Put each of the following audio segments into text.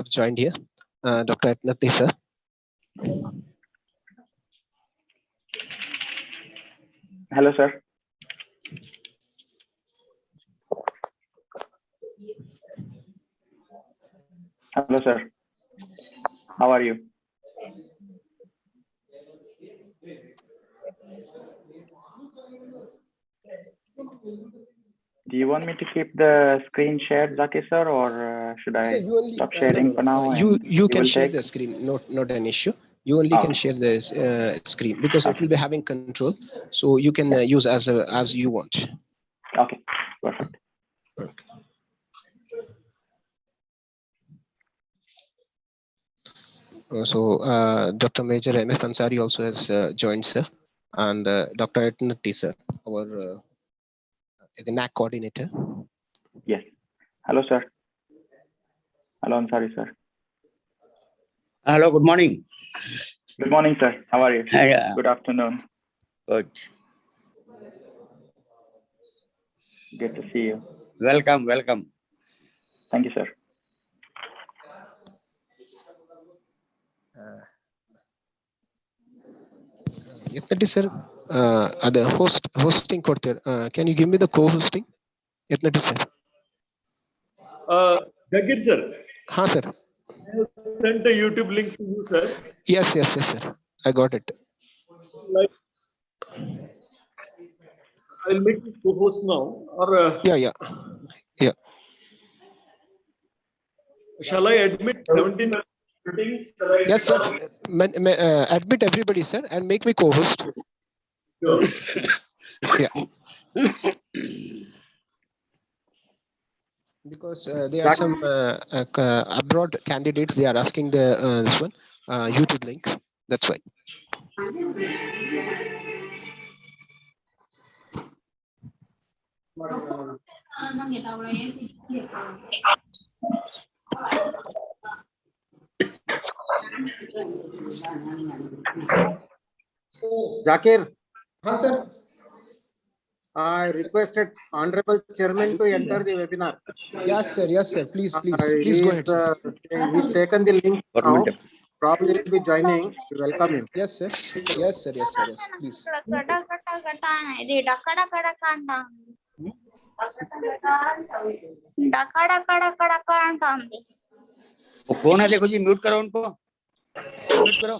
have joined here. Dr. Etnati, sir. Hello, sir. Hello, sir. How are you? Do you want me to keep the screen shared, Zaki sir, or should I stop sharing for now? You can share the screen, not an issue. You only can share the screen because it will be having control, so you can use as you want. Okay, perfect. Okay. So Dr. Major M.F. Ansari also has joined, sir, and Dr. Etnati, sir, our NAC coordinator. Yes. Hello, sir. Hello, Ansari, sir. Hello, good morning. Good morning, sir. How are you? Yeah. Good afternoon. Good. Good to see you. Welcome, welcome. Thank you, sir. Etnati, sir, the hosting kortir. Can you give me the co-hosting? Etnati, sir. Jagir, sir. Ha, sir. I have sent a YouTube link to you, sir. Yes, sir. I got it. Like, I'll make you co-host now, or Yeah. shall I admit 17? Yes. Admit everybody, sir, and make me co-host. Sure. Yeah. Because there are some abroad candidates. They are asking the this one YouTube link. That's why. Zakir, Sir. I requested Honorable Chairman to enter the webinar. Yes, sir. Please go ahead, sir. He's taken the link now. Probably will be joining. Welcome him. Yes, sir. Please. वो कौन है देखो जी, mute करो उनको, mute करो.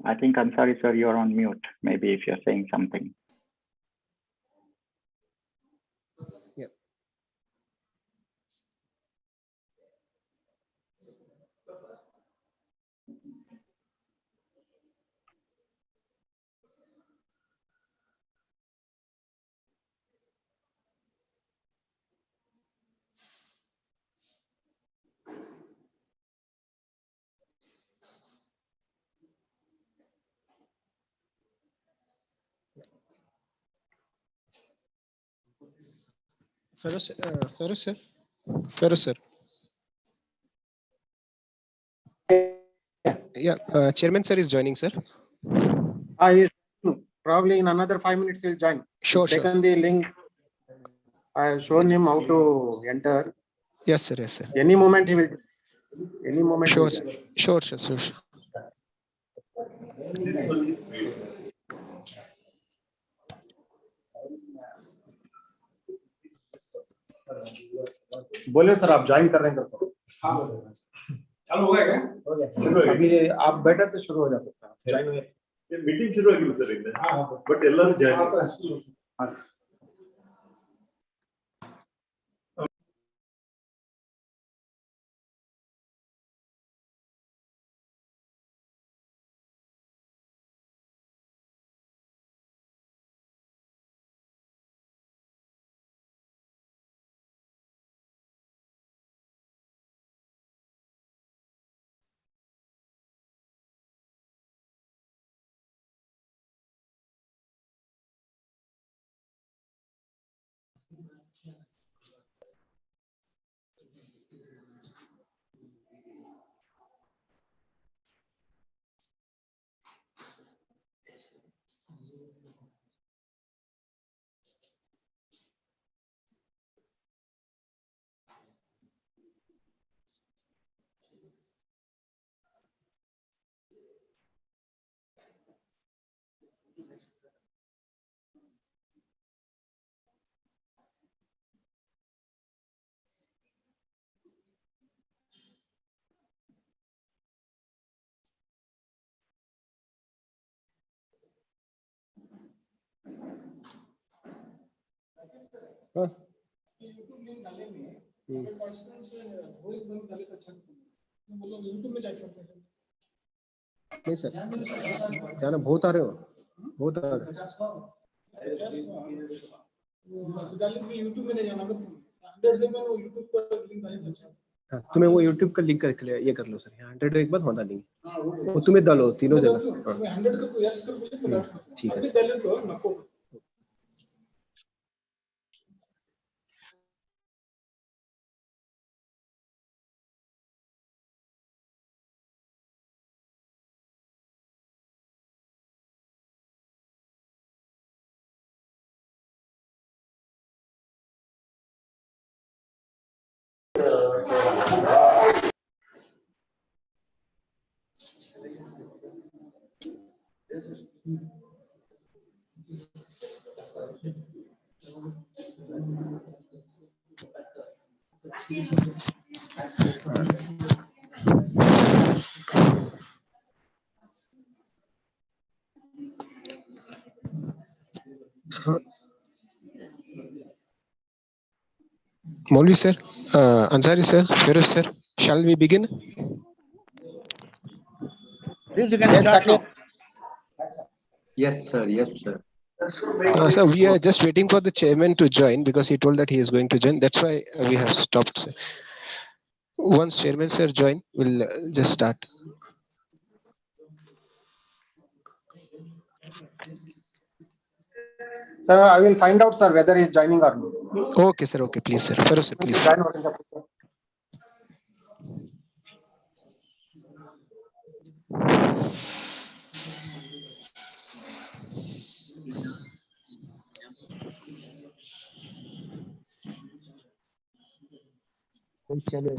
I think Ansari, sir, you're on mute. Maybe if you're saying something. Yeah. Feroz, sir. Yeah, Chairman sir is joining, sir. He's probably in another 5 minutes he'll join. Sure. He's taken the link. I have shown him how to enter. Yes, sir. Any moment he will. Any moment. Sure, he sir. will. Sure. बोले sir आप join कर रहे हैं तो चालू हो गया क्या? अभी आप बैठे तो शुरू हो जाता है ज्वाइन हुए ಮೀಟಿಂಗ್ ಶುರು ಆಗಿಲ್ಲ ಸರ್ ಇನ್ನು ಬಟ್ ಎಲ್ಲರೂ ಜಾಯಿನ್ नहीं सर जाना बहुत आ रहे हो बहुत आ रहे यूट्यूब में नहीं जाना हाँ तुम्हें वो यूट्यूब का लिंक कर ये कर लो सर 100 एक बार होना नहीं वो तुम्हें डालो तीनों जगह ठीक है Molvi sir, Ansari sir, Feroz sir, shall we begin? Please, you can start now. Yes, sir. Yes, sir. Sir, we are just waiting for the chairman to join because he told that he is going to join. That's why we have stopped, sir. Once chairman sir join, we'll just start. Sir, I will find out, sir, whether he is joining or not. Okay, sir. Okay, please, sir. Feroz sir, please. Join what in the system. चलो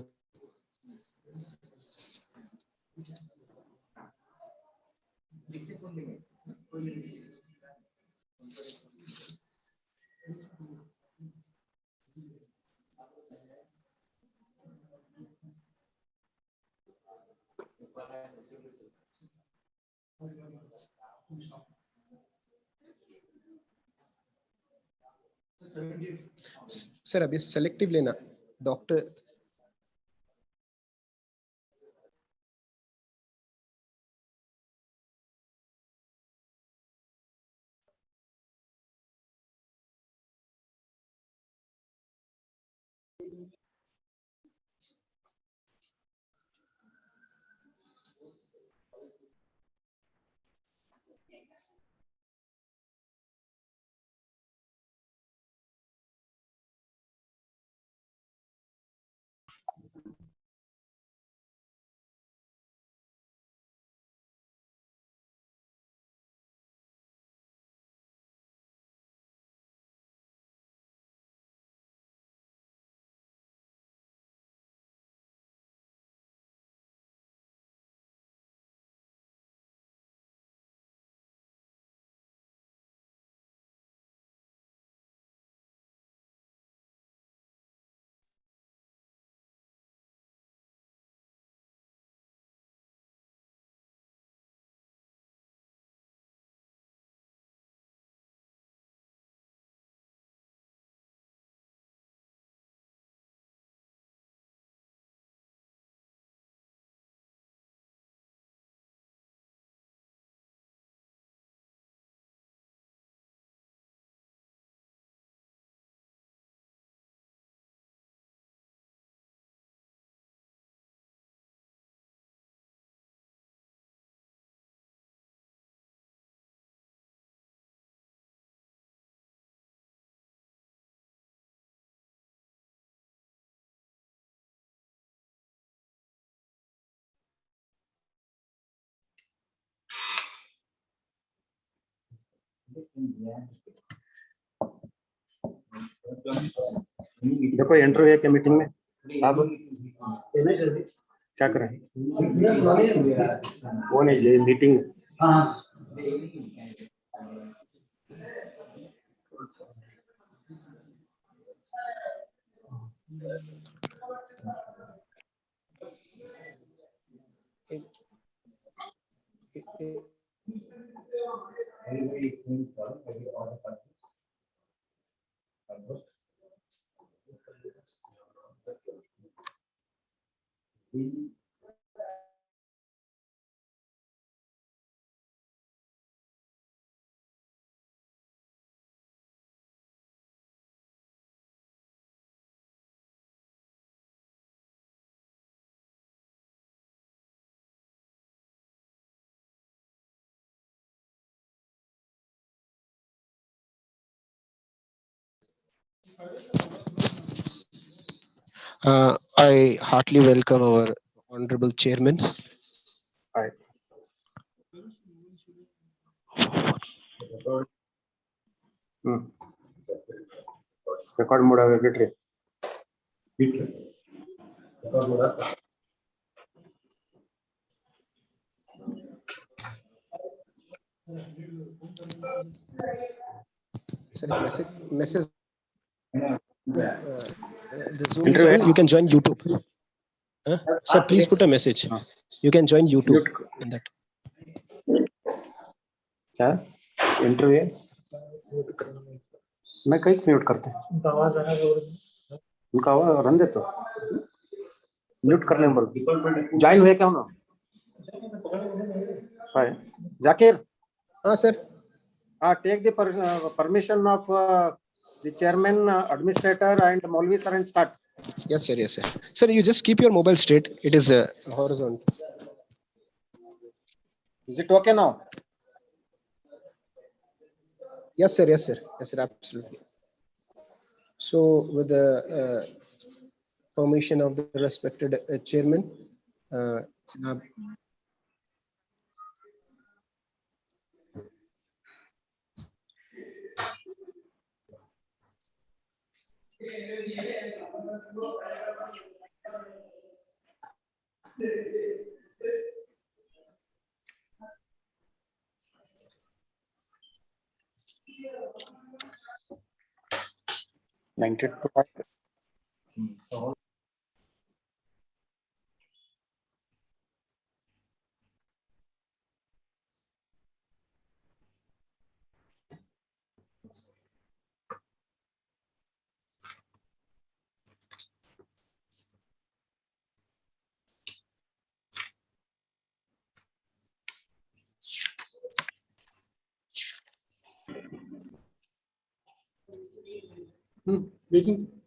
sir अभी selective लेना doctor देखो interview के meeting में साहब क्या करें वो नहीं जी meeting I heartily welcome our honorable chairman. Hi. Record mode आगे बिट रहे record mode आता Sorry, message. The Zoom is on. You can join YouTube. Sir, please put a message. You can join YouTube in that. क्या interview मैं कहीं mute करते हैं उनका आवाज रन दे तो म्यूट करने में बोलो ज्वाइन हुए क्या उन्होंने हाय जाकिर हाँ sir take the permission of the chairman administrator and Maulvi sir and start. Yes sir, yes sir. Sir, you just keep your mobile straight. It is horizontal. Is it okay now? Yes sir, yes sir, yes sir, absolutely. So with the permission of the respected chairman, Janab, Meeting.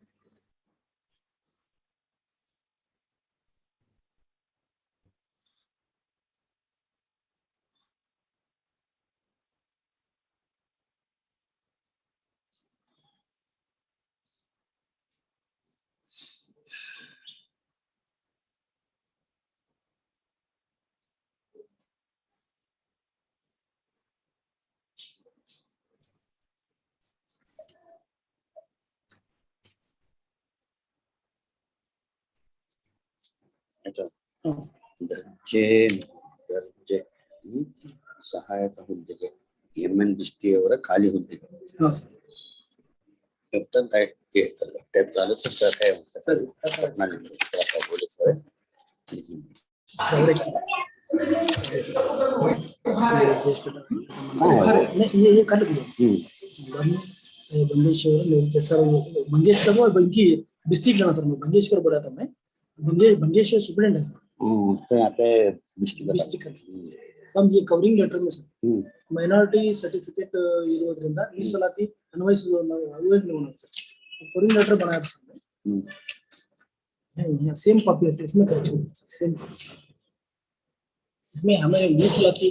ದರ್ಜೆ ಸಹಾಯಕ ಹುದ್ದೆಗೆ MN ಬಿಸ್ಟಿ ಅವರ ಖಾಲಿ ಹುದ್ದೆಗೆ type चालू sir है पटना बोले sir ये कर दिया बंगेश्वर सर मंगेशकर वो बंकी डिस्ट्रिक्ट लेना सर मंगेशकर बोला था मैं मंगेशवर सुप्रीडेंट है सर तो यहाँ पे डिस्ट्रिक्ट हम ये कवरिंग लेटर में सर ಮೈನಾರಿಟಿ ಸರ್ಟಿಫಿಕೇಟ್ ಇರೋದ್ರಿಂದ ಮೀಸಲಾತಿ ಅನ್ವಯಿಸುವ ಯೋಜನೆ ಸರ್ कवरिंग लेटर बनाया था सर सेम कॉपी है इसमें करेक्शन सेम कॉपी इसमें हमें मೀಸಲಾತಿ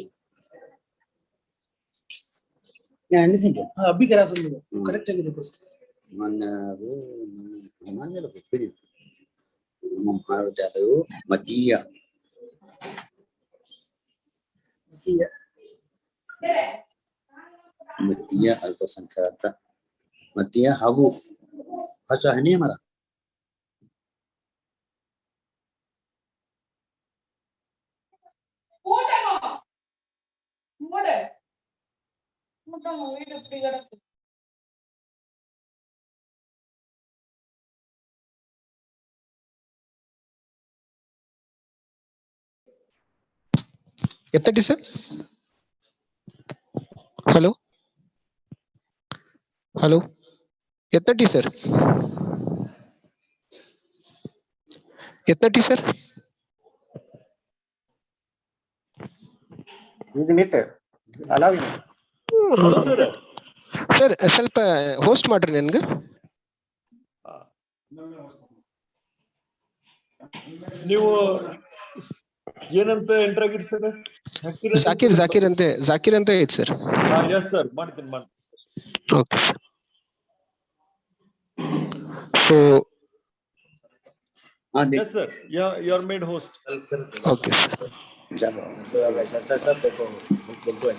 हाँ अभी करा सर करेक्ट है देखो सर ಮಹಾವಿದ್ಯಾಲಯವು ಮತೀಯ ಮತೀಯ ಅಲ್ಪಸಂಖ್ಯಾತ ಮತೀಯ ಹಾಗೂ ಅಸಹನೀಯ ಮರ ಎತ್ತಡಿ ಸರ್. ಹಲೋ ಹಲೋ ಎತ್ತಡಿ ಸರ್. ಎತ್ತಡಿ sir. Using it, allowing. Sir ಸ್ವಲ್ಪ ಹೋಸ್ಟ್ ಮಾಡ್ರಿ ನನ್ಗೆ. ನೀವು ಏನಂತ ಎಂಟರ್ ಆಗಿರಿ ಸರ್? ಜಾಕಿರ್ ಅಂತ ಐತ್ ಸರ್. ಎಸ್ ಸರ್, ಮಾಡ್ತೀನಿ. Okay sir. So yes sir, you are made host. okay जब सर देखो बोलतो है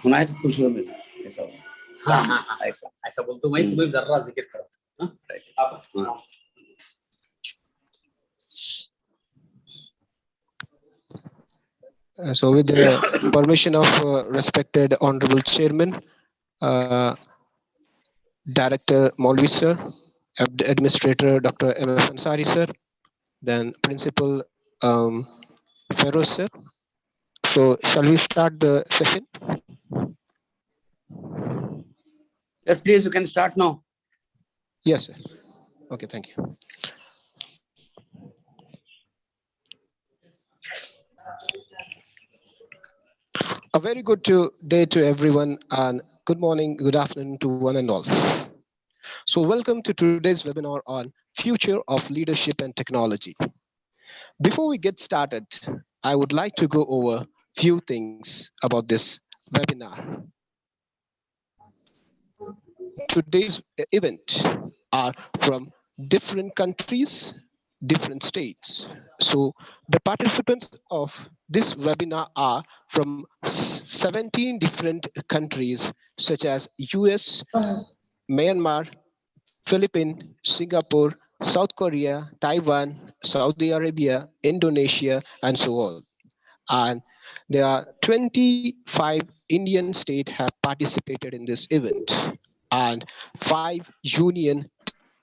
पुन्हा कुछ में ऐसा हाँ ऐसा बोलतो मैं तुम्हें जरा जिक्र करो हां राइट आप so with the permission of respected honorable chairman, director Maulvi sir, administrator Dr. M.F. Ansari sir, then principal Feroz sir. So shall we start the session? yes please, you can start now. Yes sir. Okay, thank you. A very good day to everyone, and good morning, good afternoon to one and all. So welcome to today's webinar on future of leadership and technology. Before we get started, I would like to go over few things about this webinar. Today's event are from different countries, different states. So the participants of this webinar are from 17 different countries such as US, Myanmar, Philippines, Singapore, South Korea, Taiwan, Saudi Arabia, Indonesia, and so on. And there are 25 Indian states have participated in this event and 5 union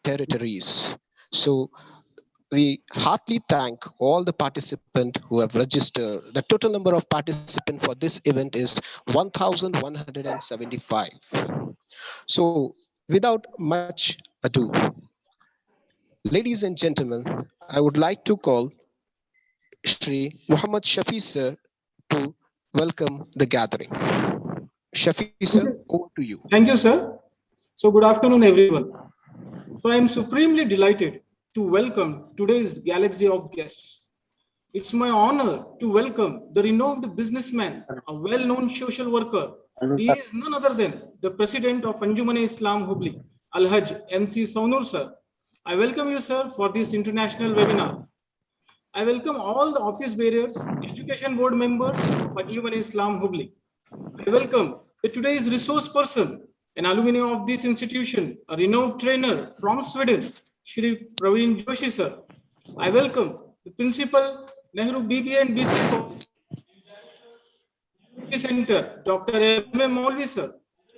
territories. So we heartily thank all the participants who have registered. The total number of participants for this event is 1,175. So without much ado, ladies and gentlemen, I would like to call Shri Muhammad Shafi sir to welcome the gathering. Shafi sir, over to you. Thank you, sir. So good afternoon, everyone. So I am supremely delighted to welcome today's galaxy of guests. It's my honor to welcome the renowned businessman, a well-known social worker. He is none other than the president of Anjuman-e-Islam Hubli, Alhaj MC Saunur sir. I welcome you, sir, for this international webinar. I welcome all the office bearers, education board members of Anjuman-e-Islam Hubli. I welcome today's resource person, an alumni of this institution, a renowned trainer from Sweden, Shri Praveen Joshi sir. I welcome the principal, Nehru BBA and BCA Center, Dr. M.M. Maulvi sir.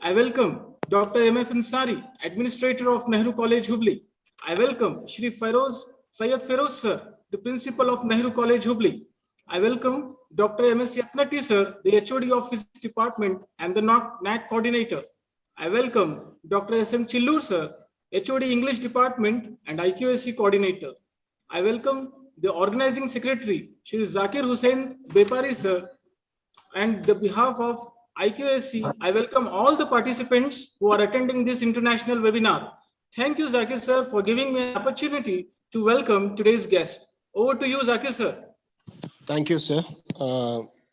I welcome Dr. M.F. Ansari, administrator of Nehru College Hubli. I welcome Shri Syed Feroz sir, the principal of Nehru College Hubli. I welcome Dr. M.S. Yatnati sir, the HOD of Physics department and the NAC coordinator. I welcome Dr. S.M. Chillur sir, HOD English department and IQAC coordinator. I welcome the organizing secretary, Shri Zakir Hussain Bepari sir, and the behalf of IQAC, I welcome all the participants who are attending this international webinar. Thank you, Zakir sir, for giving me an opportunity to welcome today's guest. Over to you, Zakir sir. Thank you, sir.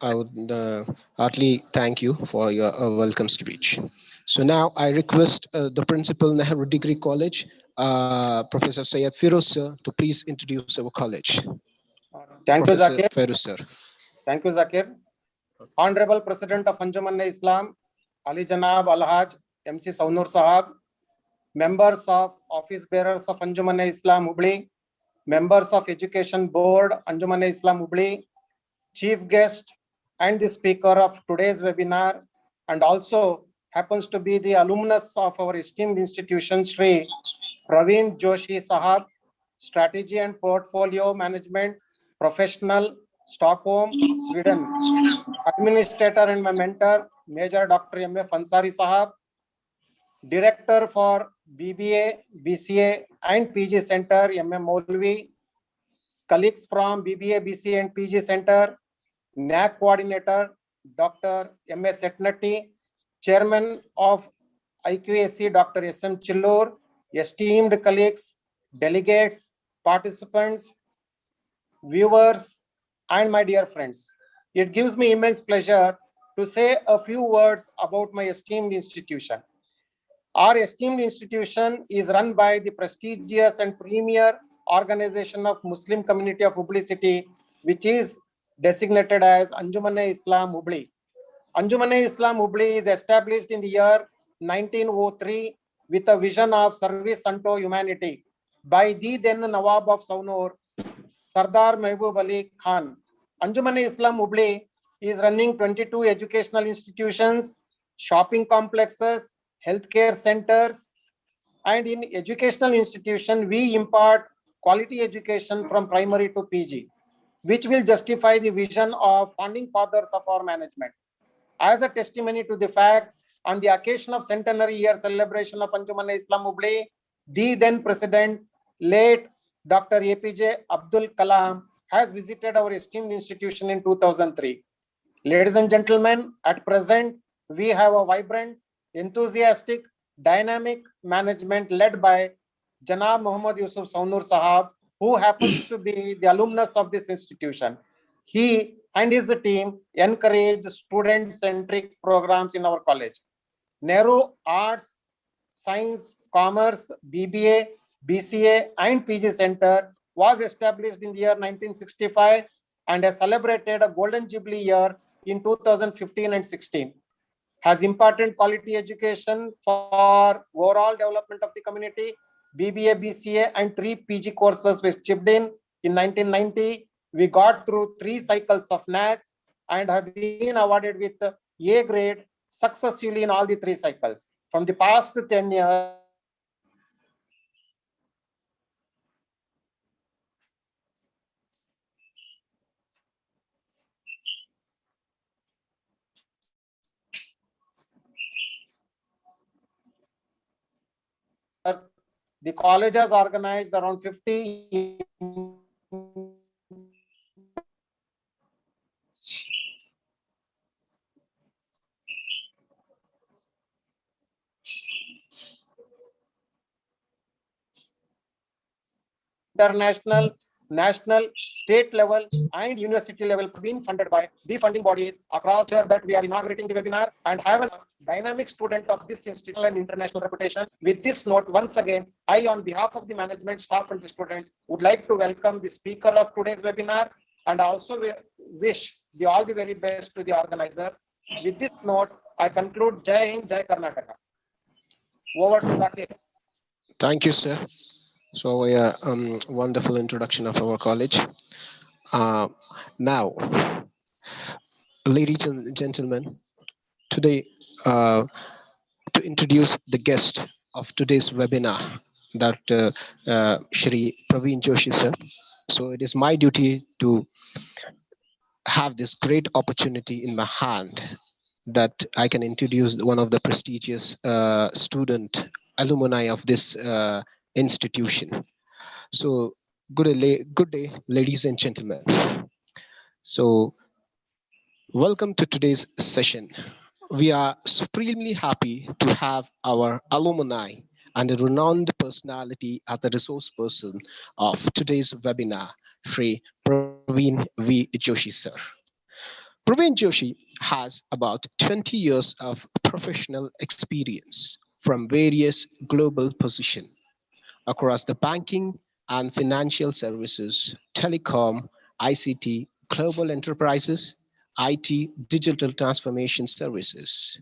I would heartily thank you for your welcome speech. So now I request the principal Nehru Degree College, Professor Syed Feroz sir, to please introduce our college. Thank you, Zakir. Feroz sir. Thank you, Zakir. Honorable President of Anjuman-e-Islam, Ali Janab Alhaj MC Saunur Sahab, members of Office Bearers of Anjuman-e-Islam Hubli, members of Education Board Anjuman-e-Islam Hubli, chief guest and the speaker of today's webinar, and also happens to be the alumnus of our esteemed institution, Shri Praveen Joshi Sahab, Strategy and Portfolio Management Professional, Stockholm, Sweden, Administrator and my mentor, Major Dr. M.F. Ansari Sahab, Director for BBA, BCA and PG Center, M.M. Molvi, colleagues from BBA, BCA and PG Center, NAC Coordinator, Dr. M.S. Setnati, Chairman of IQAC, Dr. S.M. Chillur, esteemed colleagues, delegates, participants, viewers, and my dear friends. It gives me immense pleasure to say a few words about my esteemed institution. Our esteemed institution is run by the prestigious and premier organization of Muslim community of Hubli city, which is designated as Anjuman-e-Islam Hubli. Anjuman-e-Islam Hubli is established in the year 1903 with a vision of service unto humanity by the then Nawab of Saunur, Sardar Mehboob Ali Khan. Anjuman-e-Islam Hubli is running 22 educational institutions, shopping complexes, healthcare centers, and in educational institution, we impart quality education from primary to PG, which will justify the vision of founding fathers of our management. As a testimony to the fact, on the occasion of centenary year celebration of Anjuman-e-Islam Hubli, the then president, late Dr. APJ Abdul Kalam, has visited our esteemed institution in 2003. Ladies and gentlemen, at present, we have a vibrant, enthusiastic, dynamic management led by Janab Muhammad Yusuf Saunur Sahab, who happens to be the alumnus of this institution. He and his team encourage student-centric programs in our college. Nehru Arts, Science, Commerce, BBA, BCA, and PG Center was established in the year 1965 and has celebrated a Golden Jubilee year in 2015 and 16. Has imparted quality education for overall development of the community. BBA, BCA, and 3 PG courses were chipped in 1990. We got through 3 cycles of NAC and have been awarded with A grade successively in all the 3 cycles. From the past 10 years, the college has organized around 50 international, national, state level, and university level being funded by the funding bodies across here that we are inaugurating the webinar and have a dynamic student of this institutional and international reputation. With this note, once again, I, on behalf of the management, staff, and the students, would like to welcome the speaker of today's webinar and also wish all the very best to the organizers. With this note, I conclude. Jai Hind, Jai Karnataka. Over to Zakir. Thank you, sir. So, wonderful introduction of our college. Now, ladies and gentlemen, today, to introduce the guest of today's webinar, that Shri Praveen Joshi, sir. So, it is my duty to have this great opportunity in my hand that I can introduce one of the prestigious student alumni of this institution. So good day, ladies and gentlemen. So welcome to today's session. We are supremely happy to have our alumni and a renowned personality as the resource person of today's webinar, Shri Praveen V. Joshi, sir. Praveen Joshi has about 20 years of professional experience from various global positions across the banking and financial services, telecom, ICT, global enterprises, IT, digital transformation services.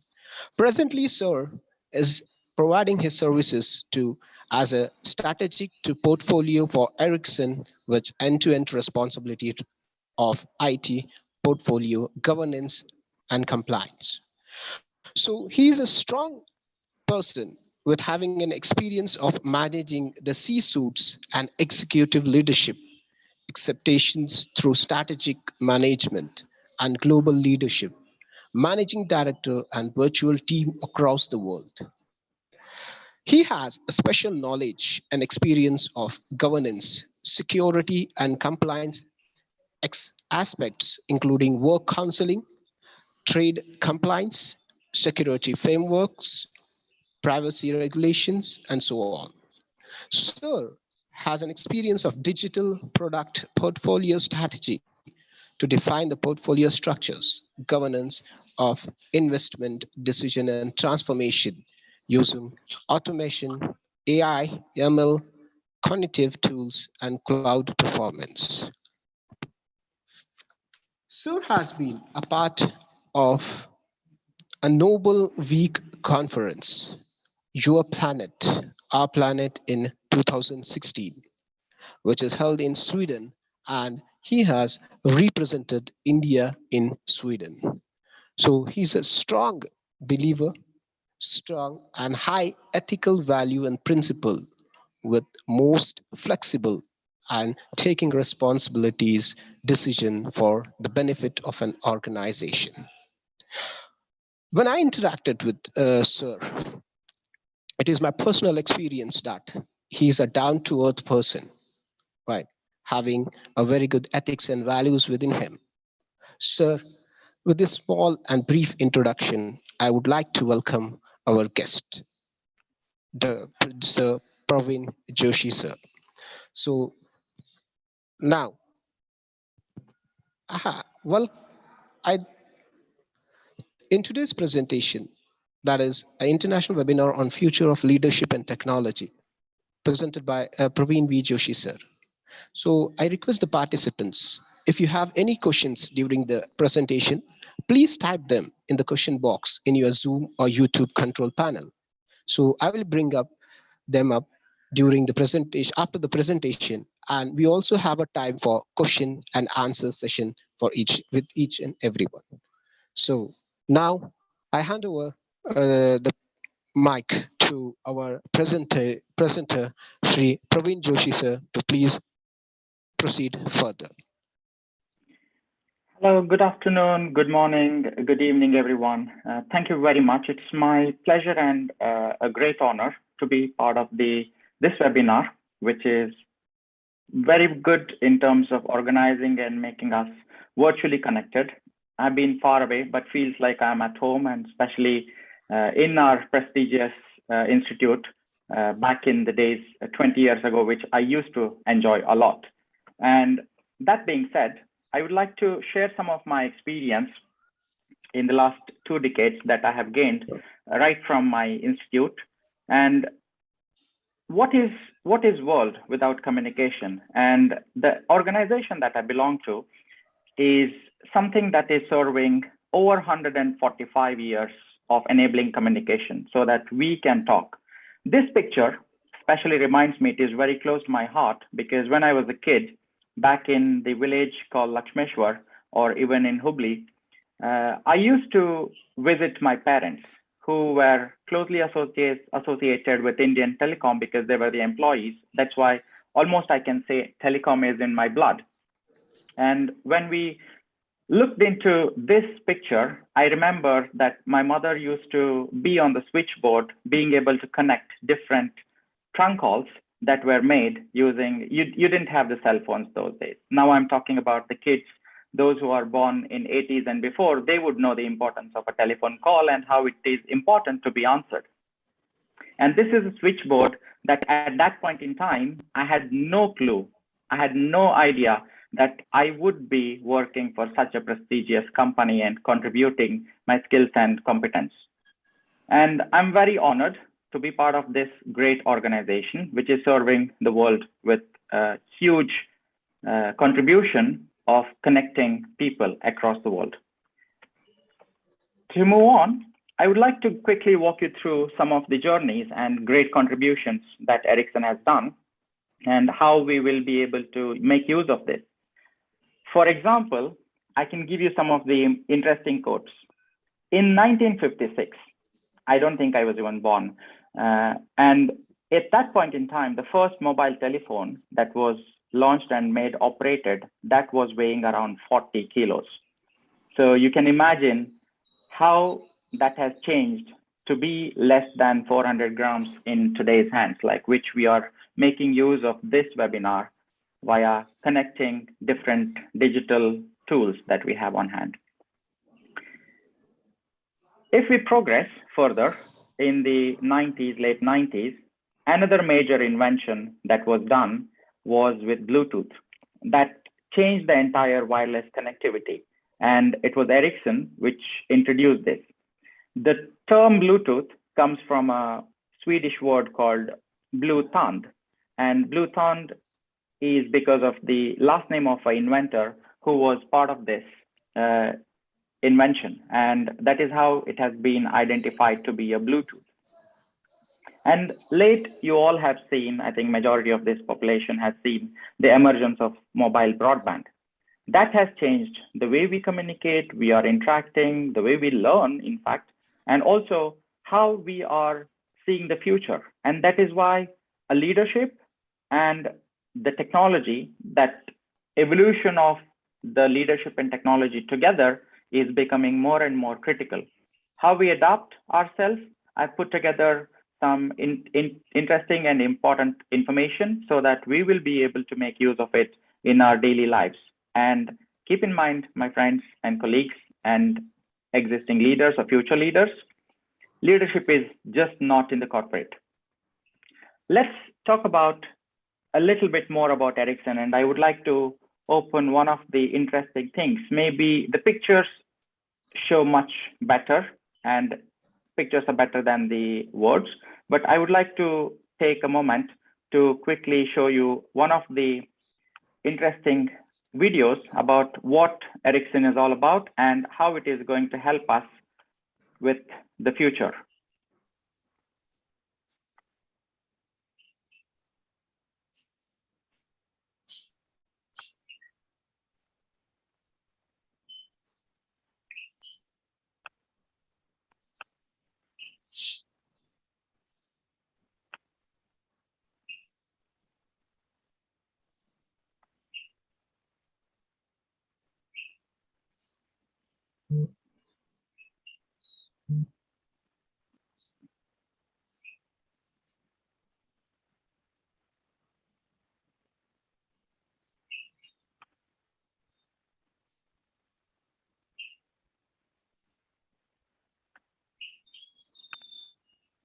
Presently, Sir is providing his services to as a strategic to portfolio for Ericsson, which end-to-end responsibility of IT portfolio governance and compliance. So he is a strong person with having an experience of managing the C-suites and executive leadership expectations through strategic management and global leadership, managing director and virtual team across the world. He has a special knowledge and experience of governance, security, and compliance aspects, including work counseling, trade compliance, security frameworks, privacy regulations, and so on. Sir has an experience of digital product portfolio strategy to define the portfolio structures, governance of investment decision and transformation using automation, AI, ML, cognitive tools, and cloud performance. Sir has been a part of a Noble Week conference, Your Planet, Our Planet in 2016, which is held in Sweden, and he has represented India in Sweden. So he's a strong believer, strong and high ethical value and principle, with most flexible and taking responsibilities decision for the benefit of an organization. When I interacted with Sir, it is my personal experience that he's a down-to-earth person, right? Having a very good ethics and values within him. Sir, with this small and brief introduction, I would like to welcome our guest, the Sir Praveen Joshi, sir. So now, well, I in today's presentation, that is an international webinar on future of leadership and technology, presented by Praveen V. Joshi, sir. So I request the participants, if you have any questions during the presentation, please type them in the question box in your Zoom or YouTube control panel. So I will bring them up during the presentation, after the presentation, and we also have a time for question and answer session for with each and everyone. So now I hand over the mic to our presenter Shri Praveen Joshi, sir, to please proceed further. Hello, good afternoon, good morning, good evening, everyone. Thank you very much. It's my pleasure and a great honor to be part of this webinar, which is very good in terms of organizing and making us virtually connected. I've been far away, but feels like I'm at home, and especially in our prestigious institute back in the days 20 years ago, which I used to enjoy a lot. And that being said, I would like to share some of my experience in the last 2 decades that I have gained right from my institute. And what is world without communication? And the organization that I belong to is something that is serving over 145 years of enabling communication so that we can talk. This picture especially reminds me, it is very close to my heart, because when I was a kid, back in the village called Lakshmeshwar, or even in Hubli, I used to visit my parents, who were closely associated with Indian Telecom because they were the employees. That's why almost I can say telecom is in my blood. And when we looked into this picture, I remember that my mother used to be on the switchboard, being able to connect different trunk calls that were made using, you didn't have the cell phones those days. Now I'm talking about the kids, those who are born in 80s and before, they would know the importance of a telephone call and how it is important to be answered. And this is a switchboard that at that point in time, I had no clue. I had no idea that I would be working for such a prestigious company and contributing my skills and competence. And I'm very honored to be part of this great organization, which is serving the world with a huge contribution of connecting people across the world. To move on, I would like to quickly walk you through some of the journeys and great contributions that Ericsson has done and how we will be able to make use of this. For example, I can give you some of the interesting quotes. In 1956, I don't think I was even born. And at that point in time, the first mobile telephone that was launched and made operated, that was weighing around 40 kilos. So you can imagine how that has changed to be less than 400 grams in today's hands, like which we are making use of this webinar via connecting different digital tools that we have on hand. If we progress further in the 90s, late 90s, another major invention that was done was with Bluetooth that changed the entire wireless connectivity. And it was Ericsson which introduced this. The term Bluetooth comes from a Swedish word called Bluetand. And Bluetand is because of the last name of an inventor who was part of this invention. And that is how it has been identified to be a Bluetooth. And late, you all have seen, I think majority of this population has seen the emergence of mobile broadband. That has changed the way we communicate, we are interacting, the way we learn, in fact, and also how we are seeing the future. And that is why a leadership and the technology, that evolution of the leadership and technology together is becoming more and more critical. How we adapt ourselves, I've put together some interesting and important information so that we will be able to make use of it in our daily lives. And keep in mind, my friends and colleagues and existing leaders or future leaders, leadership is just not in the corporate. Let's talk about a little bit more about Ericsson, and I would like to open one of the interesting things. Maybe the pictures show much better and pictures are better than the words, but I would like to take a moment to quickly show you one of the interesting videos about what Ericsson is all about and how it is going to help us with the future.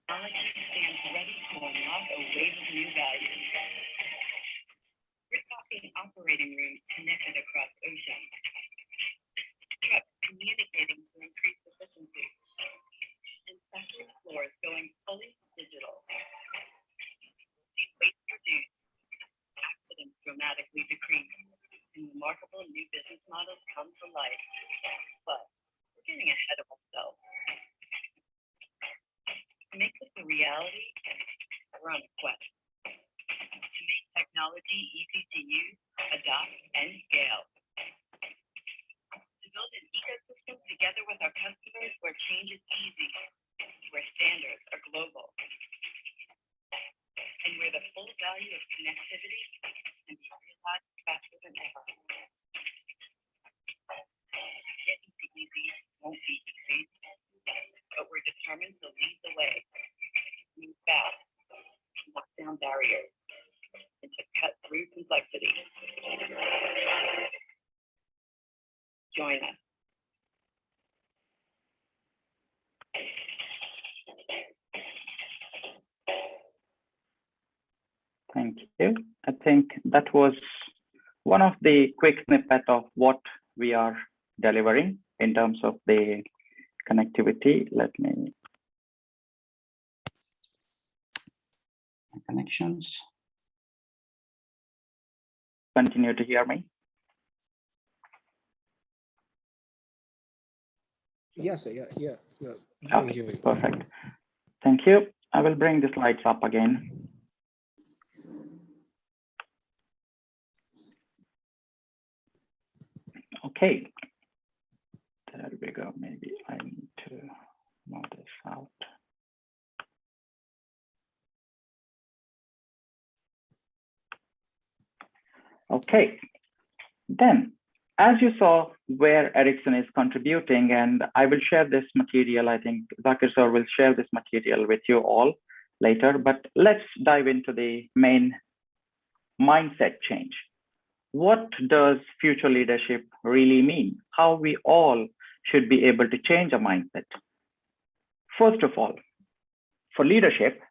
Technology stands ready to unlock a wave of new values. We're talking operating rooms connected across oceans, trucks communicating to increase efficiency, and factory floors going fully digital. Waste reduced, accidents dramatically decreased, and remarkable new business models come to life. But we're getting ahead of ourselves. To make this a reality, we're on a quest to make technology easy to use, adopt, and scale. To build an ecosystem together with our customers where change is easy, where standards are global, and where the full value of connectivity can be realized faster than ever. Getting to easy won't be easy, but we're determined to lead the way, move fast, knock down barriers, and to cut through complexity. Join us. Thank you. I think that was one of the quick snippet of what we are delivering in terms of the connectivity. Let me connections. Continue to hear me. Yes, sir. Yeah. You can hear me. Perfect. Thank you. I will bring the slides up again. Okay. There we go. Maybe I need to move this out. Okay. Then, as you saw where Ericsson is contributing, and I will share this material, I think Zakir sir will share this material with you all later, but let's dive into the main mindset change. What does future leadership really mean? How we all should be able to change a mindset? First of all, for leadership,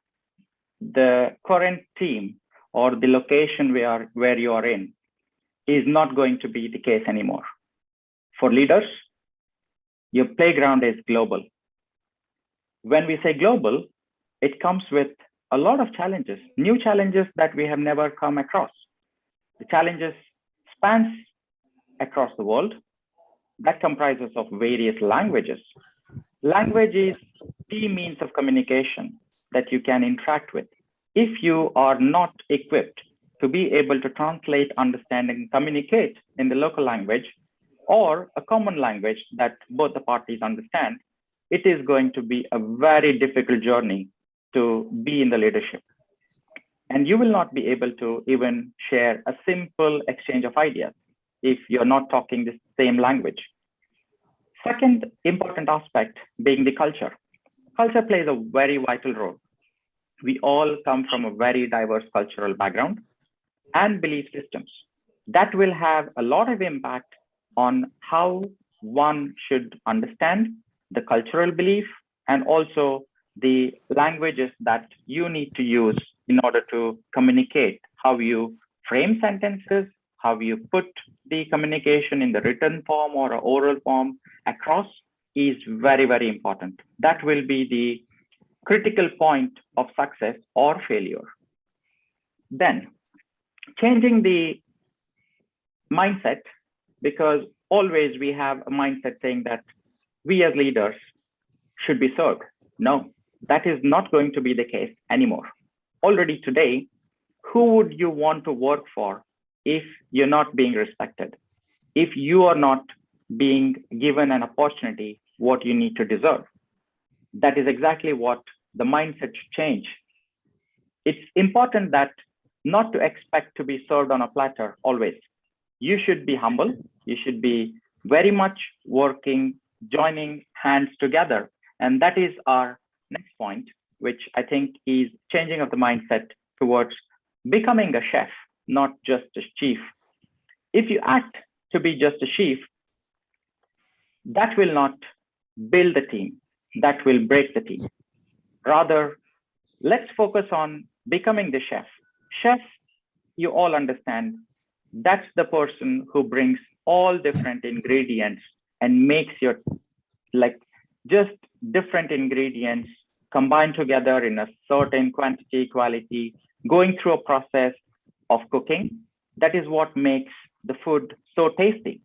the current team or the location where you are in is not going to be the case anymore. For leaders, your playground is global. When we say global, it comes with a lot of challenges, new challenges that we have never come across. The challenges spans across the world that comprises of various languages. Language is the means of communication that you can interact with. If you are not equipped to be able to translate, understand, and communicate in the local language or a common language that both the parties understand, it is going to be a very difficult journey to be in the leadership. And you will not be able to even share a simple exchange of ideas if you're not talking the same language. Second important aspect being the culture. Culture plays a very vital role. We all come from a very diverse cultural background and belief systems. That will have a lot of impact on how one should understand the cultural belief and also the languages that you need to use in order to communicate, how you frame sentences, how you put the communication in the written form or an oral form across is very, very important. That will be the critical point of success or failure. Then changing the mindset, because always we have a mindset saying that we as leaders should be served. No, that is not going to be the case anymore. Already today, who would you want to work for if you're not being respected? If you are not being given an opportunity, what you need to deserve? That is exactly what the mindset should change. It's important that not to expect to be served on a platter always. You should be humble. You should be very much working, joining hands together. And that is our next point, which I think is changing of the mindset towards becoming a chef, not just a chief. If you act to be just a chief, that will not build the team. That will break the team. Rather, let's focus on becoming the chef. Chef, you all understand, that's the person who brings all different ingredients and makes your, like, just different ingredients combined together in a certain quantity, quality, going through a process of cooking. That is what makes the food so tasty,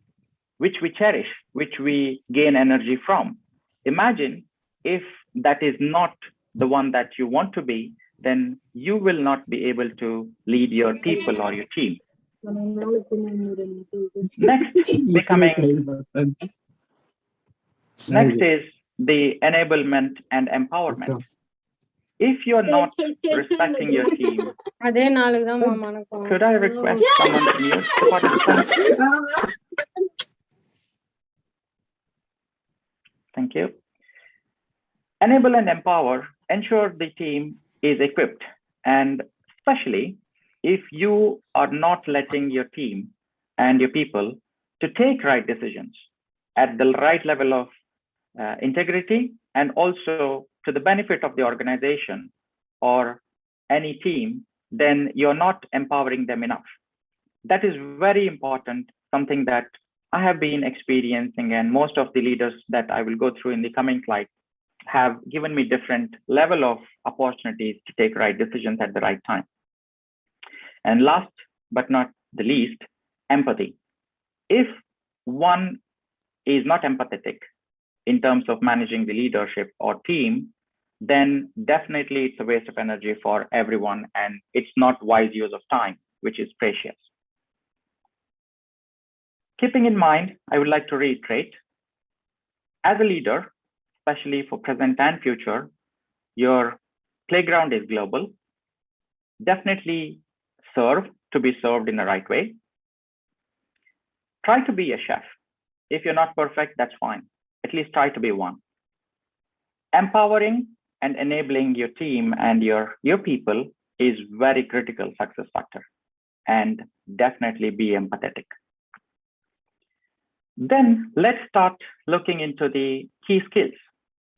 which we cherish, which we gain energy from. Imagine if that is not the one that you want to be, then you will not be able to lead your people or your team. Next is the enablement and empowerment. If you're not respecting your team, could I request someone to mute the participants? Thank you. Enable and empower, ensure the team is equipped, and especially if you are not letting your team and your people to take right decisions at the right level of integrity and also to the benefit of the organization or any team, then you're not empowering them enough. That is very important, something that I have been experiencing, and most of the leaders that I will go through in the coming slides have given me different level of opportunities to take right decisions at the right time. And last but not the least, empathy. If one is not empathetic, in terms of managing the leadership or team, then definitely it's a waste of energy for everyone, and it's not wise use of time, which is precious. Keeping in mind, I would like to reiterate, as a leader, especially for present and future, your playground is global. Definitely serve to be served in the right way. Try to be a chef. If you're not perfect, that's fine. At least try to be one. Empowering and enabling your team and your people is very critical success factor. And definitely be empathetic. Then let's start looking into the key skills.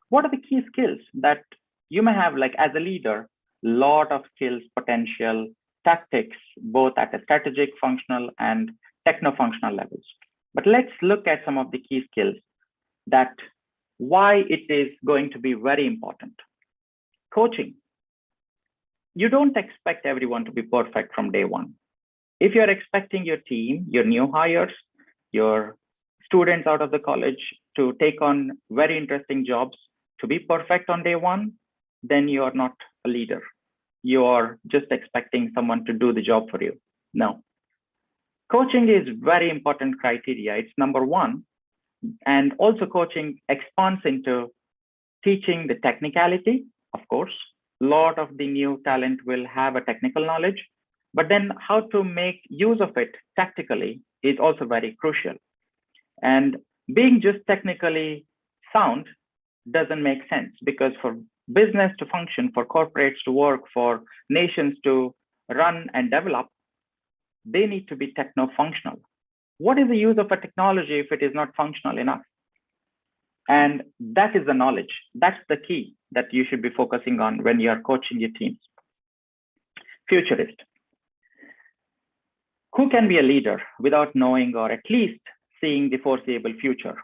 What are the key skills that you may have, like as a leader? Lot of skills, potential, tactics, both at a strategic, functional, and techno-functional levels. But let's look at some of the key skills that why it is going to be very important. Coaching. You don't expect everyone to be perfect from day one. If you're expecting your team, your new hires, your students out of the college to take on very interesting jobs to be perfect on day one, then you are not a leader. You are just expecting someone to do the job for you. No. Coaching is very important criteria. It's number one. And also coaching expands into teaching the technicality, of course. A lot of the new talent will have a technical knowledge, but then how to make use of it tactically is also very crucial. And being just technically sound doesn't make sense, because for business to function, for corporates to work, for nations to run and develop, they need to be techno-functional. What is the use of a technology if it is not functional enough? And that is the knowledge. That's the key that you should be focusing on when you are coaching your teams. Futurist. Who can be a leader without knowing or at least seeing the foreseeable future?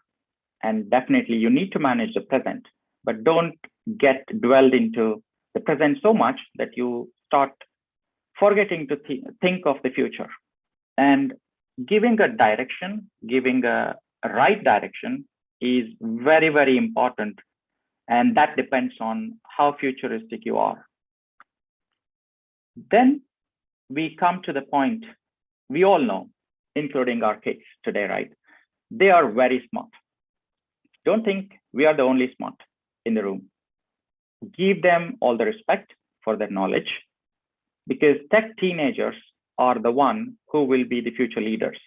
And definitely you need to manage the present, but don't get dwelled into the present so much that you start forgetting to think of the future. And giving a direction, giving a right direction is very, very important. And that depends on how futuristic you are. Then we come to the point we all know, including our kids today, right? They are very smart. Don't think we are the only smart in the room. Give them all the respect for their knowledge, because tech teenagers are the one who will be the future leaders.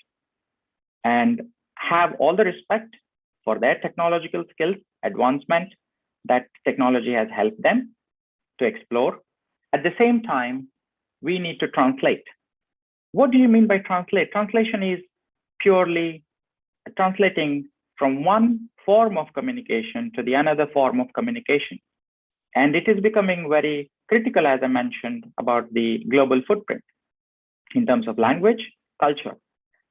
And have all the respect for their technological skills, advancement that technology has helped them to explore. At the same time, we need to translate. What do you mean by translate? Translation is purely translating from one form of communication to the another form of communication. And it is becoming very critical, as I mentioned, about the global footprint in terms of language, culture.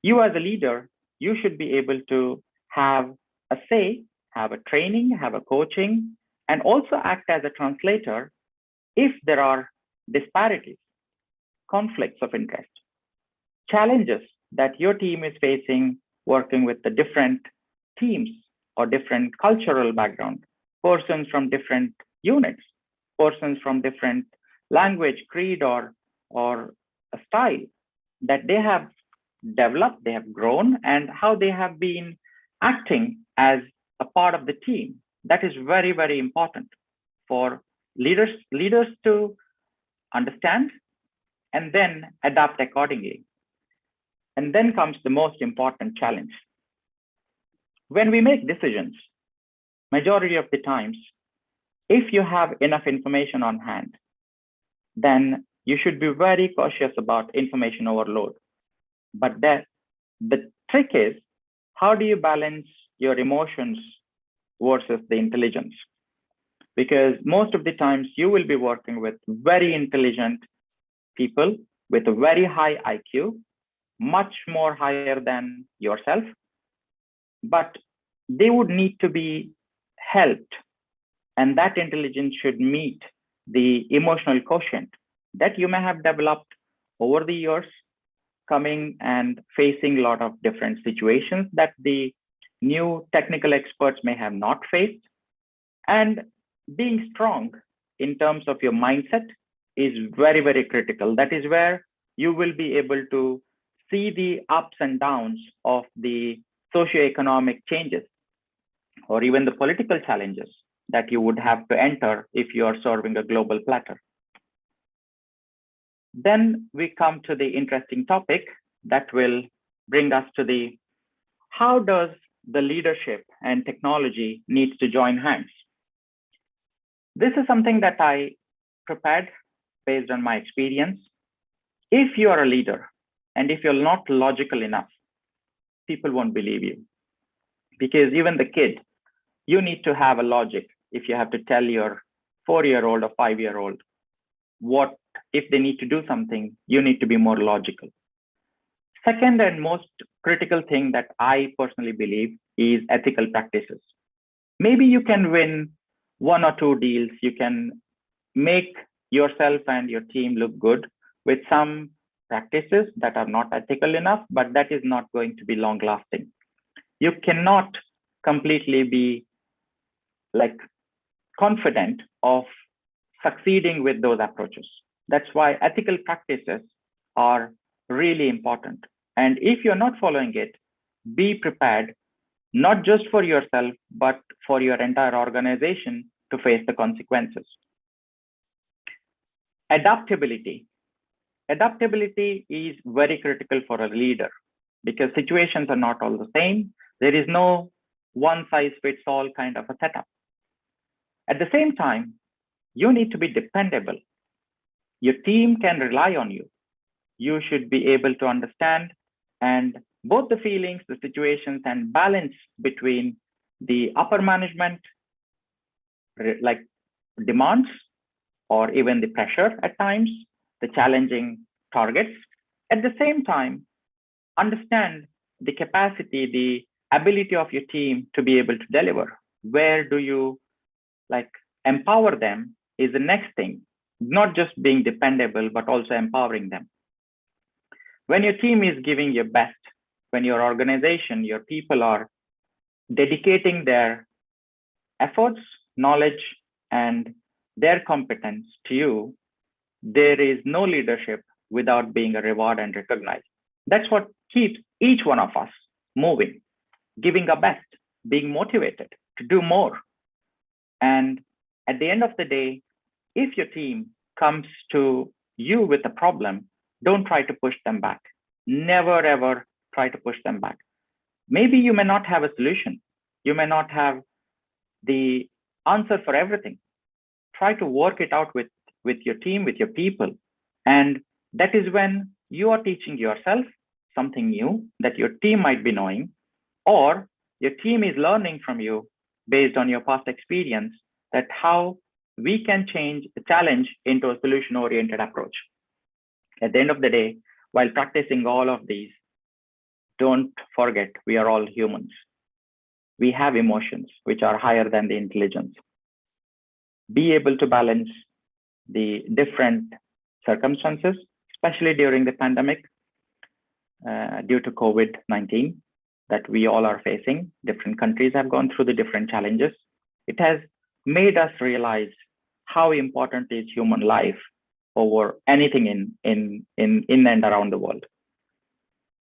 You as a leader, you should be able to have a say, have a training, have a coaching, and also act as a translator if there are disparities, conflicts of interest, challenges that your team is facing working with the different teams or different cultural background, persons from different units, persons from different language, creed, or a style that they have developed, they have grown, and how they have been acting as a part of the team. That is very, very important for leaders to understand and then adapt accordingly. And then comes the most important challenge. When we make decisions, majority of the times, if you have enough information on hand, then you should be very cautious about information overload. But the trick is, how do you balance your emotions versus the intelligence? Because most of the times you will be working with very intelligent people with a very high IQ, much more higher than yourself, but they would need to be helped. And that intelligence should meet the emotional quotient that you may have developed over the years, coming and facing a lot of different situations that the new technical experts may have not faced. And being strong in terms of your mindset is very, very critical. That is where you will be able to see the ups and downs of the socioeconomic changes or even the political challenges that you would have to enter if you are serving a global platter. Then we come to the interesting topic that will bring us to the how does the leadership and technology needs to join hands. This is something that I prepared based on my experience. If you are a leader and if you're not logical enough, people won't believe you. Because even the kid, you need to have a logic if you have to tell your 4-year-old or 5-year-old what if they need to do something, you need to be more logical. Second and most critical thing that I personally believe is ethical practices. Maybe you can win 1 or 2 deals, you can make yourself and your team look good with some practices that are not ethical enough, but that is not going to be long lasting. You cannot completely be like confident of succeeding with those approaches. That's why ethical practices are really important. And if you're not following it, be prepared, not just for yourself, but for your entire organization to face the consequences. Adaptability. Adaptability is very critical for a leader because situations are not all the same. There is no one size fits all kind of a setup. At the same time, you need to be dependable. Your team can rely on you. You should be able to understand and both the feelings, the situations, and balance between the upper management like demands or even the pressure at times, the challenging targets. At the same time, understand the capacity, the ability of your team to be able to deliver. Where do you like empower them is the next thing, not just being dependable, but also empowering them. When your team is giving your best, when your organization, your people are dedicating their efforts, knowledge, and their competence to you, there is no leadership without being a reward and recognized. That's what keeps each one of us moving, giving our best, being motivated to do more. And at the end of the day, if your team comes to you with a problem, don't try to push them back. Never, ever try to push them back. Maybe you may not have a solution. You may not have the answer for everything. Try to work it out with your team, with your people. And that is when you are teaching yourself something new that your team might be knowing, or your team is learning from you based on your past experience, that how we can change a challenge into a solution-oriented approach. At the end of the day, while practicing all of these, don't forget we are all humans. We have emotions which are higher than the intelligence. Be able to balance the different circumstances, especially during the pandemic, due to COVID-19 that we all are facing. Different countries have gone through the different challenges. It has made us realize how important is human life over anything in and around the world.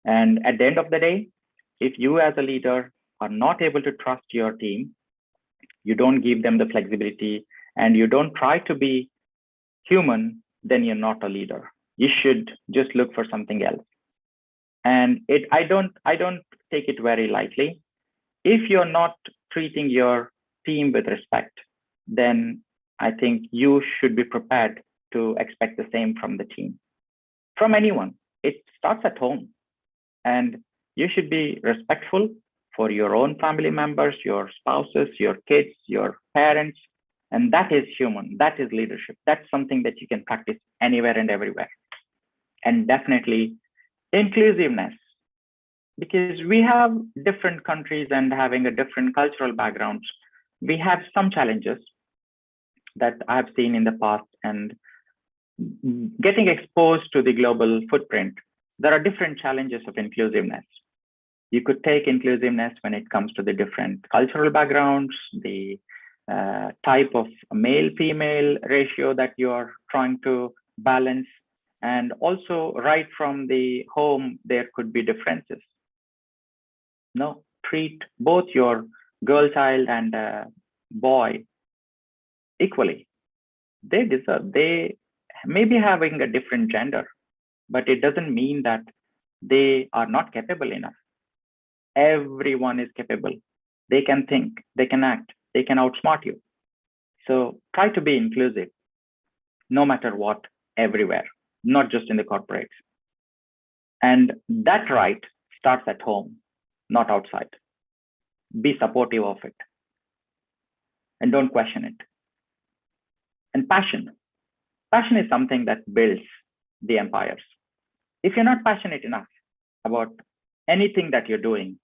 And at the end of the day, if you as a leader are not able to trust your team, you don't give them the flexibility, and you don't try to be human, then you're not a leader. You should just look for something else. And I don't take it very lightly. If you're not treating your team with respect, then I think you should be prepared to expect the same from the team, from anyone. It starts at home, and you should be respectful for your own family members, your spouses, your kids, your parents, and that is human. That is leadership. That's something that you can practice anywhere and everywhere. And definitely inclusiveness, because we have different countries and having a different cultural backgrounds. We have some challenges that I've seen in the past, and getting exposed to the global footprint, there are different challenges of inclusiveness. You could take inclusiveness when it comes to the different cultural backgrounds, the type of male-female ratio that you're trying to balance. And also right from the home, there could be differences. No, treat both your girl child and boy equally. They deserve, they may be having a different gender, but it doesn't mean that they are not capable enough. Everyone is capable. They can think, they can act, they can outsmart you. So try to be inclusive, no matter what, everywhere, not just in the corporates. And that right starts at home, not outside. Be supportive of it and don't question it. And passion. Passion is something that builds the empires. If you're not passionate enough about anything that you're doing,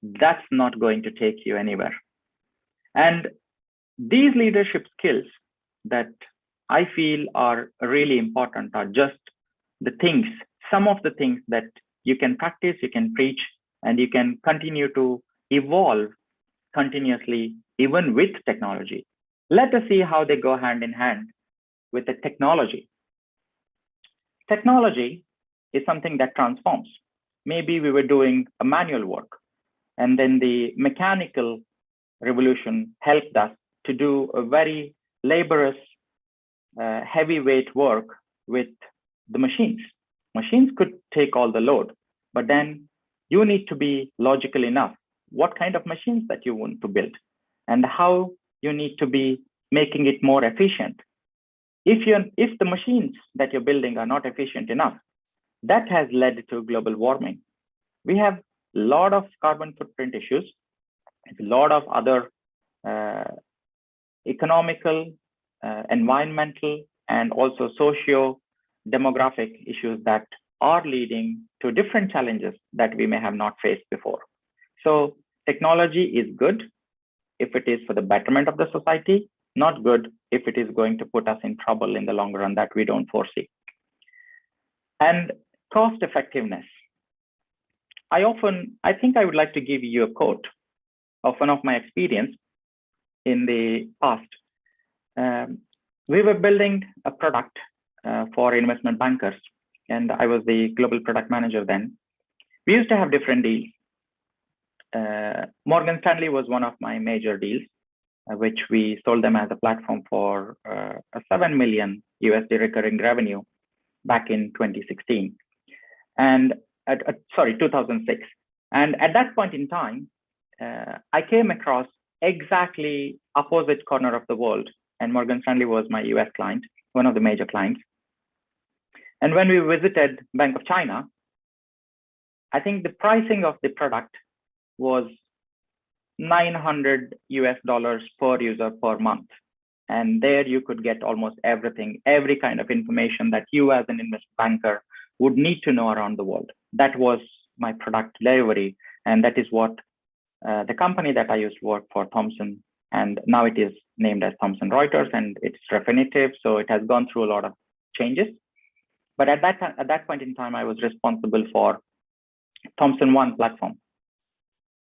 that's not going to take you anywhere. And these leadership skills that I feel are really important are just the things, some of the things that you can practice, you can preach, and you can continue to evolve continuously, even with technology. Let us see how they go hand in hand with the technology. Technology is something that transforms. Maybe we were doing a manual work, and then the mechanical revolution helped us to do a very laborious, heavyweight work with the machines. Machines could take all the load, but then you need to be logical enough what kind of machines that you want to build and how you need to be making it more efficient. If the machines that you're building are not efficient enough, that has led to global warming. We have a lot of carbon footprint issues, a lot of other economical, environmental, and also socio-demographic issues that are leading to different challenges that we may have not faced before. So technology is good if it is for the betterment of the society, not good if it is going to put us in trouble in the long run that we don't foresee. And cost effectiveness. I think I would like to give you a quote of one of my experience in the past. We were building a product for investment bankers, and I was the global product manager then. We used to have different deals. Morgan Stanley was one of my major deals, which we sold them as a platform for a $7 million USD recurring revenue back in 2016. And 2006. And at that point in time, I came across exactly opposite corner of the world. And Morgan Stanley was my US client, one of the major clients. And when we visited Bank of China, I think the pricing of the product was $900 per user per month. And there you could get almost everything, every kind of information that you as an investment banker would need to know around the world. That was my product delivery. And that is what the company that I used to work for, Thomson, and now it is named as Thomson Reuters, and it's Refinitiv. So it has gone through a lot of changes. But at that point in time, I was responsible for Thomson One platform.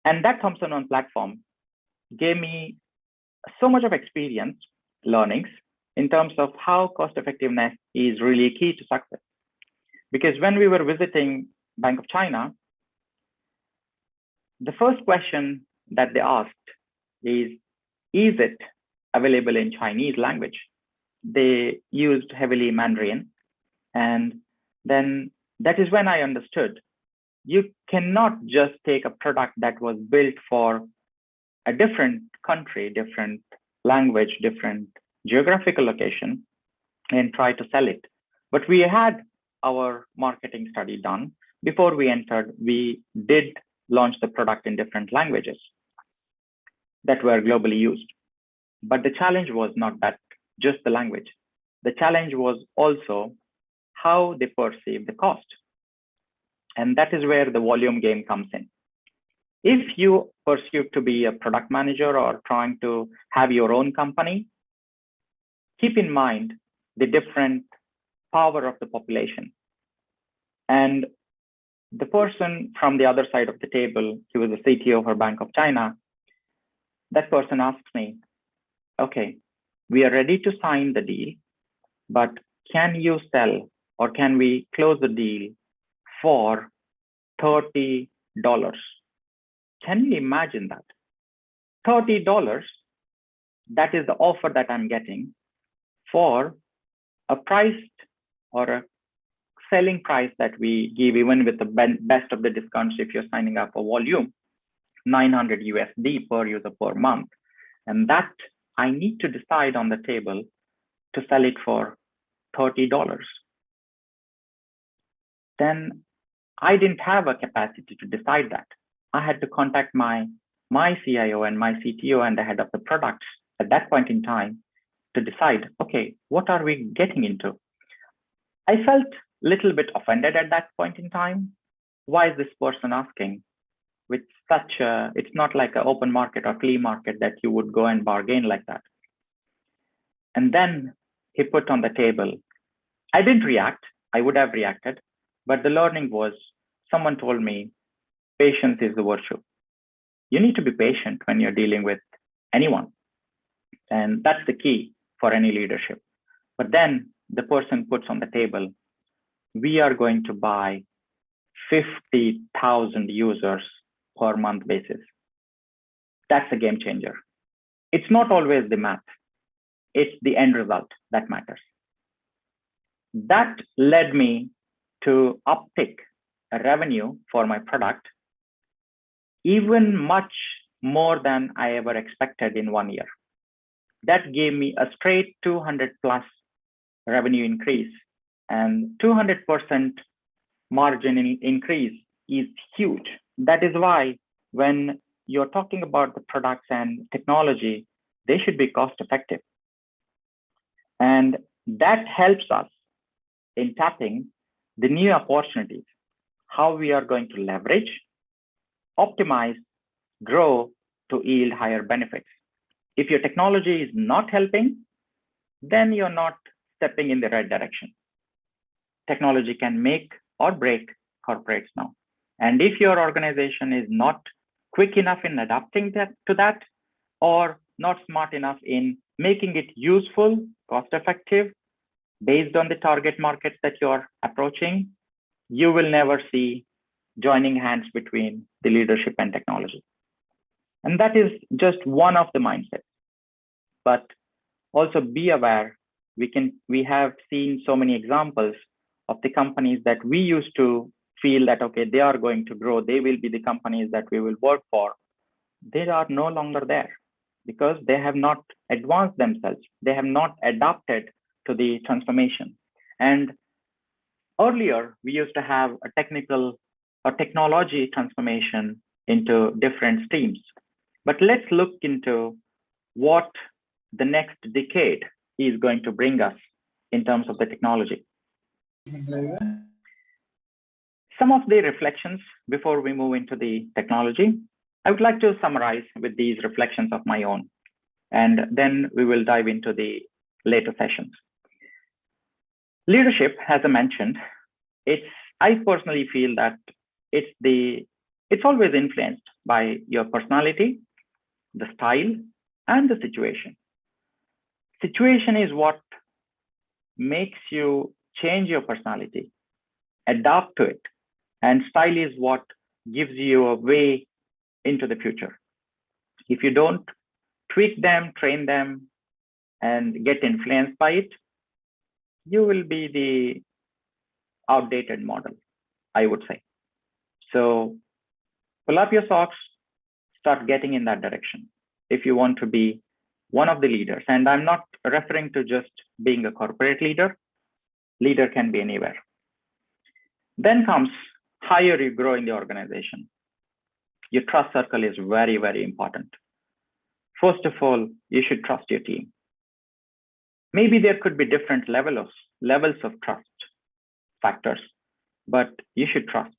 And that Thomson One platform gave me so much of experience, learnings, in terms of how cost effectiveness is really key to success. Because when we were visiting Bank of China, the first question that they asked is it available in Chinese language? They used heavily Mandarin. And then that is when I understood you cannot just take a product that was built for a different country, different language, different geographical location and try to sell it. But we had our marketing study done. Before we entered, we did launch the product in different languages that were globally used. But the challenge was not that, just the language. The challenge was also how they perceive the cost. And that is where the volume game comes in. If you pursue to be a product manager or trying to have your own company, keep in mind the different power of the population. And the person from the other side of the table, he was the CTO for Bank of China. That person asks me, okay, we are ready to sign the deal, but can you sell or can we close the deal for $30? Can you imagine that? $30, that is the offer that I'm getting for a priced or a selling price that we give even with the best of the discounts if you're signing up for volume, 900 USD per user per month. And that I need to decide on the table to sell it for $30. Then I didn't have a capacity to decide that. I had to contact my CIO and my CTO and the head of the products at that point in time to decide, okay, what are we getting into? I felt a little bit offended at that point in time. Why is this person asking? With such a, it's not like an open market or flea market that you would go and bargain like that. And then he put on the table, I didn't react, I would have reacted, but the learning was someone told me, patience is the virtue. You need to be patient when you're dealing with anyone. And that's the key for any leadership. But then the person puts on the table, we are going to buy 50,000 users per month basis. That's a game changer. It's not always the math. It's the end result that matters. That led me to uptick a revenue for my product, even much more than I ever expected in 1 year. That gave me a straight 200 plus revenue increase, and 200% margin increase is huge. That is why when you're talking about the products and technology, they should be cost effective. And that helps us in tapping the new opportunities, how we are going to leverage, optimize, grow to yield higher benefits. If your technology is not helping, then you're not stepping in the right direction. Technology can make or break corporates now. And if your organization is not quick enough in adapting to that, or not smart enough in making it useful, cost effective, based on the target markets that you're approaching, you will never see joining hands between the leadership and technology. And that is just one of the mindsets. But also be aware, we have seen so many examples of the companies that we used to feel that, okay, they are going to grow, they will be the companies that we will work for. They are no longer there because they have not advanced themselves. They have not adapted to the transformation. And earlier, we used to have a technical or technology transformation into different streams. But let's look into what the next decade is going to bring us in terms of the technology. Some of the reflections before we move into the technology, I would like to summarize with these reflections of my own, and then we will dive into the later sessions. Leadership, as I mentioned, I personally feel that it's always influenced by your personality, the style, and the situation. Situation is what makes you change your personality, adapt to it, and style is what gives you a way into the future. If you don't tweak them, train them, and get influenced by it, you will be the outdated model, I would say. So pull up your socks, start getting in that direction if you want to be one of the leaders. And I'm not referring to just being a corporate leader. Leader can be anywhere. Then comes higher you grow in the organization. Your trust circle is very, very important. First of all, you should trust your team. Maybe there could be different levels of trust factors, but you should trust.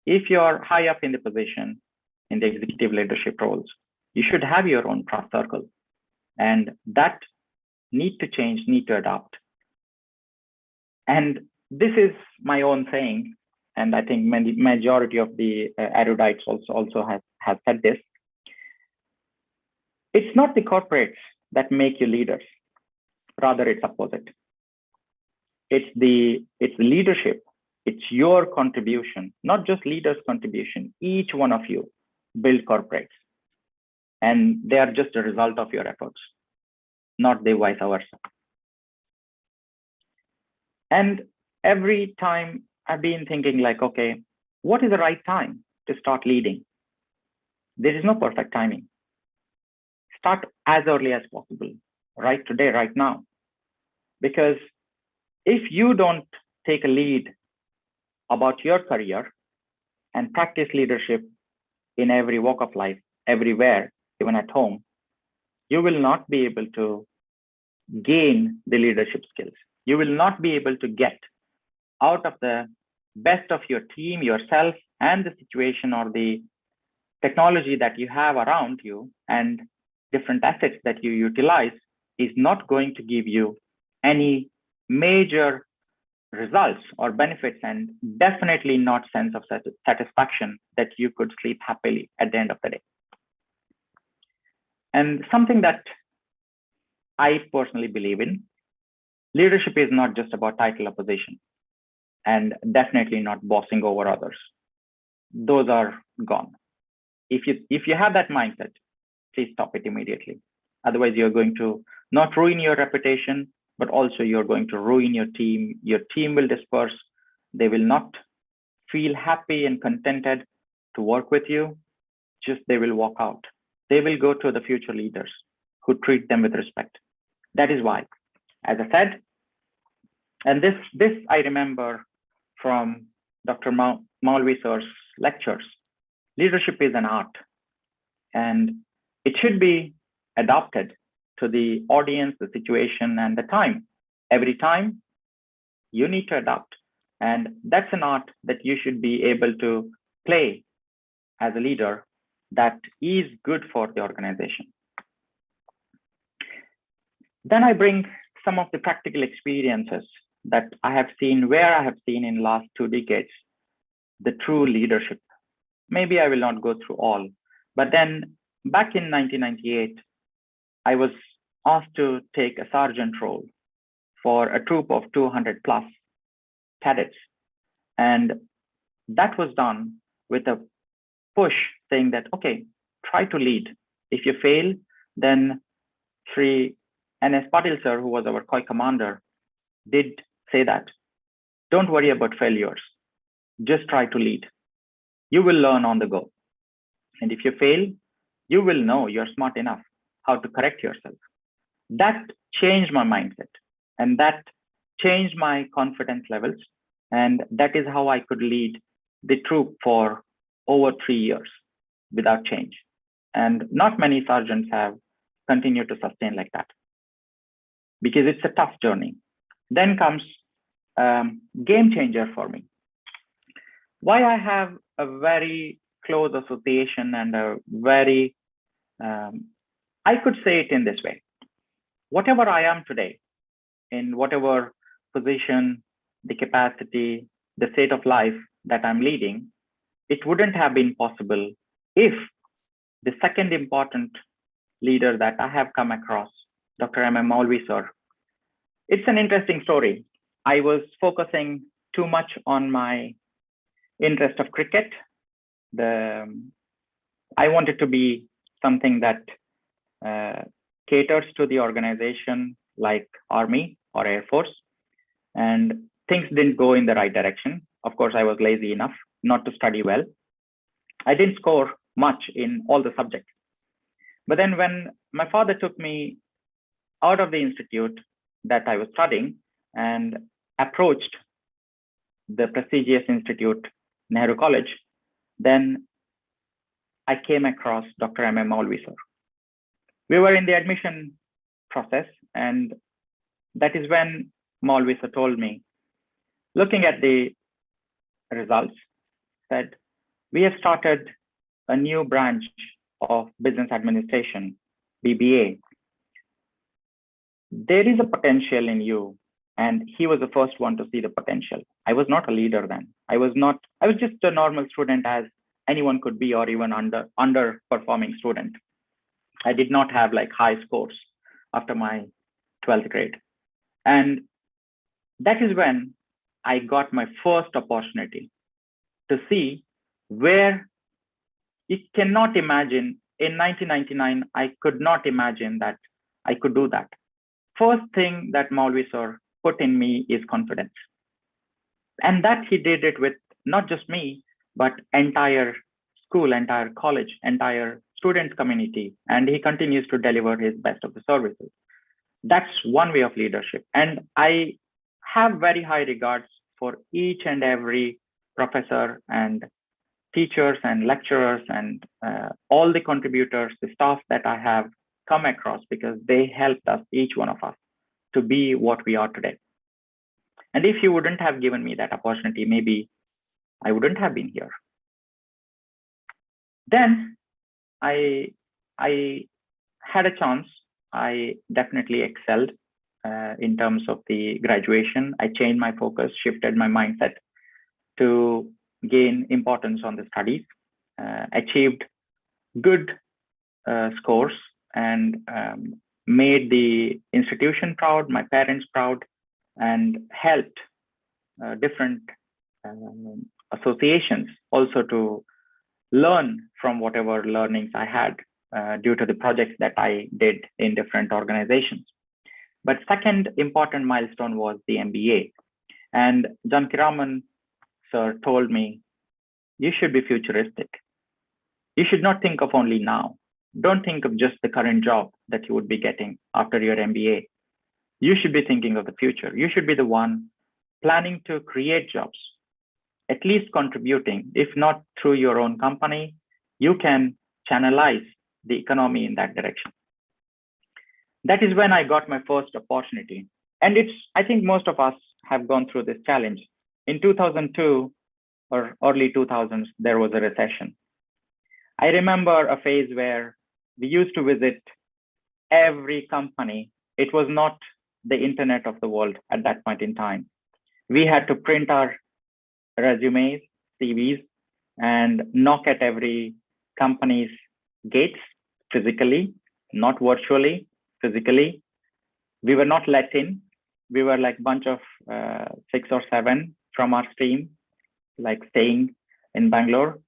If you're high up in the position, in the executive leadership roles, you should have your own trust circle. And that need to change, need to adapt. And this is my own saying, and I think majority of the erudites also have said this. It's not the corporates that make you leaders. Rather, it's opposite. It's the leadership. It's your contribution, not just leaders' contribution. Each one of you build corporates, and they are just a result of your efforts, not the vice versa. And every time I've been thinking like, okay, what is the right time to start leading? There is no perfect timing. Start as early as possible, right today, right now. Because if you don't take a lead about your career and practice leadership in every walk of life, everywhere, even at home, you will not be able to gain the leadership skills. You will not be able to get out of the best of your team, yourself, and the situation or the technology that you have around you and different assets that you utilize is not going to give you any major results or benefits, and definitely not sense of satisfaction that you could sleep happily at the end of the day. And something that I personally believe in, leadership is not just about title or position, and definitely not bossing over others. Those are gone. If you have that mindset, please stop it immediately. Otherwise, you're going to not ruin your reputation, but also you're going to ruin your team. Your team will disperse. They will not feel happy and contented to work with you. Just they will walk out. They will go to the future leaders who treat them with respect. That is why, as I said, and this I remember from Dr. Maulvi sir's lectures, leadership is an art, and it should be adapted to the audience, the situation, and the time. Every time you need to adapt. And that's an art that you should be able to play as a leader that is good for the organization. Then I bring some of the practical experiences that I have seen, where I have seen in last 2 decades, the true leadership. Maybe I will not go through all, but then back in 1998, I was asked to take a sergeant role for a troop of 200 plus cadets. And that was done with a push saying that, okay, try to lead. If you fail, then Sri N.S. Patil sir, who was our COI commander, did say that, don't worry about failures, just try to lead. You will learn on the go. And if you fail, you will know you're smart enough how to correct yourself. That changed my mindset, and that changed my confidence levels. And that is how I could lead the troop for over 3 years without change. And not many sergeants have continued to sustain like that, because it's a tough journey. Then comes game changer for me. Why I have a very close association and a very, I could say it in this way. Whatever I am today, in whatever position, the capacity, the state of life that I'm leading, it wouldn't have been possible if the second important leader that I have come across, Dr. M.M. Maulvi sir. It's an interesting story. I was focusing too much on my interest of cricket. I wanted to be something that caters to the organization like Army or Air Force, and things didn't go in the right direction. Of course, I was lazy enough not to study well. I didn't score much in all the subjects. But then when my father took me out of the institute that I was studying and approached the prestigious institute, Nehru College, then I came across Dr. M.M. Maulvi sir. We were in the admission process, and that is when Maulvi sir told me, looking at the results, said, we have started a new branch of business administration, BBA. There is a potential in you, And he was the first one to see the potential. I was not a leader then. I was just a normal student as anyone could be, or even underperforming student. I did not have like high scores after my 12th grade. And that is when I got my first opportunity to see where you cannot imagine. In 1999, I could not imagine that I could do that. First thing that Maulvi sir put in me is confidence. And that he did it with not just me, but entire school, entire college, entire student community. And he continues to deliver his best of the services. That's one way of leadership. And I have very high regards for each and every professor and teachers and lecturers and all the contributors, the staff that I have come across, because they helped us, each one of us, to be what we are today. And if you wouldn't have given me that opportunity, maybe I wouldn't have been here. Then I had a chance. I definitely excelled in terms of the graduation. I changed my focus, shifted my mindset to gain importance on the studies, achieved good scores, and made the institution proud, my parents proud, and helped different associations also to learn from whatever learnings I had due to the projects that I did in different organizations. But second important milestone was the MBA. And Jankiraman sir told me, you should be futuristic. You should not think of only now. Don't think of just the current job that you would be getting after your MBA. You should be thinking of the future. You should be the one planning to create jobs, at least contributing. If not through your own company, you can channelize the economy in that direction. That is when I got my first opportunity. And I think most of us have gone through this challenge. In 2002 or early 2000s, there was a recession. I remember a phase where we used to visit every company. It was not the internet of the world at that point in time. We had to print our resumes, CVs, and knock at every company's gates physically, not virtually, physically. We were not let in. We were like a bunch of 6 or 7 from our team, like staying in Bangalore,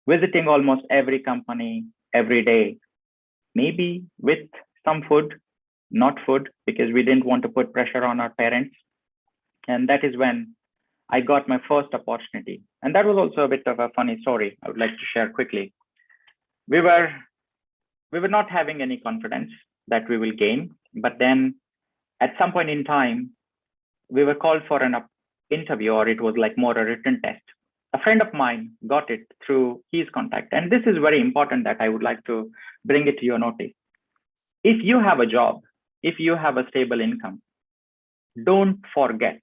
visiting almost every company every day, maybe with some food, not food, because we didn't want to put pressure on our parents. And that is when I got my first opportunity. And that was also a bit of a funny story I would like to share quickly. We were not having any confidence that we will gain, but then at some point in time, we were called for an interview, or it was like more a written test. A friend of mine got it through his contact. And this is very important that I would like to bring it to your notice. If you have a job, if you have a stable income, don't forget,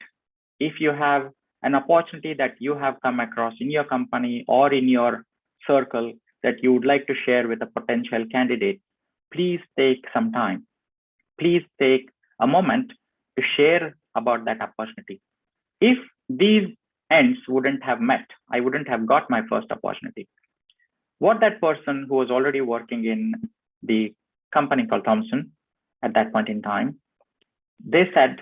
if you have an opportunity that you have come across in your company or in your circle that you would like to share with a potential candidate, please take some time. Please take a moment to share about that opportunity. If these ends wouldn't have met, I wouldn't have got my first opportunity. What that person who was already working in the company called Thomson at that point in time, they sent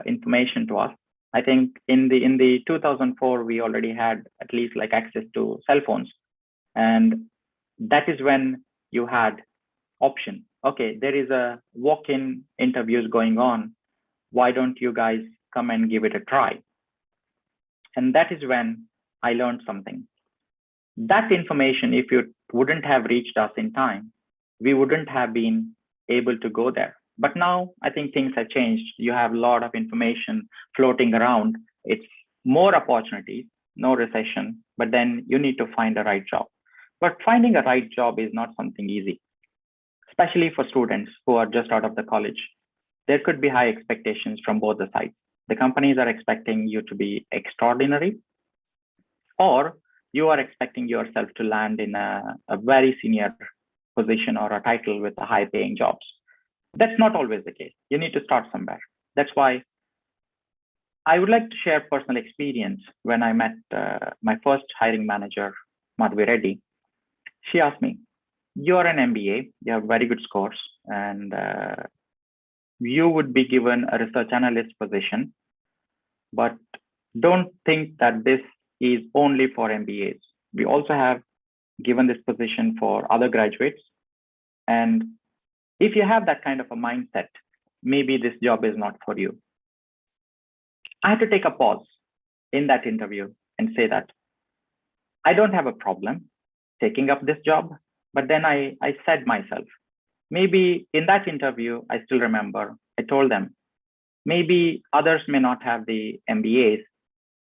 information to us. I think in the 2004, we already had at least like access to cell phones. And that is when you had option. Okay, there is a walk-in interviews going on. Why don't you guys come and give it a try? And that is when I learned something. That information, if you wouldn't have reached us in time, we wouldn't have been able to go there. But now I think things have changed. You have a lot of information floating around. It's more opportunities, no recession, but then you need to find the right job. But finding a right job is not something easy, especially for students who are just out of the college. There could be high expectations from both the sides. The companies are expecting you to be extraordinary, or you are expecting yourself to land in a very senior position or a title with a high paying jobs. That's not always the case. You need to start somewhere. That's why I would like to share personal experience. When I met my first hiring manager, Madhvi Reddy, she asked me, "You're an MBA, you have very good scores, and you would be given a research analyst position, but don't think that this is only for MBAs. We also have given this position for other graduates. And if you have that kind of a mindset, maybe this job is not for you." I had to take a pause in that interview and say that I don't have a problem taking up this job. But then I said myself, maybe in that interview, I still remember, I told them, maybe others may not have the MBAs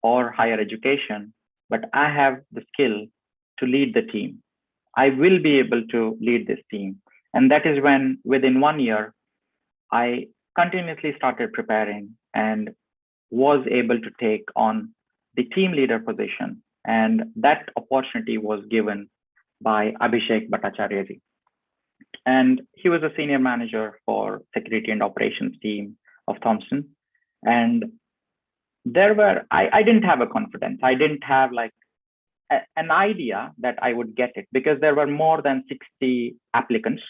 or higher education, but I have the skill to lead the team. I will be able to lead this team. And that is when, within 1 year, I continuously started preparing and was able to take on the team leader position. And that opportunity was given by Abhishek Bhattacharya. And he was a senior manager for security and operations team of Thomson. And I didn't have a confidence. I didn't have like an idea that I would get it, because there were more than 60 applicants.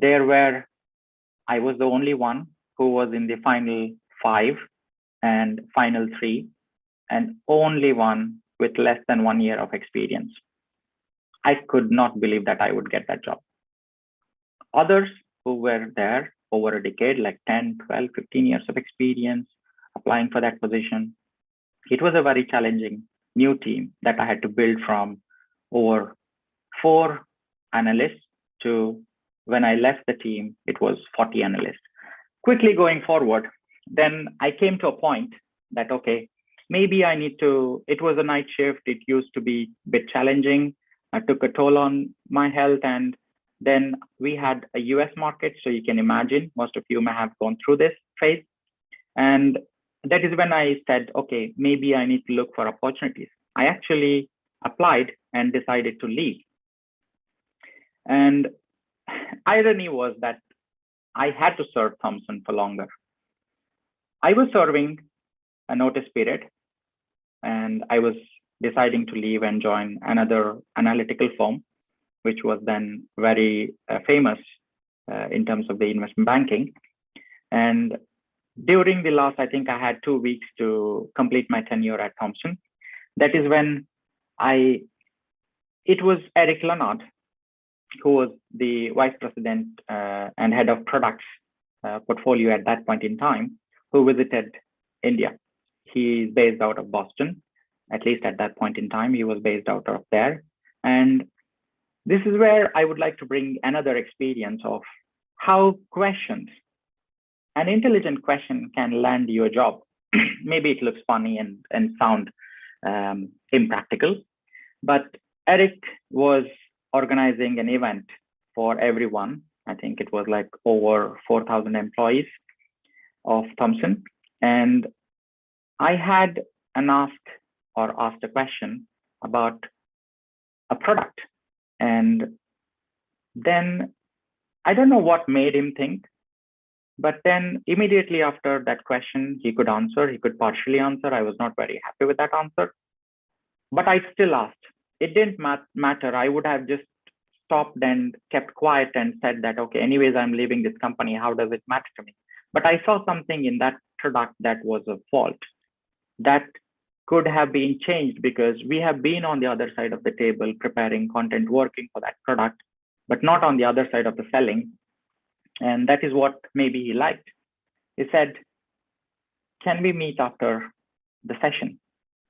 I was the only one who was in the final 5 and final 3, and only one with less than 1 year of experience. I could not believe that I would get that job. Others who were there over a decade, like 10, 12, 15 years of experience, applying for that position. It was a very challenging new team that I had to build from over 4 analysts to, when I left the team, it was 40 analysts. Quickly going forward, then I came to a point that, okay, maybe I need to, it was a night shift. It used to be a bit challenging. I took a toll on my health. And then we had a US market. So you can imagine, most of you may have gone through this phase. And that is when I said, okay, maybe I need to look for opportunities. I actually applied and decided to leave. And irony was that I had to serve Thomson for longer. I was serving a notice period, and I was deciding to leave and join another analytical firm, which was then very famous in terms of the investment banking. And during the last, I think I had 2 weeks to complete my tenure at Thomson. That is when it was Eric Leonard, who was the vice president and head of products portfolio at that point in time, who visited India. He's based out of Boston, at least at that point in time, he was based out of there. And this is where I would like to bring another experience of how questions, an intelligent question can land you a job. Maybe it looks funny and sound impractical, but Eric was organizing an event for everyone. I think it was like over 4,000 employees of Thomson. And I had asked a question about a product. And then I don't know what made him think, but then immediately after that question, he could answer, he could partially answer. I was not very happy with that answer, but I still asked. It didn't matter. I would have just stopped and kept quiet and said that, okay, anyways, I'm leaving this company. How does it matter to me? But I saw something in that product that was a fault that could have been changed, because we have been on the other side of the table preparing content, working for that product, but not on the other side of the selling. And that is what maybe he liked. He said, can we meet after the session?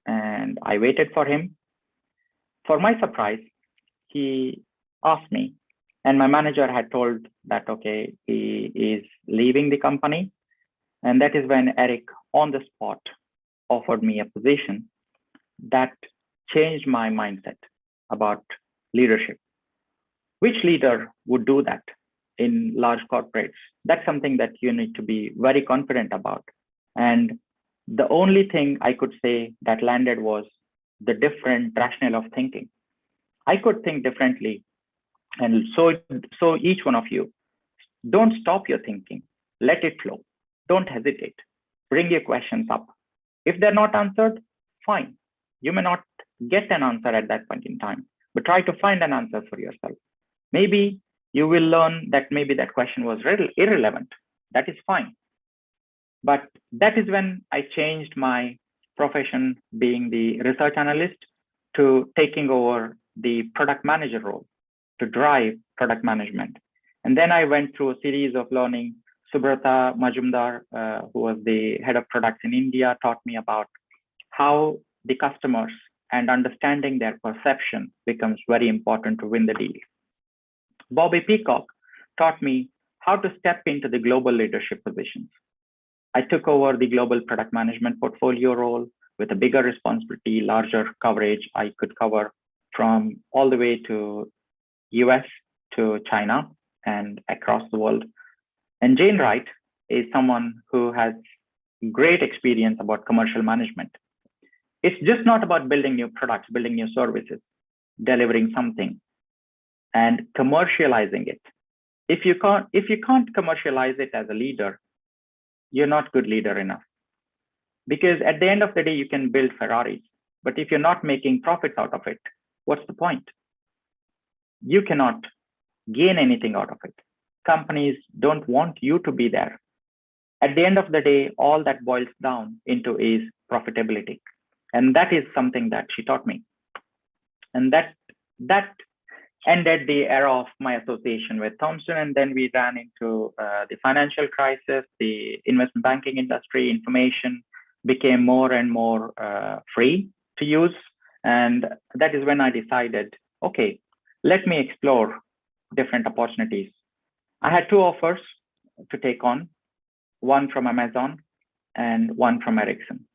And I waited for him. For my surprise, he asked me, and my manager had told that, okay, he is leaving the company. And that is when Eric, on the spot, offered me a position that changed my mindset about leadership. Which leader would do that in large corporates? That's something that you need to be very confident about. And the only thing I could say that landed was the different rationale of thinking. I could think differently. And so each one of you, don't stop your thinking. Let it flow. Don't hesitate. Bring your questions up. If they're not answered, fine. You may not get an answer at that point in time, but try to find an answer for yourself. Maybe you will learn that maybe that question was irrelevant. That is fine. But that is when I changed my profession, being the research analyst, to taking over the product manager role to drive product management. And then I went through a series of learning. Subrata Majumdar, who was the head of products in India, taught me about how the customers and understanding their perception becomes very important to win the deal. Bobby Peacock taught me how to step into the global leadership positions. I took over the global product management portfolio role with a bigger responsibility, larger coverage. I could cover from all the way to US to China and across the world. And Jane Wright is someone who has great experience about commercial management. It's just not about building new products, building new services, delivering something and commercializing it. If you can't commercialize it as a leader, you're not good leader enough. Because at the end of the day, you can build Ferraris, but if you're not making profits out of it, what's the point? You cannot gain anything out of it. Companies don't want you to be there. At the end of the day, all that boils down into is profitability. And that is something that she taught me. And that ended the era of my association with Thomson. And then we ran into the financial crisis, the investment banking industry, information became more and more free to use. And that is when I decided, okay, let me explore different opportunities. I had two offers to take on, one from Amazon and one from Ericsson.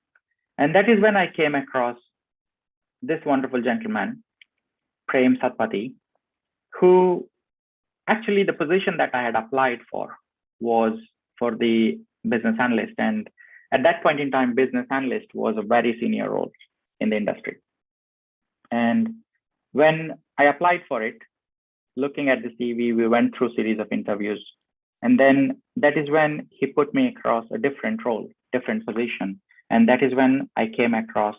And that is when I came across this wonderful gentleman, Prem Satpathy, who actually the position that I had applied for was for the business analyst. And at that point in time, business analyst was a very senior role in the industry. And when I applied for it, looking at the CV, we went through a series of interviews. And then that is when he put me across a different role, different position. And that is when I came across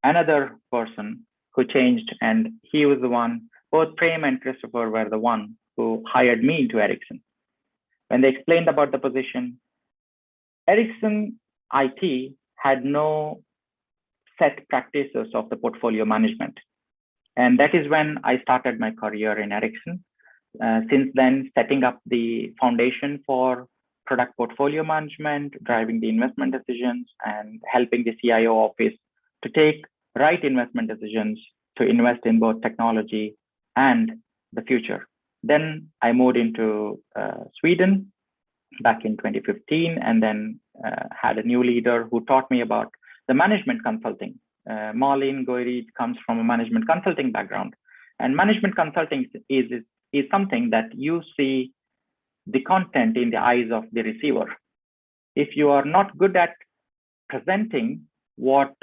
another person who changed. And he was the one, both Prem and Christopher were the one who hired me into Ericsson. When they explained about the position, Ericsson IT had no set practices of the portfolio management. And that is when I started my career in Ericsson. Since then, setting up the foundation for product portfolio management, driving the investment decisions, and helping the CIO office to take right investment decisions to invest in both technology and the future. Then I moved into Sweden back in 2015, and then had a new leader who taught me about the management consulting. Marlene Goiri comes from a management consulting background, and management consulting is something that you see the content in the eyes of the receiver. If you are not good at presenting what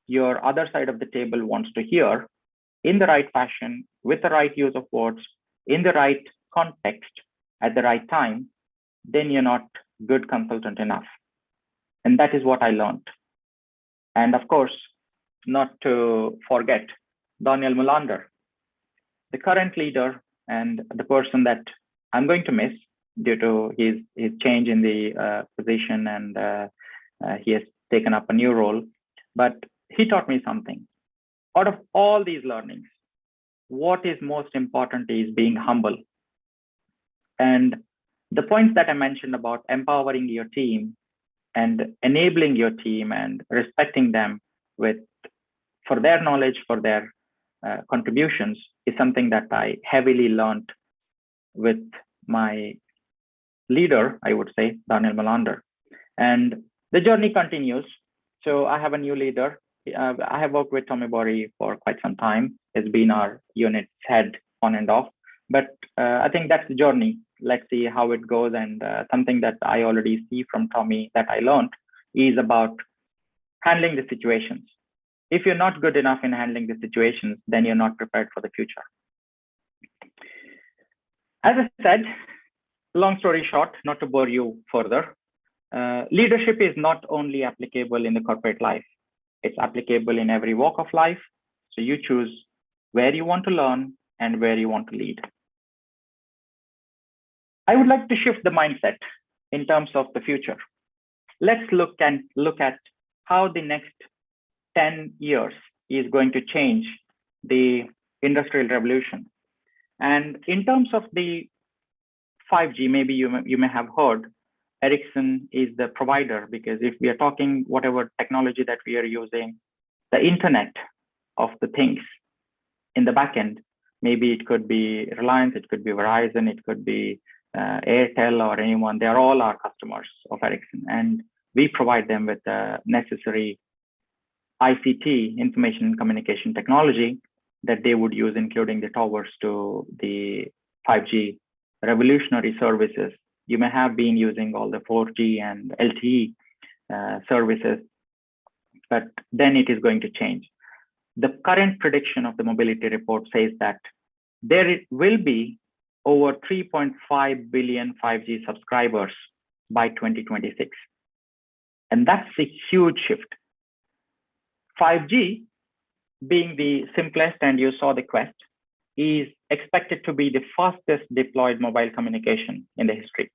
your other side of the table wants to hear in the right fashion, with the right use of words, in the right context, at the right time, then you're not good consultant enough. And that is what I learned. And of course, not to forget Daniel Molander, the current leader and the person that I'm going to miss due to his change in the position, and he has taken up a new role. But he taught me something. Out of all these learnings, what is most important is being humble. And the points that I mentioned about empowering your team and enabling your team and respecting them for their knowledge, for their contributions, is something that I heavily learned with my leader, I would say, Daniel Molander. And the journey continues. So I have a new leader. I have worked with Tommy Borry for quite some time. It's been our unit head on and off. But I think that's the journey. Let's see how it goes. And something that I already see from Tommy that I learned is about handling the situations. If you're not good enough in handling the situations, then you're not prepared for the future. As I said, long story short, not to bore you further, Leadership is not only applicable in the corporate life, it's applicable in every walk of life. So you choose where you want to learn and where you want to lead. I would like to shift the mindset in terms of the future. Let's look at how the next 10 years is going to change the industrial revolution. And in terms of the 5G, maybe you may have heard Ericsson is the provider, because if we are talking whatever technology that we are using, the internet of the things in the backend, maybe it could be Reliance, it could be Verizon, it could be Airtel or anyone. They are all our customers of Ericsson, and we provide them with the necessary ICT, information and communication technology, that they would use, including the towers to the 5G revolutionary services. You may have been using all the 4G and LTE services, but then it is going to change. The current prediction of the mobility report says that there will be over 3.5 billion 5G subscribers by 2026. And that's a huge shift. 5G, being the simplest, and you saw the quest, is expected to be the fastest deployed mobile communication in the history.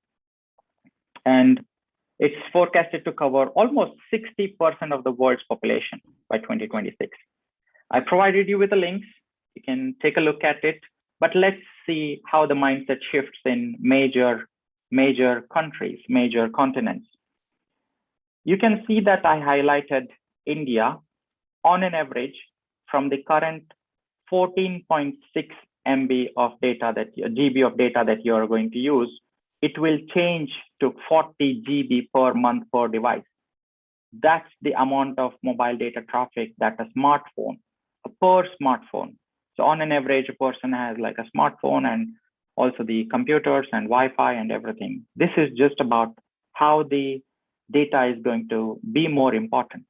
And it's forecasted to cover almost 60% of the world's population by 2026. I provided you with the links. You can take a look at it, but let's see how the mindset shifts in major countries, major continents. You can see that I highlighted India on an average from the current 14.6 MB of data GB of data that you are going to use, it will change to 40 GB per month per device. That's the amount of mobile data traffic that a smartphone, per smartphone. So on an average, a person has like a smartphone and also the computers and Wi-Fi and everything. This is just about how the data is going to be more important.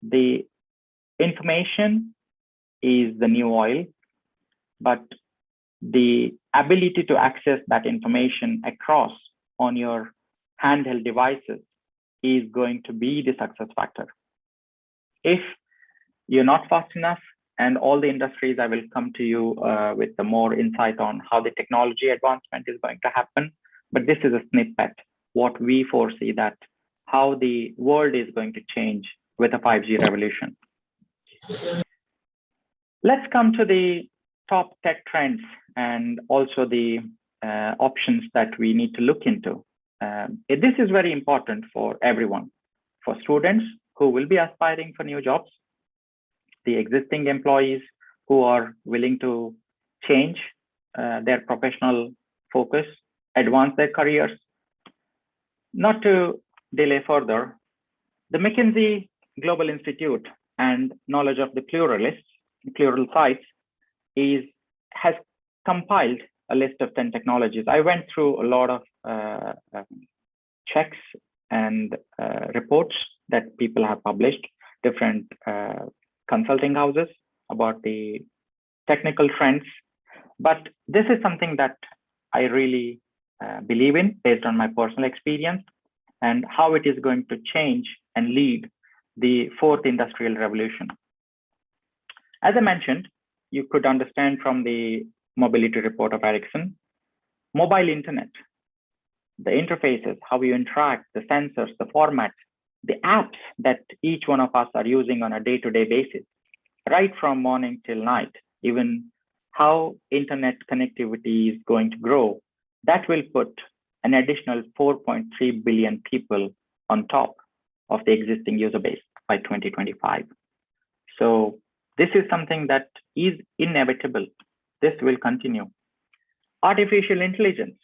The information is the new oil, but the ability to access that information across on your handheld devices is going to be the success factor. If you're not fast enough, and all the industries, I will come to you with the more insight on how the technology advancement is going to happen. But this is a snippet, what we foresee that how the world is going to change with a 5G revolution. Let's come to the top tech trends and also the options that we need to look into. This is very important for everyone, for students who will be aspiring for new jobs, the existing employees who are willing to change their professional focus, advance their careers. Not to delay further, the McKinsey Global Institute and Knowledge of the Pluralists, plural sites, has compiled a list of 10 technologies. I went through a lot of checks and reports that people have published, different consulting houses about the technical trends. But this is something that I really believe in based on my personal experience and how it is going to change and lead the fourth industrial revolution. As I mentioned, you could understand from the mobility report of Ericsson, mobile internet, the interfaces, how you interact, the sensors, the format, the apps that each one of us are using on a day-to-day basis, right from morning till night, even how internet connectivity is going to grow, that will put an additional 4.3 billion people on top of the existing user base by 2025. So this is something that is inevitable. This will continue. Artificial intelligence.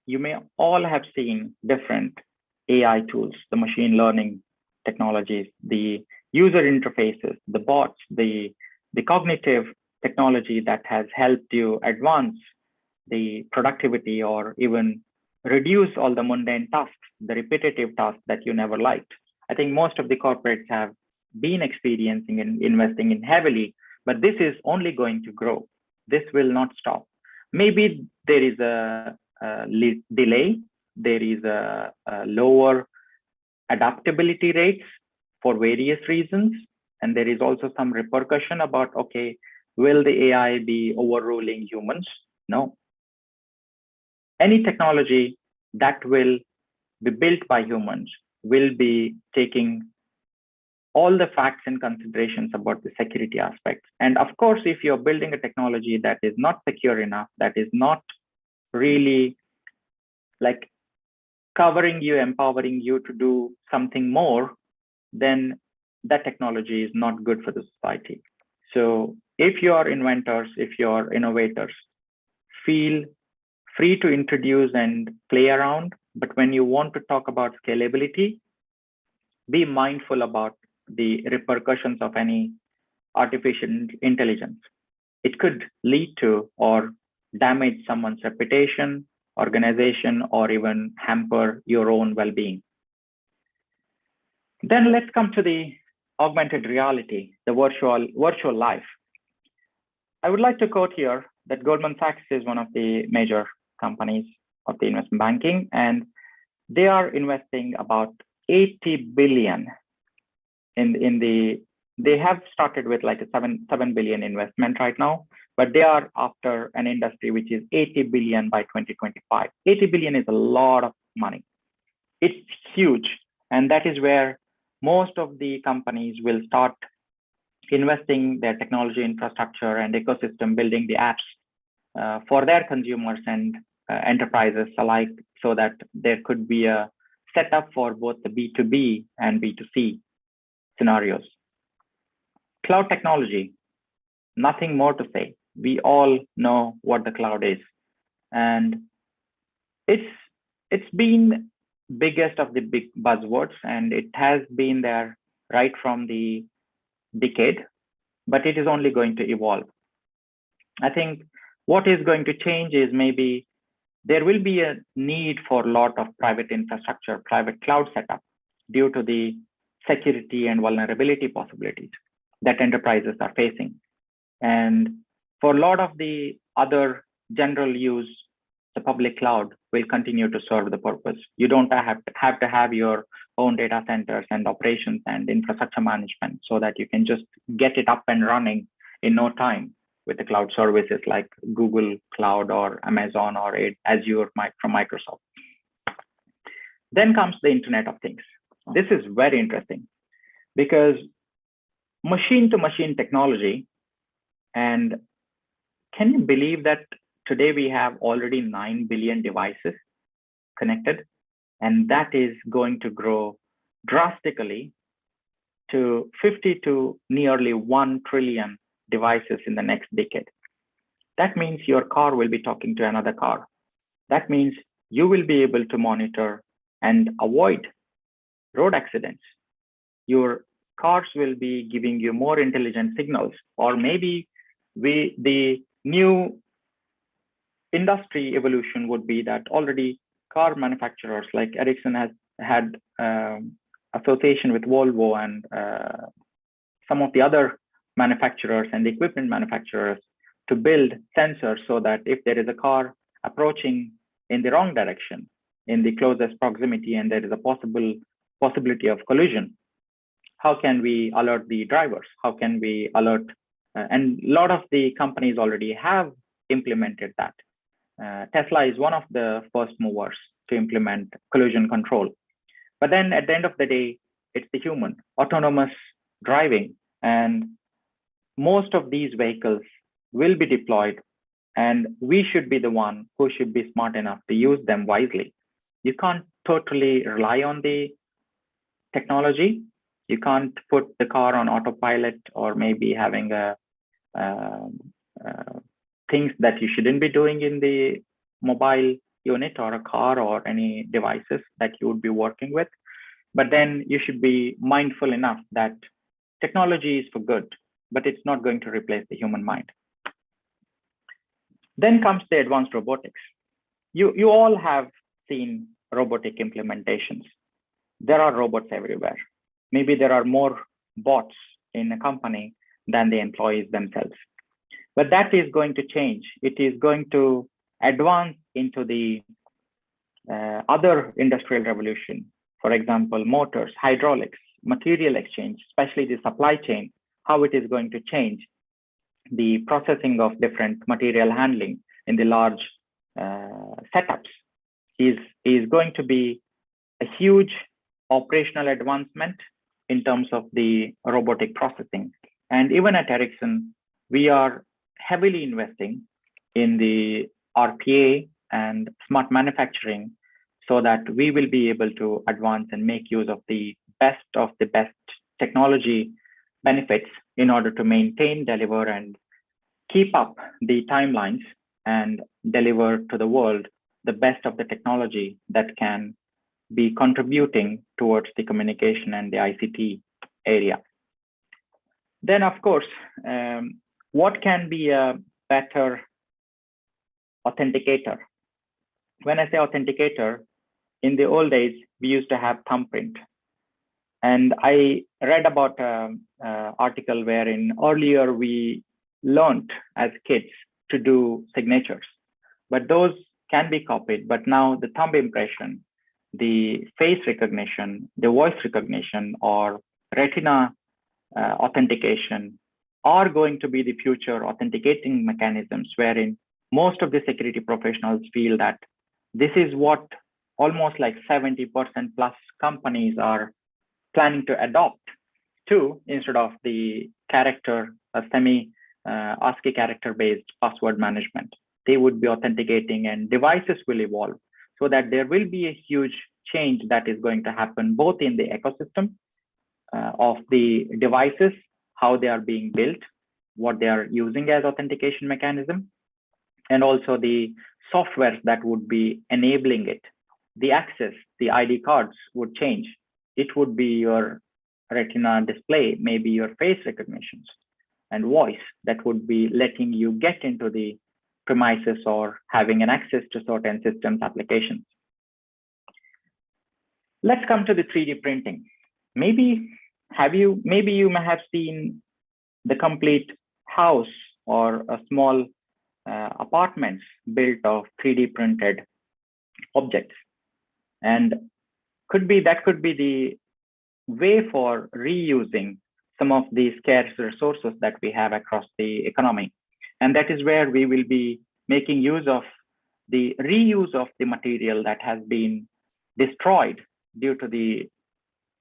You may all have seen different AI tools, the machine learning technologies, the user interfaces, the bots, the cognitive technology that has helped you advance the productivity or even reduce all the mundane tasks, the repetitive tasks that you never liked. I think most of the corporates have been experiencing and investing in heavily, but this is only going to grow. This will not stop. Maybe there is a delay, there is a lower adaptability rates for various reasons. And there is also some repercussion about, okay, will the AI be overruling humans? No. Any technology that will be built by humans will be taking all the facts and considerations about the security aspects. And of course, if you're building a technology that is not secure enough, that is not really like covering you, empowering you to do something more, then that technology is not good for the society. So if you are inventors, if you are innovators, feel free to introduce and play around. But when you want to talk about scalability, be mindful about the repercussions of any artificial intelligence. It could lead to or damage someone's reputation, organization, or even hamper your own well-being. Then let's come to the augmented reality, the virtual life. I would like to quote here that Goldman Sachs is one of the major companies of the investment banking, and they are investing about 80 billion they have started with like a 7 billion investment right now, but they are after an industry which is 80 billion by 2025. 80 billion is a lot of money. It's huge. And that is where most of the companies will start investing their technology infrastructure and ecosystem, building the apps for their consumers and enterprises alike, so that there could be a setup for both the B2B and B2C scenarios. Cloud technology, nothing more to say. We all know what the cloud is. And it's been biggest of the big buzzwords, and it has been there right from the decade, but it is only going to evolve. I think what is going to change is maybe there will be a need for a lot of private infrastructure, private cloud setup due to the security and vulnerability possibilities that enterprises are facing. And for a lot of the other general use, the public cloud will continue to serve the purpose. You don't have to have your own data centers and operations and infrastructure management, so that you can just get it up and running in no time with the cloud services like Google Cloud or Amazon or Azure from Microsoft. Then comes the Internet of Things. This is very interesting because machine-to-machine technology, and can you believe that today we have already 9 billion devices connected, and that is going to grow drastically to 50 to nearly 1 trillion devices in the next decade. That means your car will be talking to another car. That means you will be able to monitor and avoid road accidents. Your cars will be giving you more intelligent signals, or maybe the new industry evolution would be that already car manufacturers like Ericsson has had association with Volvo and some of the other manufacturers and equipment manufacturers to build sensors, so that if there is a car approaching in the wrong direction, in the closest proximity, and there is a possibility of collision, how can we alert the drivers? How can we alert? And a lot of the companies already have implemented that. Tesla is one of the first movers to implement collision control. But then at the end of the day, it's the human, autonomous driving. And most of these vehicles will be deployed, and we should be the one who should be smart enough to use them wisely. You can't totally rely on the technology. You can't put the car on autopilot, or maybe having things that you shouldn't be doing in the mobile unit or a car or any devices that you would be working with. But then you should be mindful enough that technology is for good, but it's not going to replace the human mind. Then comes the advanced robotics. You all have seen robotic implementations. There are robots everywhere. Maybe there are more bots in a company than the employees themselves. But that is going to change. It is going to advance into the other industrial revolution, for example, motors, hydraulics, material exchange, especially the supply chain, how it is going to change the processing of different material handling in the large setups is going to be a huge operational advancement in terms of the robotic processing. And even at Ericsson, we are heavily investing in the RPA and smart manufacturing so that we will be able to advance and make use of the best technology benefits in order to maintain, deliver, and keep up the timelines and deliver to the world the best of the technology that can be contributing towards the communication and the ICT area. Then, of course, what can be a better authenticator? When I say authenticator, in the old days, we used to have thumbprint. And I read about an article wherein earlier we learned as kids to do signatures, but those can be copied. But now the thumb impression, the face recognition, the voice recognition, or retina authentication are going to be the future authenticating mechanisms, wherein most of the security professionals feel that this is what almost like 70% plus companies are planning to adopt to, instead of the character, a ASCII character based password management. They would be authenticating, and devices will evolve so that there will be a huge change that is going to happen both in the ecosystem of the devices, how they are being built, what they are using as authentication mechanism, and also the software that would be enabling it. The access, the ID cards would change. It would be your retina display, maybe your face recognitions and voice that would be letting you get into the premises or having an access to certain systems applications. Let's come to the 3D printing. Maybe you may have seen the complete house or a small apartments built of 3D printed objects. And that could be the way for reusing some of the scarce resources that we have across the economy. And that is where we will be making use of the reuse of the material that has been destroyed due to the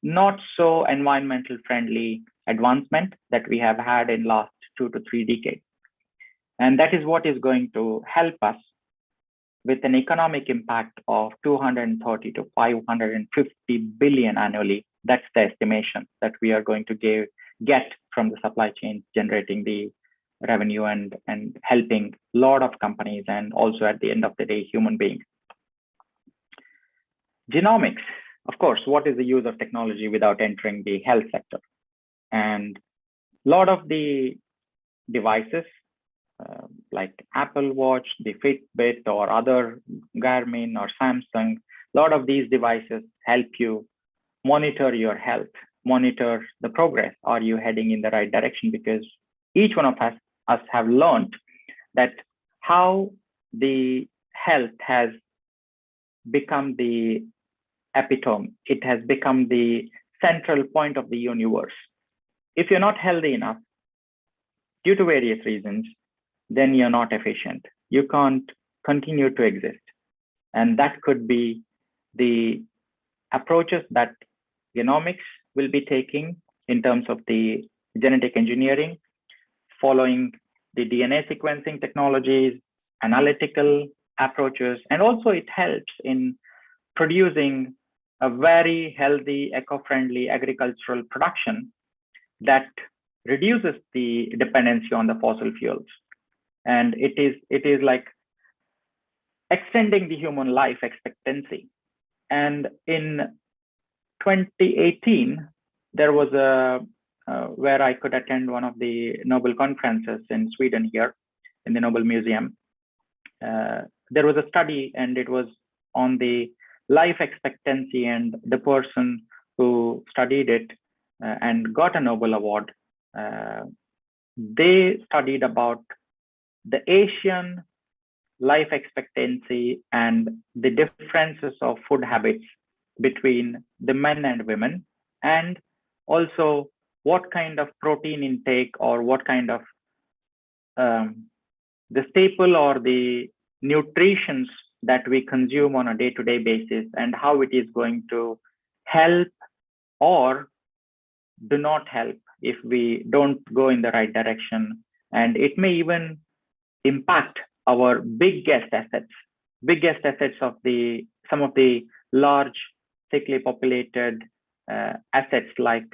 not so environmental friendly advancement that we have had in last 2 to 3 decades. And that is what is going to help us with an economic impact of 230 to 550 billion annually. That's the estimation that we are going to get from the supply chain, generating the revenue and helping a lot of companies, and also at the end of the day, human beings. Genomics, of course, what is the use of technology without entering the health sector? And a lot of the devices like Apple Watch, the Fitbit, or other Garmin or Samsung, a lot of these devices help you monitor your health, monitor the progress. Are you heading in the right direction? Because each one of us have learned that how the health has become the epitome. It has become the central point of the universe. If you're not healthy enough, due to various reasons, then you're not efficient. You can't continue to exist. And that could be the approaches that genomics will be taking in terms of the genetic engineering, following the DNA sequencing technologies, analytical approaches, and also it helps in producing a very healthy, eco-friendly agricultural production that reduces the dependency on the fossil fuels. And it is like extending the human life expectancy. And in 2018, there was where I could attend one of the Nobel conferences in Sweden here in the Nobel Museum. There was a study, and it was on the life expectancy, and the person who studied it and got a Nobel Award, they studied about the Asian life expectancy and the differences of food habits between the men and women, and also what kind of protein intake or what kind of the staple or the nutritions that we consume on a day-to-day basis, and how it is going to help or do not help if we don't go in the right direction. And it may even impact our biggest assets of some of the large thickly populated assets like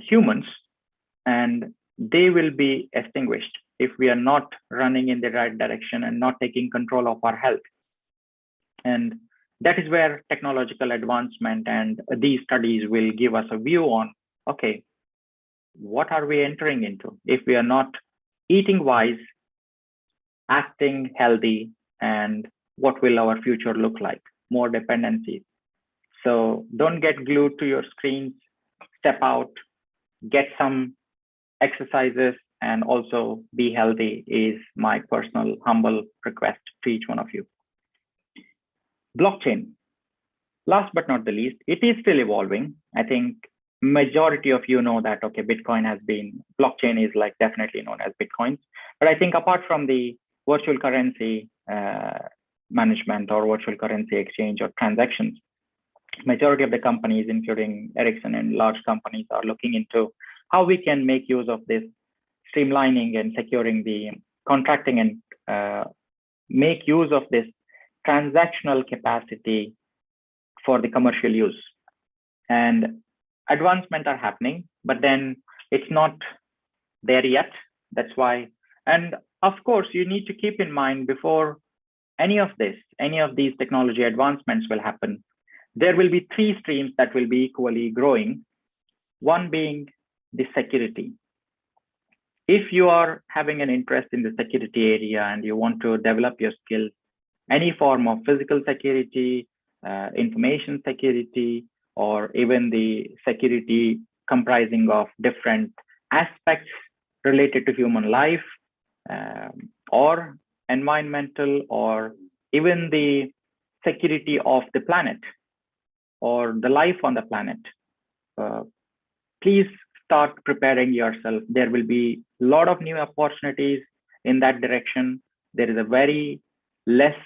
humans, and they will be extinguished if we are not running in the right direction and not taking control of our health. And that is where technological advancement and these studies will give us a view on, okay, what are we entering into if we are not eating wise, acting healthy, and what will our future look like? More dependencies. So don't get glued to your screens, step out, get some exercises, and also be healthy is my personal humble request to each one of you. Blockchain. Last but not the least, it is still evolving. I think majority of you know that, okay, blockchain is like definitely known as Bitcoins. But I think apart from the virtual currency management or virtual currency exchange or transactions, majority of the companies, including Ericsson and large companies, are looking into how we can make use of this streamlining and securing the contracting and make use of this transactional capacity for the commercial use. And advancements are happening, but then it's not there yet. That's why. And of course, you need to keep in mind before any of these technology advancements will happen, there will be three streams that will be equally growing. One being the security. If you are having an interest in the security area and you want to develop your skills, any form of physical security, information security, or even the security comprising of different aspects related to human life, or environmental, or even the security of the planet or the life on the planet, please start preparing yourself. There will be a lot of new opportunities in that direction. There is a very less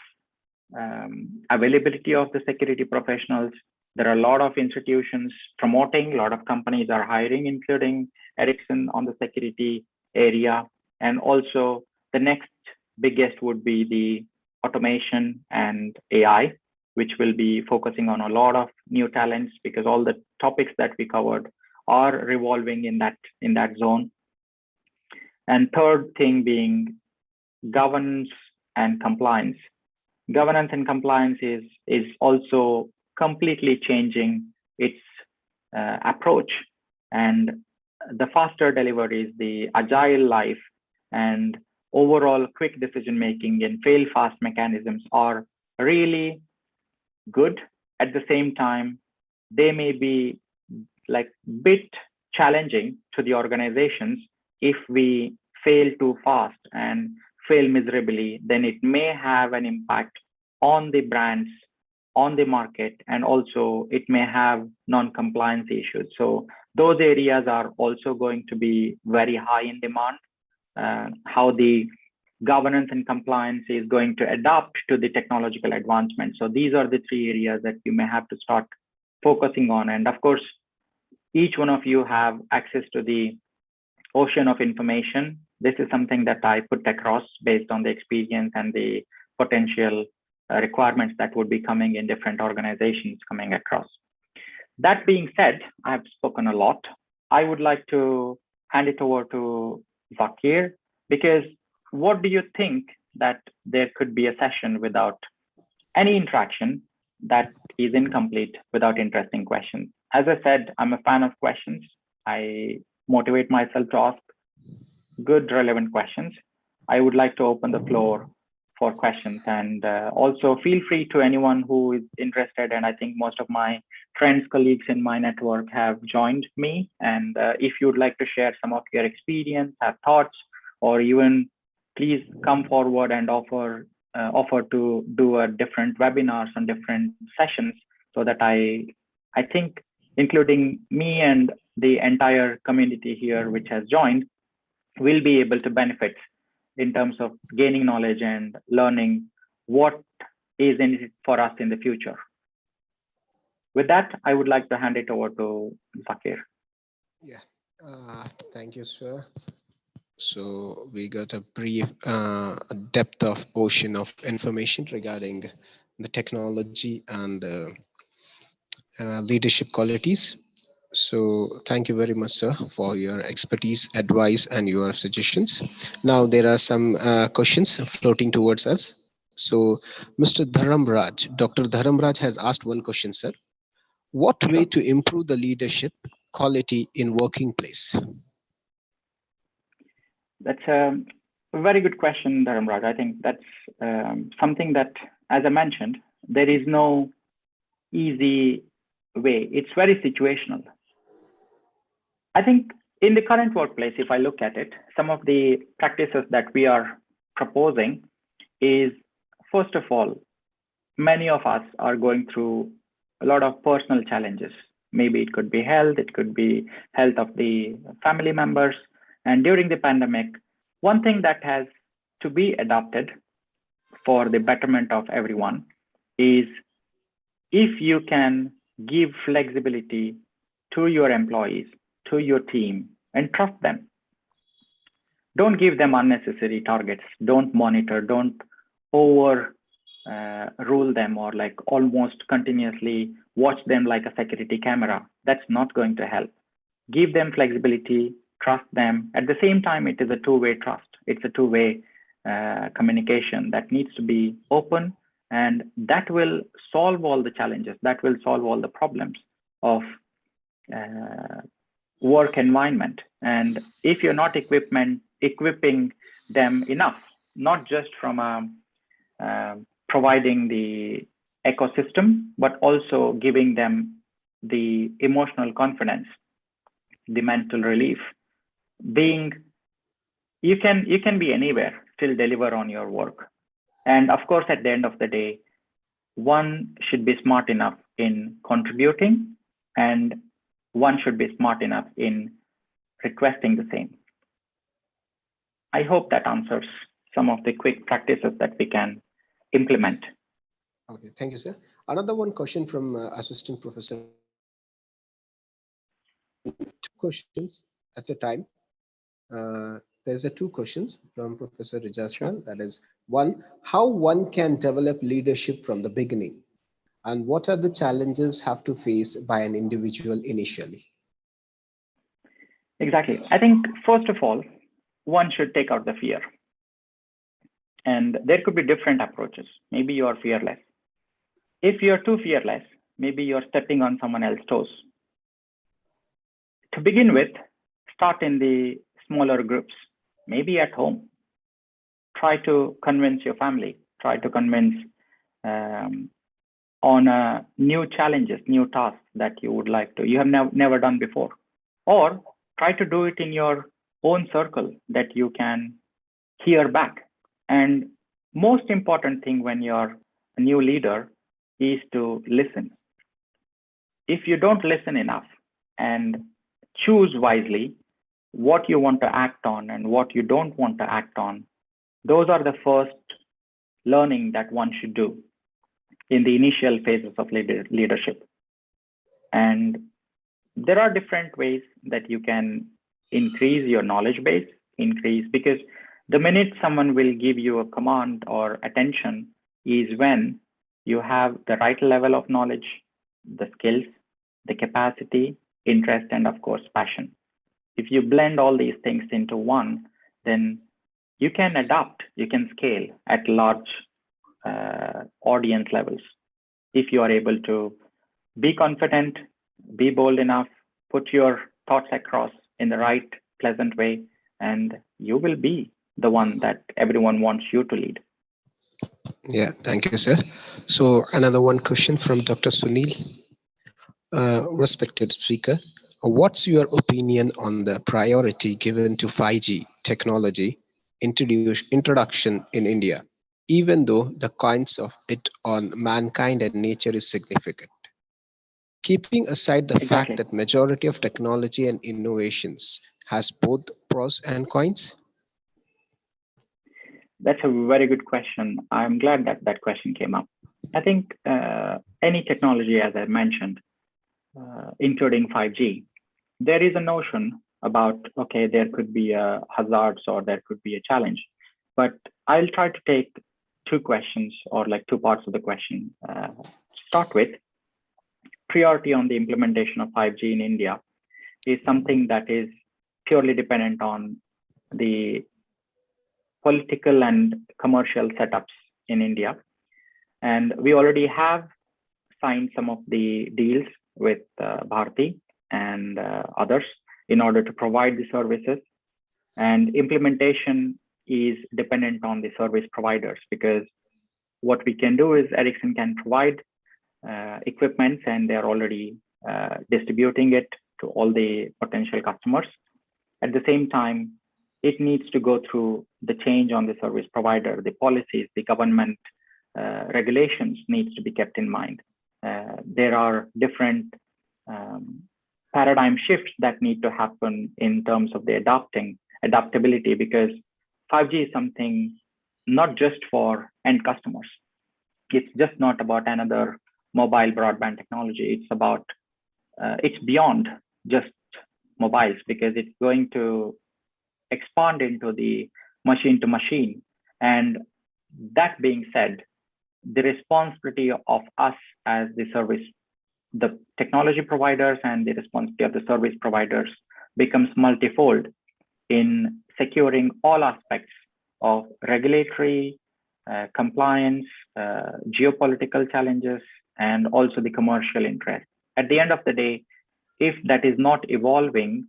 availability of the security professionals. There are a lot of institutions promoting, a lot of companies are hiring, including Ericsson, on the security area. And also the next biggest would be the automation and AI, which will be focusing on a lot of new talents, because all the topics that we covered are revolving in that zone. And third thing being governance and compliance. Governance and compliance is also completely changing its approach, and the faster deliveries, the agile life, and overall quick decision making and fail fast mechanisms are really good. At the same time, they may be like bit challenging to the organizations. If we fail too fast and fail miserably, then it may have an impact on the brands, on the market, and also it may have non-compliance issues. So those areas are also going to be very high in demand. How the governance and compliance is going to adapt to the technological advancement. So these are the three areas that you may have to start focusing on. And of course, each one of you have access to the ocean of information. This is something that I put across based on the experience and the potential requirements that would be coming in different organizations coming across. That being said, I've spoken a lot. I would like to hand it over to Zakir, because what do you think that there could be a session without any interaction that is incomplete without interesting questions? As I said, I'm a fan of questions. I motivate myself to ask good, relevant questions. I would like to open the floor for questions, and also feel free to anyone who is interested. And I think most of my friends, colleagues in my network have joined me. And if you'd like to share some of your experience, have thoughts, or even please come forward and offer offer to do a different webinars and different sessions, so that I think, including me and the entire community here which has joined, will be able to benefit in terms of gaining knowledge and learning what is in it for us in the future. With that, I would like to hand it over to Zakir. Yeah, thank you, sir. So we got a brief depth of ocean of information regarding the technology and leadership qualities. So thank you very much, sir, for your expertise, advice, and your suggestions. Now there are some questions floating towards us. So Mr. Dharamraj, Dr. Dharamraj has asked one question, sir. What way to improve the leadership quality in working place? That's a very good question, Dharamraj. I think that's something that, as I mentioned, there is no easy way. It's very situational. I think in the current workplace, if I look at it, some of the practices that we are proposing is, first of all, many of us are going through a lot of personal challenges. Maybe it could be health, it could be health of the family members. And during the pandemic, one thing that has to be adopted for the betterment of everyone is, if you can give flexibility to your employees, to your team, and trust them. Don't give them unnecessary targets. Don't monitor, don't over rule them, or like almost continuously watch them like a security camera. That's not going to help. Give them flexibility, trust them. At the same time, it is a two-way trust. It's a two-way communication that needs to be open, and that will solve all the challenges. That will solve all the problems of work environment. And if you're not equipping them enough, not just from providing the ecosystem, but also giving them the emotional confidence, the mental relief, you can be anywhere, still deliver on your work. And of course, at the end of the day, one should be smart enough in contributing, and one should be smart enough in requesting the same. I hope that answers some of the quick practices that we can implement. Okay, thank you, sir. Another one question from Assistant Professor. Two questions at a time. There's two questions from Professor Rijaz. Sure. That is, one, how one can develop leadership from the beginning, and what are the challenges have to face by an individual initially? Exactly. I think first of all, one should take out the fear. And there could be different approaches. Maybe you are fearless. If you're too fearless, maybe you're stepping on someone else's toes. To begin with, start in the smaller groups, maybe at home. Try to convince your family. Try to convince on new challenges, new tasks that you would like to, you have never done before. Or try to do it in your own circle that you can hear back. And most important thing when you're a new leader is to listen. If you don't listen enough and choose wisely what you want to act on and what you don't want to act on, those are the first learning that one should do in the initial phases of leadership. And there are different ways that you can increase your knowledge base, because the minute someone will give you a command or attention is when you have the right level of knowledge, the skills, the capacity, interest, and of course, passion. If you blend all these things into one, then you can adapt, you can scale at large audience levels. If you are able to be confident, be bold enough, put your thoughts across in the right, pleasant way, and you will be the one that everyone wants you to lead. Yeah, thank you, sir. So another one question from Dr. Sunil. Respected speaker, what's your opinion on the priority given to 5G technology introduction in India, even though the coins of it on mankind and nature is significant. Keeping aside the fact Exactly. that majority of technology and innovations has both pros and cons? That's a very good question. I'm glad that that question came up. I think any technology, as I mentioned, including 5G, there is a notion about, okay, there could be a hazards or there could be a challenge. But I'll try to take two questions or like two parts of the question. Start with priority on the implementation of 5G in India is something that is purely dependent on the political and commercial setups in India. And we already have signed some of the deals with Bharti and others in order to provide the services. And implementation is dependent on the service providers, because what we can do is Ericsson can provide equipment and they're already distributing it to all the potential customers. At the same time, it needs to go through the change on the service provider, the policies, the government regulations needs to be kept in mind. There are different paradigm shifts that need to happen in terms of the adaptability, because 5G is something not just for end customers. It's just not about another mobile broadband technology. It's about, it's beyond just mobiles, because it's going to expand into the machine to machine. And that being said, the responsibility of us as the technology providers and the responsibility of the service providers becomes multifold in securing all aspects of regulatory, compliance, geopolitical challenges, and also the commercial interest. At the end of the day, if that is not evolving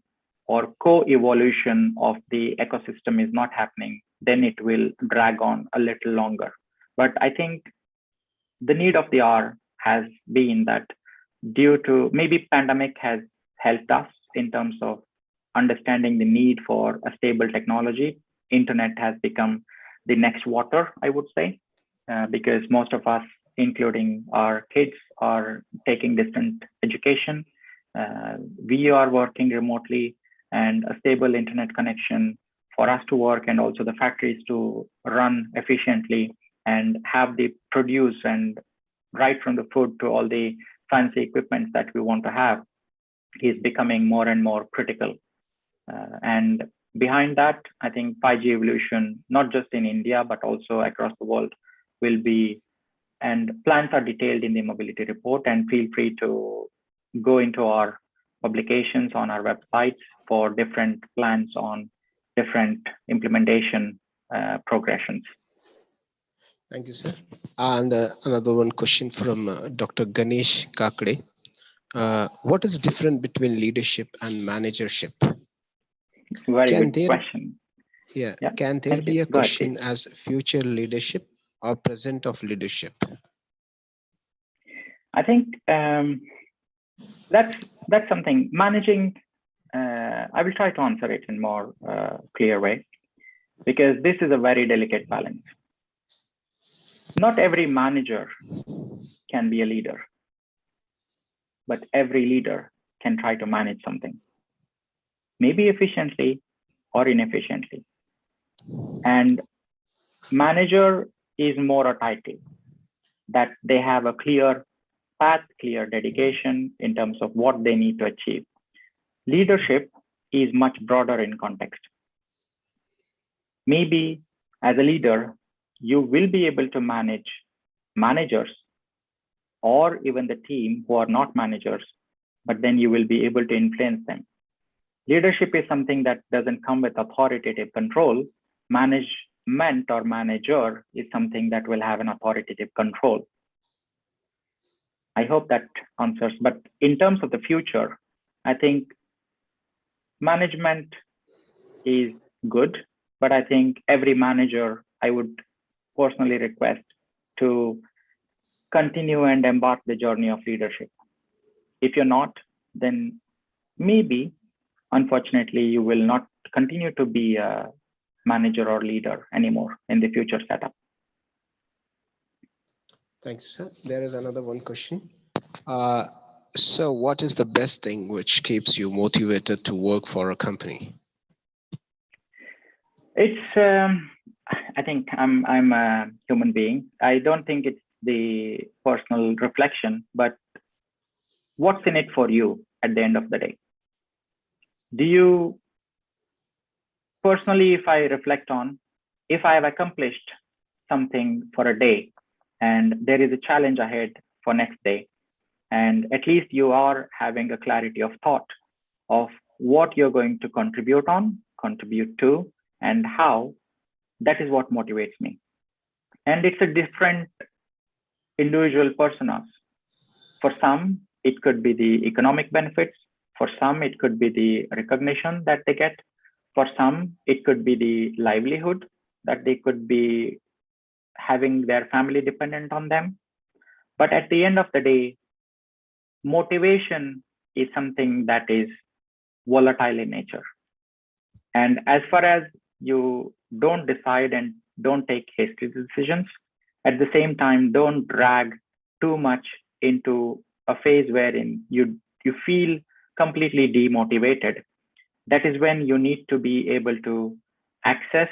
or co-evolution of the ecosystem is not happening, then it will drag on a little longer. But I think the need of the hour has been that due to maybe pandemic has helped us in terms of understanding the need for a stable technology. Internet has become the next water, I would say, because most of us, including our kids, are taking distant education. We are working remotely, and a stable internet connection for us to work and also the factories to run efficiently and have the produce and right from the food to all the fancy equipment that we want to have is becoming more and more critical. And behind that, I think 5G evolution, not just in India, but also across the world will be, and plans are detailed in the mobility report, and feel free to go into our publications on our websites for different plans on different implementation progressions. Thank you, sir. And another one question from Dr. Ganesh Kakade. What is different between leadership and managership? Very good question. Yeah. Can there be a question as future leadership or present of leadership? I think that's something managing. I will try to answer it in more clear way, because this is a very delicate balance. Not every manager can be a leader, but every leader can try to manage something, maybe efficiently or inefficiently. And manager is more a title that they have a clear path, clear dedication in terms of what they need to achieve. Leadership is much broader in context. Maybe as a leader, you will be able to manage managers or even the team who are not managers, but then you will be able to influence them. Leadership is something that doesn't come with authoritative control. Management or manager is something that will have an authoritative control. I hope that answers. But in terms of the future, I think management is good, but I think every manager, I would personally request to continue and embark the journey of leadership. If you're not, then maybe, unfortunately, you will not continue to be a manager or leader anymore in the future setup. Thanks, sir. There is another one question. So what is the best thing which keeps you motivated to work for a company? It's I think I'm a human being. I don't think it's the personal reflection, but what's in it for you at the end of the day? Do you personally, if I reflect on, if I have accomplished something for a day and there is a challenge ahead for next day, and at least you are having a clarity of thought of what you're going to contribute to, and how, that is what motivates me. And it's a different individual personas. For some, it could be the economic benefits. For some, it could be the recognition that they get. For some, it could be the livelihood that they could be having their family dependent on them. But at the end of the day, motivation is something that is volatile in nature. And as far as you don't decide and don't take hasty decisions, at the same time, don't drag too much into a phase wherein you feel completely demotivated. That is when you need to be able to access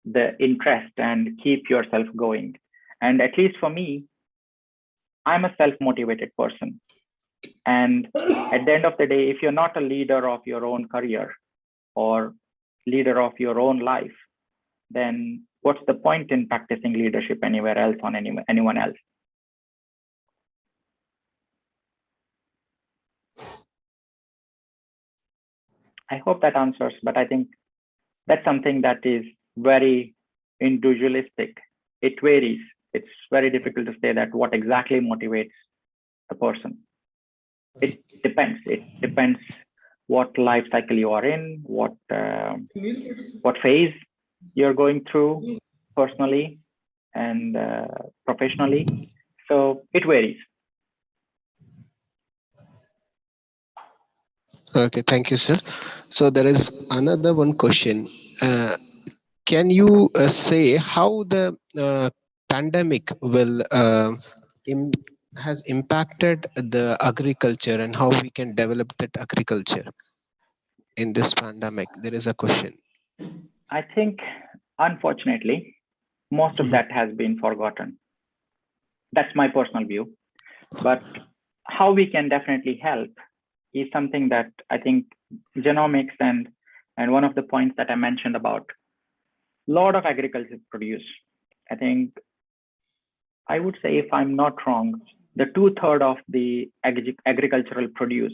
the interest and keep yourself going. And at least for me, I'm a self-motivated person. And at the end of the day, if you're not a leader of your own career or leader of your own life, then what's the point in practicing leadership anywhere else on anyone else? I hope that answers, but I think that's something that is very individualistic. It varies. It's very difficult to say that what exactly motivates a person. It depends. It depends what life cycle you are in, what phase you're going through personally and professionally. So it varies. Okay, thank you, sir. So there is another one question. Can you say how the pandemic will has impacted the agriculture and how we can develop that agriculture in this pandemic? There is a question. I think, unfortunately, most of that has been forgotten. That's my personal view. But how we can definitely help is something that I think genomics and one of the points that I mentioned about a lot of agricultural produce. I think I would say, if I'm not wrong, the 2/3 of the agricultural produce,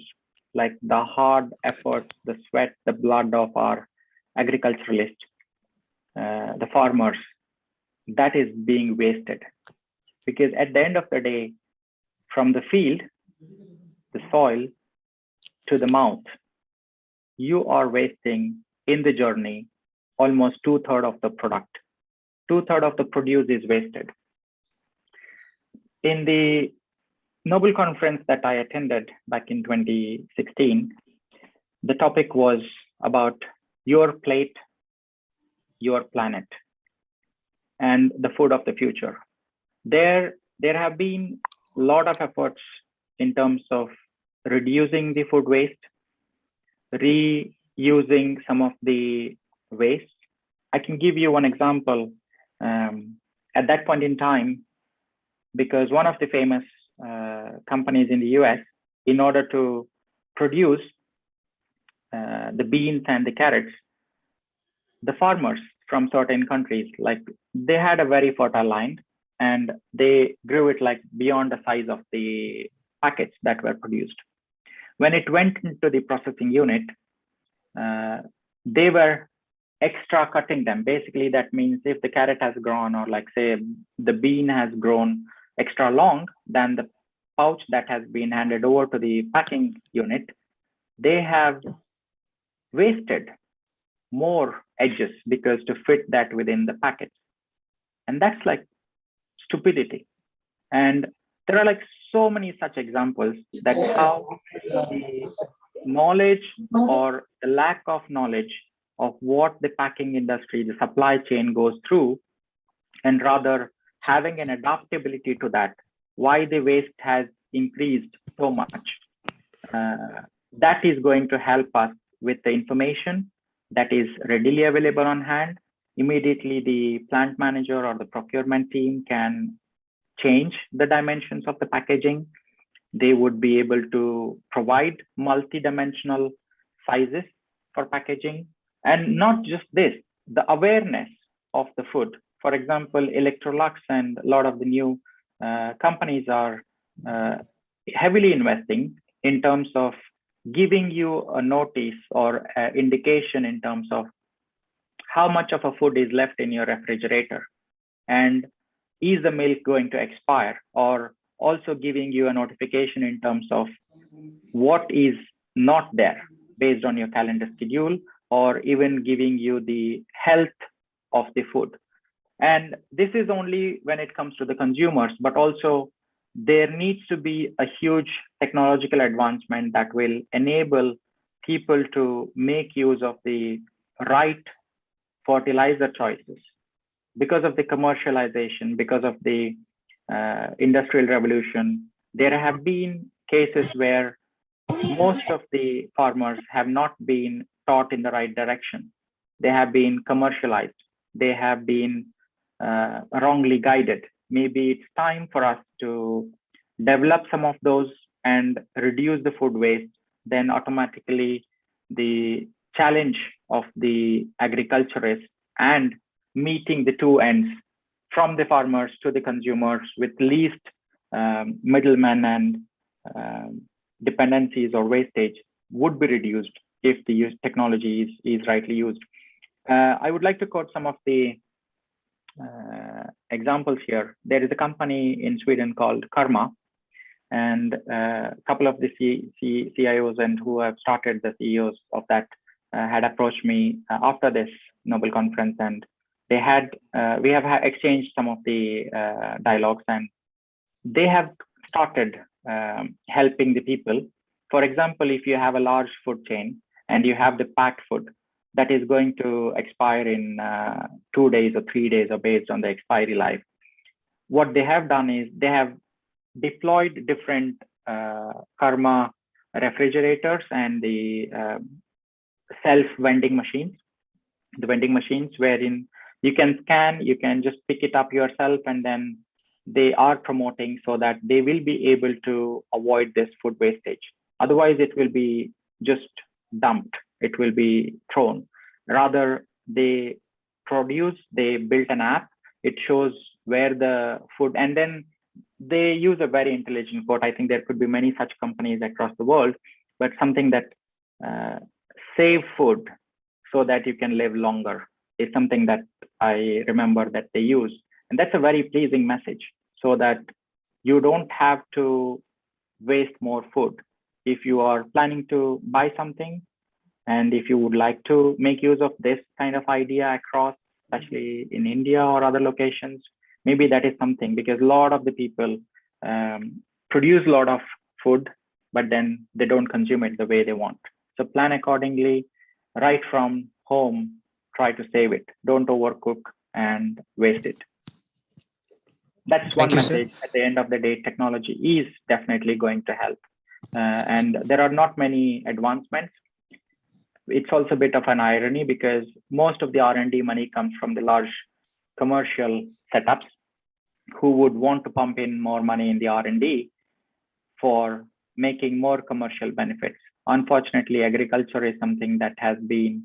like the hard efforts, the sweat, the blood of our agriculturalists, the farmers, that is being wasted. Because at the end of the day, from the field, the soil, to the mouth, you are wasting in the journey almost 2/3 of the product. 2/3 of the produce is wasted. In the Nobel conference that I attended back in 2016, the topic was about your plate, your planet, and the food of the future. There have been a lot of efforts in terms of reducing the food waste, reusing some of the waste. I can give you one example. At that point in time, because one of the famous companies in the US, in order to produce the beans and the carrots, the farmers from certain countries, like, they had a very fertile land and they grew it like beyond the size of the packets that were produced. When it went into the processing unit, they were extra cutting them. Basically, that means if the carrot has grown, or like say the bean has grown extra long than the pouch that has been handed over to the packing unit, they have wasted more edges because to fit that within the packet. And that's like stupidity. And there are like so many such examples that how the knowledge or the lack of knowledge of what the packing industry, the supply chain goes through, and rather having an adaptability to that, why the waste has increased so much. That is going to help us with the information that is readily available on hand. Immediately, the plant manager or the procurement team can change the dimensions of the packaging. They would be able to provide multi-dimensional sizes for packaging. And not just this, the awareness of the food. For example, Electrolux and a lot of the new companies are heavily investing in terms of giving you a notice or indication in terms of how much of a food is left in your refrigerator, and is the milk going to expire, or also giving you a notification in terms of what is not there based on your calendar schedule, or even giving you the health of the food. And this is only when it comes to the consumers, but also there needs to be a huge technological advancement that will enable people to make use of the right fertilizer choices. Because of the commercialization, because of the industrial revolution, there have been cases where most of the farmers have not been taught in the right direction. They have been commercialized. They have been wrongly guided. Maybe it's time for us to develop some of those and reduce the food waste. Then automatically the challenge of the agriculturists and meeting the two ends, from the farmers to the consumers, with least middlemen and dependencies or wastage, would be reduced if the technology is rightly used. I would like to quote some of the examples here. There is a company in Sweden called Karma, and a couple of the CIOs and who have started, the CEOs of that, had approached me after this Nobel conference, and they had we have exchanged some of the dialogues, and they have started helping the people. For example, if you have a large food chain and you have the packed food that is going to expire in 2 days or 3 days, or based on the expiry life, what they have done is they have deployed different Karma refrigerators and the self-vending machines, the vending machines wherein you can scan, you can just pick it up yourself, and then they are promoting so that they will be able to avoid this food wastage. Otherwise, it will be just dumped. It will be thrown. Rather, they built an app. It shows where the food, and then they use a very intelligent quote. I think there could be many such companies across the world, but something that save food so that you can live longer is something that I remember that they use. And that's a very pleasing message, so that you don't have to waste more food. If you are planning to buy something, and if you would like to make use of this kind of idea across, especially in India or other locations, maybe that is something, because a lot of the people produce a lot of food, but then they don't consume it the way they want. So plan accordingly, right from home, try to save it. Don't overcook and waste it. That's one message. At the end of the day, technology is definitely going to help. And there are not many advancements. It's also a bit of an irony, because most of the R&D money comes from the large commercial setups who would want to pump in more money in the R&D for making more commercial benefits. Unfortunately, agriculture is something that has been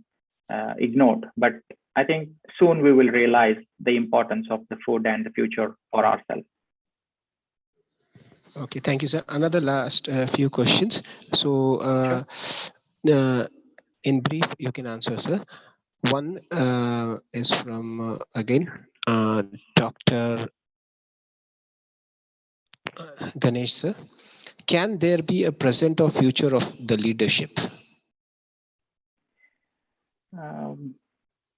ignored, but I think soon we will realize the importance of the food and the future for ourselves. Okay, thank you, sir. Another last few questions. So in brief, you can answer, sir. One is from, again, Dr. Ganesh, sir. Can there be a present or future of the leadership?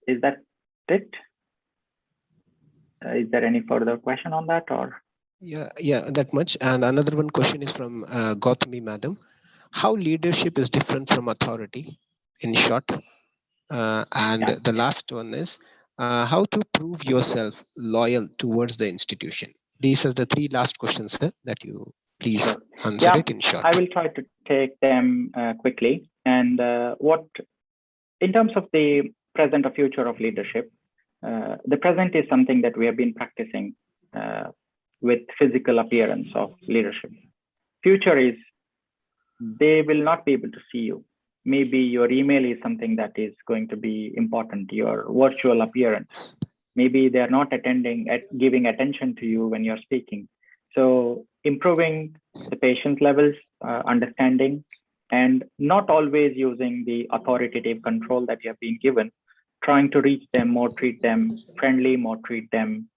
Is that it? Is there any further question on that, or? Yeah, that much. And another one question is from Gautami, madam. How leadership is different from authority, in short? And the last one is, how to prove yourself loyal towards the institution? These are the three last questions, sir, that you please Sure. answer Yeah, it in short. I will try to take them quickly. And in terms of the present or future of leadership, the present is something that we have been practicing with physical appearance of leadership. Future is they will not be able to see you. Maybe your email is something that is going to be important, your virtual appearance. Maybe they're not giving attention to you when you're speaking. So improving the patient levels, understanding, and not always using the authoritative control that you have been given, trying to reach them, more treat them friendly, more treat them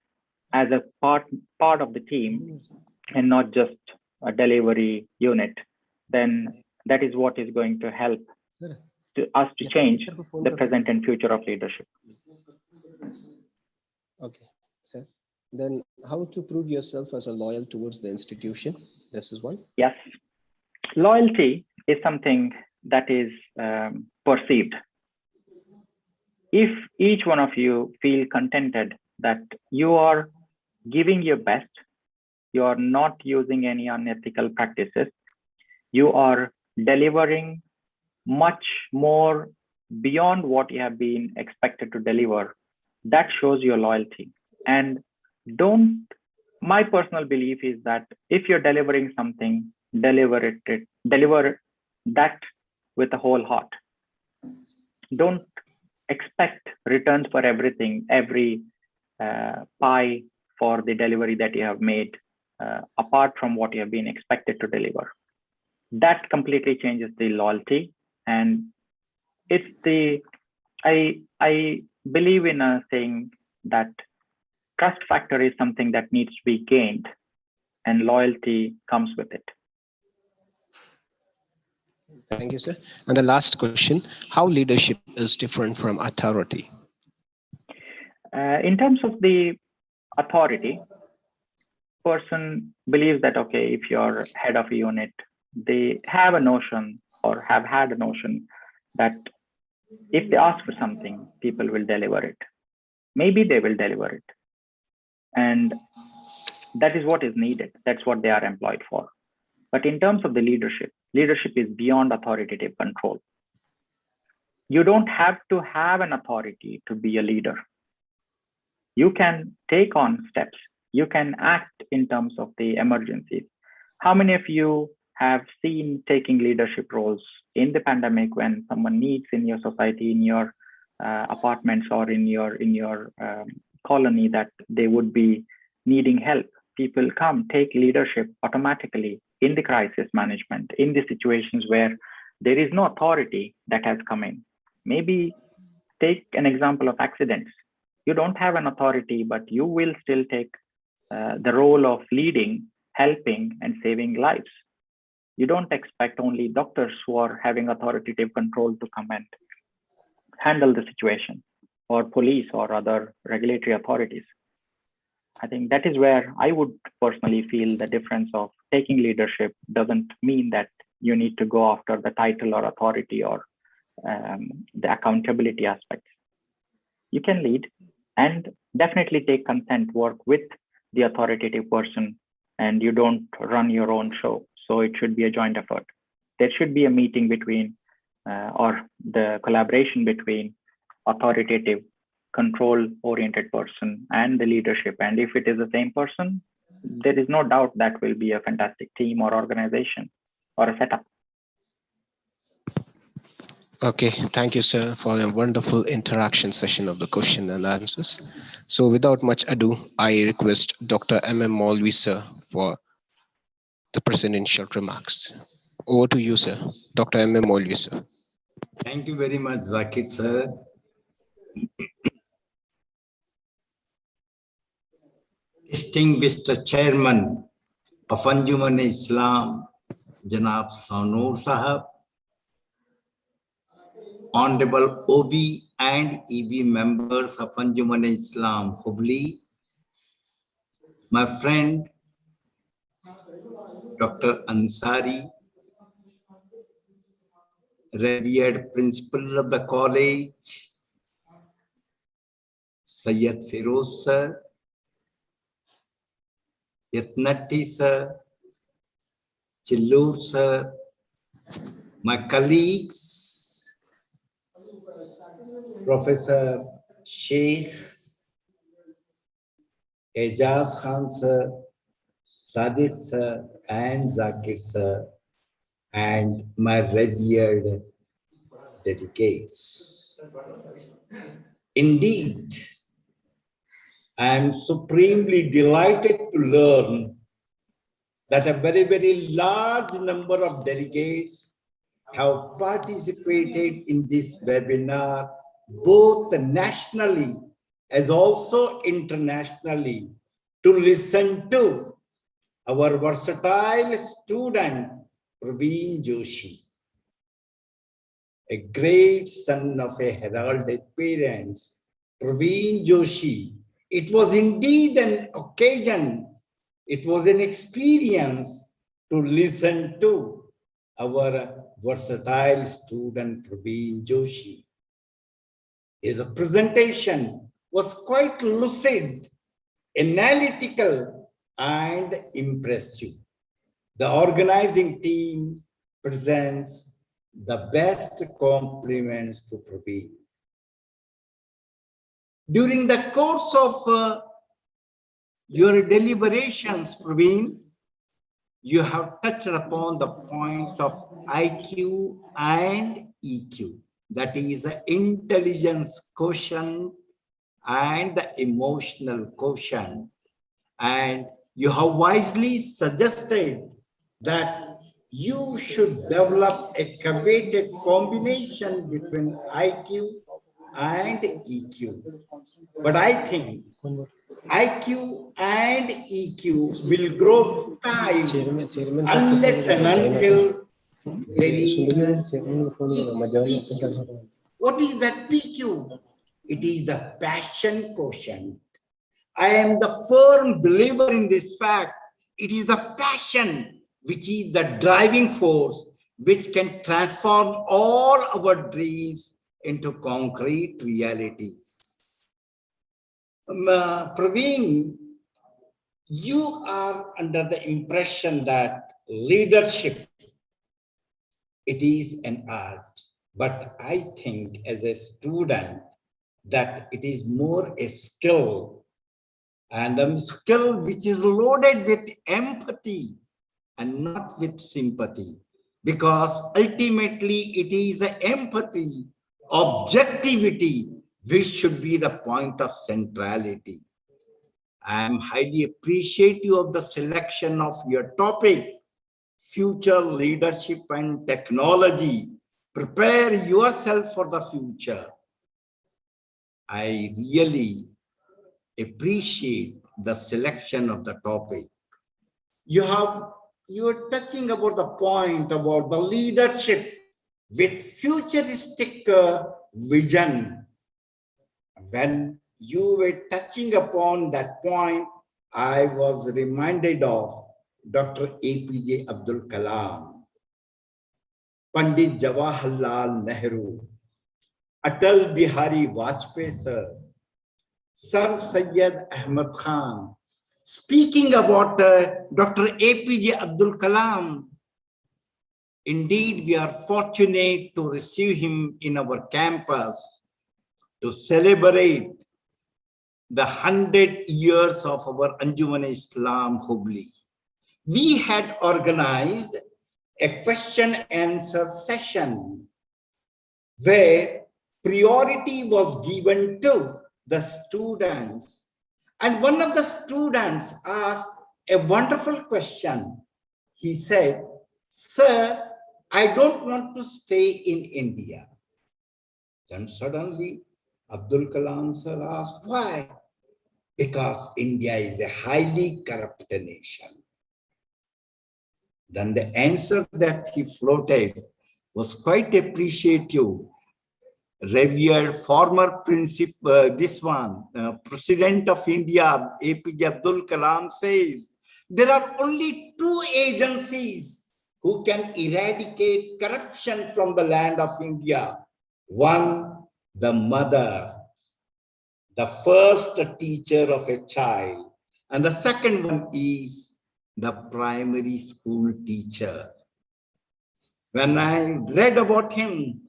as a part of the team and not just a delivery unit, then that is what is going to help us to change the present and future of leadership. Okay, sir. Then how to prove yourself as a loyal towards the institution? This is one. Yes. Loyalty is something that is perceived. If each one of you feel contented that you are giving your best, you are not using any unethical practices, you are delivering much more beyond what you have been expected to deliver, that shows your loyalty. And my personal belief is that if you're delivering something, deliver that with a whole heart. Don't expect returns for everything, every pie for the delivery that you have made, apart from what you have been expected to deliver. That completely changes the loyalty. And it's I believe in a saying that trust factor is something that needs to be gained and loyalty comes with it. Thank you, sir. And the last question, how leadership is different from authority? In terms of the authority, person believes that, okay, if you're head of a unit, they have a notion or have had a notion that if they ask for something, people will deliver it. Maybe they will deliver it. And that is what is needed. That's what they are employed for. But in terms of the leadership is beyond authoritative control. You don't have to have an authority to be a leader. You can take on steps. You can act in terms of the emergencies. How many of you have seen taking leadership roles in the pandemic when someone needs in your society, in your apartments or in your colony that they would be needing help? People come, take leadership automatically in the crisis management, in the situations where there is no authority that has come in. Maybe take an example of accidents. You don't have an authority, but you will still take the role of leading, helping, and saving lives. You don't expect only doctors who are having authoritative control to come and handle the situation, or police or other regulatory authorities. I think that is where I would personally feel the difference of taking leadership doesn't mean that you need to go after the title or authority or the accountability aspects. You can lead and definitely take consent, work with the authoritative person, and you don't run your own show. So it should be a joint effort. There should be a meeting between or the collaboration between authoritative, control-oriented person and the leadership. And if it is the same person, there is no doubt that will be a fantastic team or organization or a setup. Okay, thank you, sir, for a wonderful interaction session of the question and answers. So without much ado, I request Dr. M.M. Maulvi, sir, for the presidential remarks. Over to you, sir. Dr. M.M. Maulvi, sir. Thank you very much, Zakir, sir. Distinguished Chairman of Anjuman-e-Islam, Janab Sanoor Sahab, Honorable OB and EB members of Anjuman-e-Islam Hubli, my friend Dr. Ansari, revered principal of the college, Sayyid Feroz sir, Yatnatti sir, Chillur sir, my colleagues, Professor Sheikh, Ejaz Khan sir, Sadiq sir, and Zakir sir, and my revered delegates. Indeed, I am supremely delighted to learn that a very, very large number of delegates have participated in this webinar, both nationally as also internationally, to listen to our versatile student, Praveen Joshi, a great son of a heralded parents, Praveen Joshi. It was indeed an occasion, it was an experience to listen to our versatile student, Praveen Joshi. His presentation was quite lucid, analytical, and impressive. The organizing team presents the best compliments to Praveen. During the course of your deliberations, Praveen, you have touched upon the point of IQ and EQ, that is the intelligence quotient and the emotional quotient. And you have wisely suggested that you should develop a coveted combination between IQ and EQ. But I think IQ and EQ will grow fertile unless and until there is PQ. What is that PQ? It is the passion quotient. I am the firm believer in this fact. It is the passion which is the driving force which can transform all our dreams into concrete realities. Praveen, you are under the impression that leadership, it is an art. But I think as a student that it is more a skill, and a skill which is loaded with empathy and not with sympathy, because ultimately it is the empathy, objectivity, which should be the point of centrality. I am highly appreciative of the selection of your topic, future leadership and technology. Prepare yourself for the future. I really appreciate the selection of the topic. You are touching about the point about the leadership with futuristic vision. When you were touching upon that point, I was reminded of Dr. APJ Abdul Kalam, Pandit Jawaharlal Nehru, Atal Bihari Vajpayee sir, Sir Syed Ahmad Khan. Speaking about Dr. APJ Abdul Kalam, indeed we are fortunate to receive him in our campus to celebrate the 100 years of our Anjuman-e-Islam Hubli. We had organized a question-answer session where priority was given to the students. And one of the students asked a wonderful question. He said, "Sir, I don't want to stay in India." Then suddenly, Abdul Kalam sir asked, "Why?" "Because India is a highly corrupt nation." Then the answer that he floated was quite appreciative. Revered former President of India, APJ Abdul Kalam says, there are only two agencies who can eradicate corruption from the land of India. One, the mother, the first teacher of a child, and the second one is the primary school teacher. When I read about him,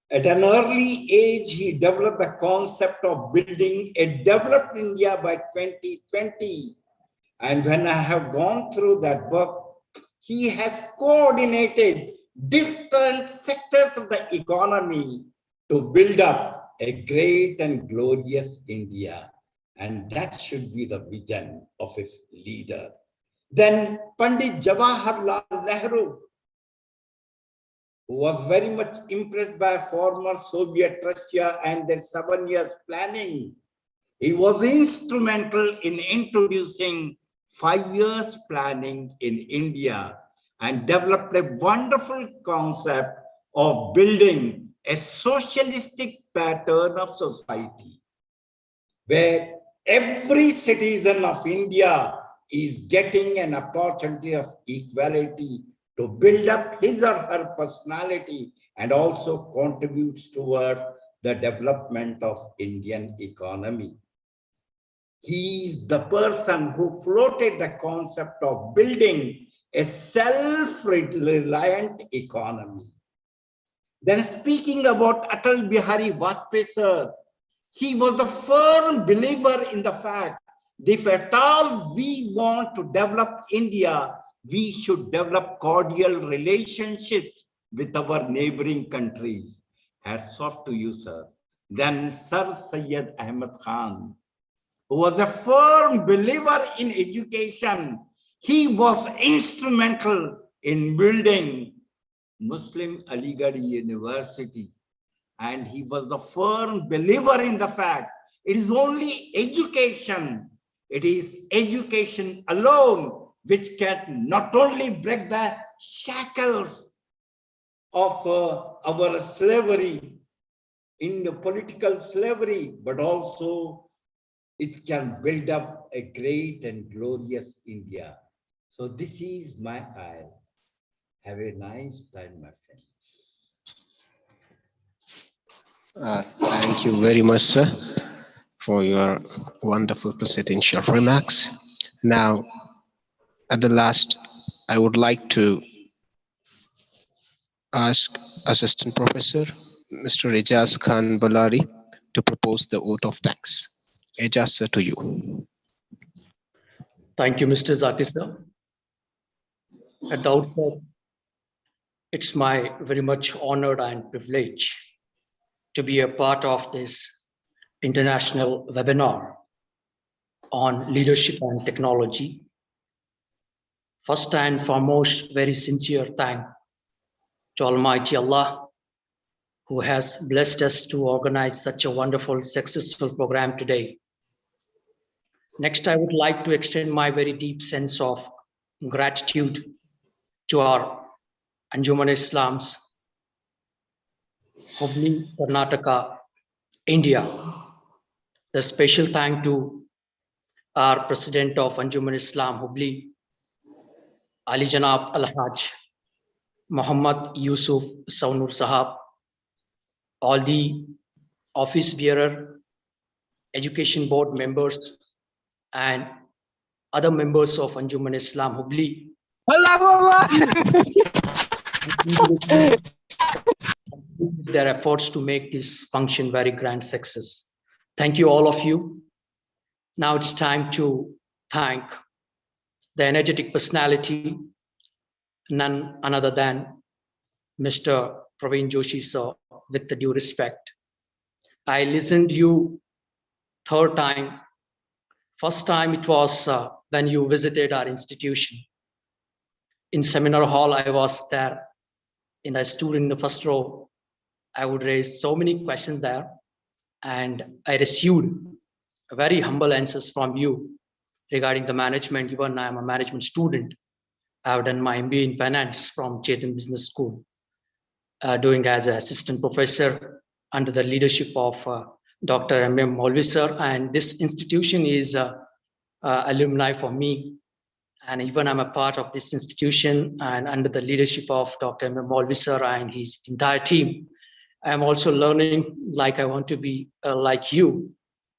at an early age, he developed the concept of building a developed India by 2020. And when I have gone through that book, he has coordinated different sectors of the economy to build up a great and glorious India. And that should be the vision of a leader. Then Pandit Jawaharlal Nehru, who was very much impressed by former Soviet Russia and their 7 years planning. He was instrumental in introducing 5 years planning in India and developed a wonderful concept of building a socialistic pattern of society, where every citizen of India is getting an opportunity of equality to build up his or her personality and also contributes toward the development of Indian economy. He is the person who floated the concept of building a self-reliant economy. Then speaking about Atal Bihari Vajpayee sir, he was the firm believer in the fact that if at all we want to develop India, we should develop cordial relationships with our neighboring countries. Hats off to you, sir. Then Sir Syed Ahmed Khan, who was a firm believer in education. He was instrumental in building Muslim Aligarh University. And he was the firm believer in the fact it is only education. It is education alone which can not only break the shackles of our slavery, in the political slavery, but also it can build up a great and glorious India. So this is my isle. Have a nice time, my friends. Thank you very much, sir, for your wonderful presidential remarks. Now, at the last, I would like to ask Assistant Professor Mr. Ejaz Khan Balari to propose the vote of thanks. Ejaz, sir, to you. Thank you, Mr. Zaki, sir. At the outset, it's my very much honor and privilege to be a part of this international webinar on leadership and technology. First and foremost, very sincere thank to Almighty Allah, who has blessed us to organize such a wonderful, successful program today. Next, I would like to extend my very deep sense of gratitude to our Anjuman Islam's Hubli, Karnataka, India. The special thank to our President of Anjuman Islam Hubli, Ali Janab Al-Haj, Muhammad Yusuf Saunur Sahab, all the office bearer, education board members, and other members of Anjuman Islam Hubli. Their efforts to make this function very grand success. Thank you, all of you. Now it's time to thank the energetic personality, none other than Mr. Praveen Joshi, sir, with the due respect. I listened to you third time. First time it was when you visited our institution. In seminar hall, I was there. And I stood in the first row. I would raise so many questions there. And I received very humble answers from you regarding the management. Even I am a management student. I have done my MBA in finance from Chetan Business School, doing as an assistant professor under the leadership of Dr. M.M. Molvi sir. And this institution is alumni for me. And even I'm a part of this institution and under the leadership of Dr. M.M. Molvi sir and his entire team. I'm also learning like I want to be like you.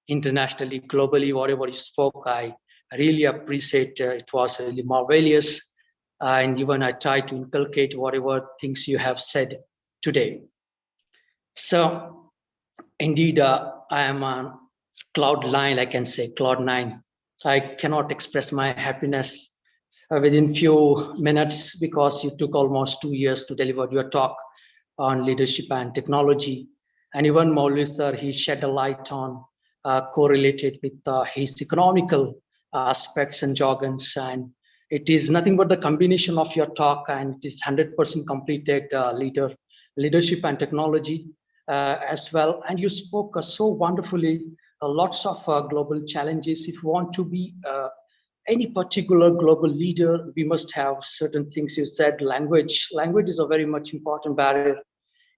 internationally, globally, whatever you spoke, I really appreciate. It was really marvelous. And even I try to inculcate whatever things you have said today. So indeed, I am on cloud nine, I can say, cloud nine. I cannot express my happiness within few minutes because you took almost 2 years to deliver your talk on leadership and technology. And even Maulvi sir, he shed a light on correlated with his economical aspects and jargons. And it is nothing but the combination of your talk, and it is 100% completed leadership and technology as well. And you spoke so wonderfully, lots of global challenges. If you want to be any particular global leader, we must have certain things. You said language. Language is a very much important barrier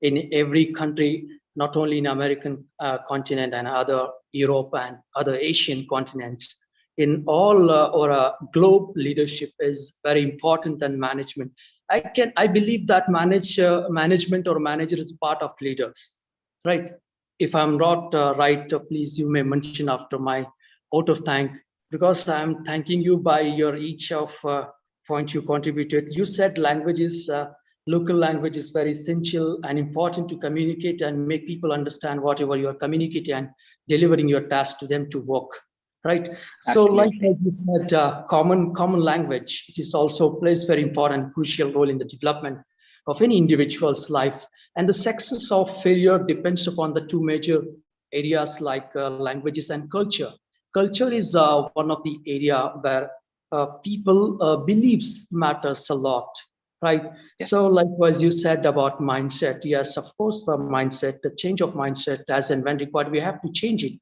in every country, not only in American continent and other Europe and other Asian continents. In all globe, leadership is very important than management. I believe that management or manager is part of leaders, right? If I'm not right, please you may mention after my vote of thank, because I'm thanking you by your each of points you contributed. You said languages, local language is very essential and important to communicate and make people understand whatever you are communicating and delivering your task to them to work, right? So like you said, common language, it is also plays very important, crucial role in the development of any individual's life. And the success or failure depends upon the two major areas like languages and culture. Culture is one of the area where people beliefs matters a lot, right? Yes. So likewise you said about mindset. Yes, of course, the mindset, the change of mindset as and when required, we have to change it.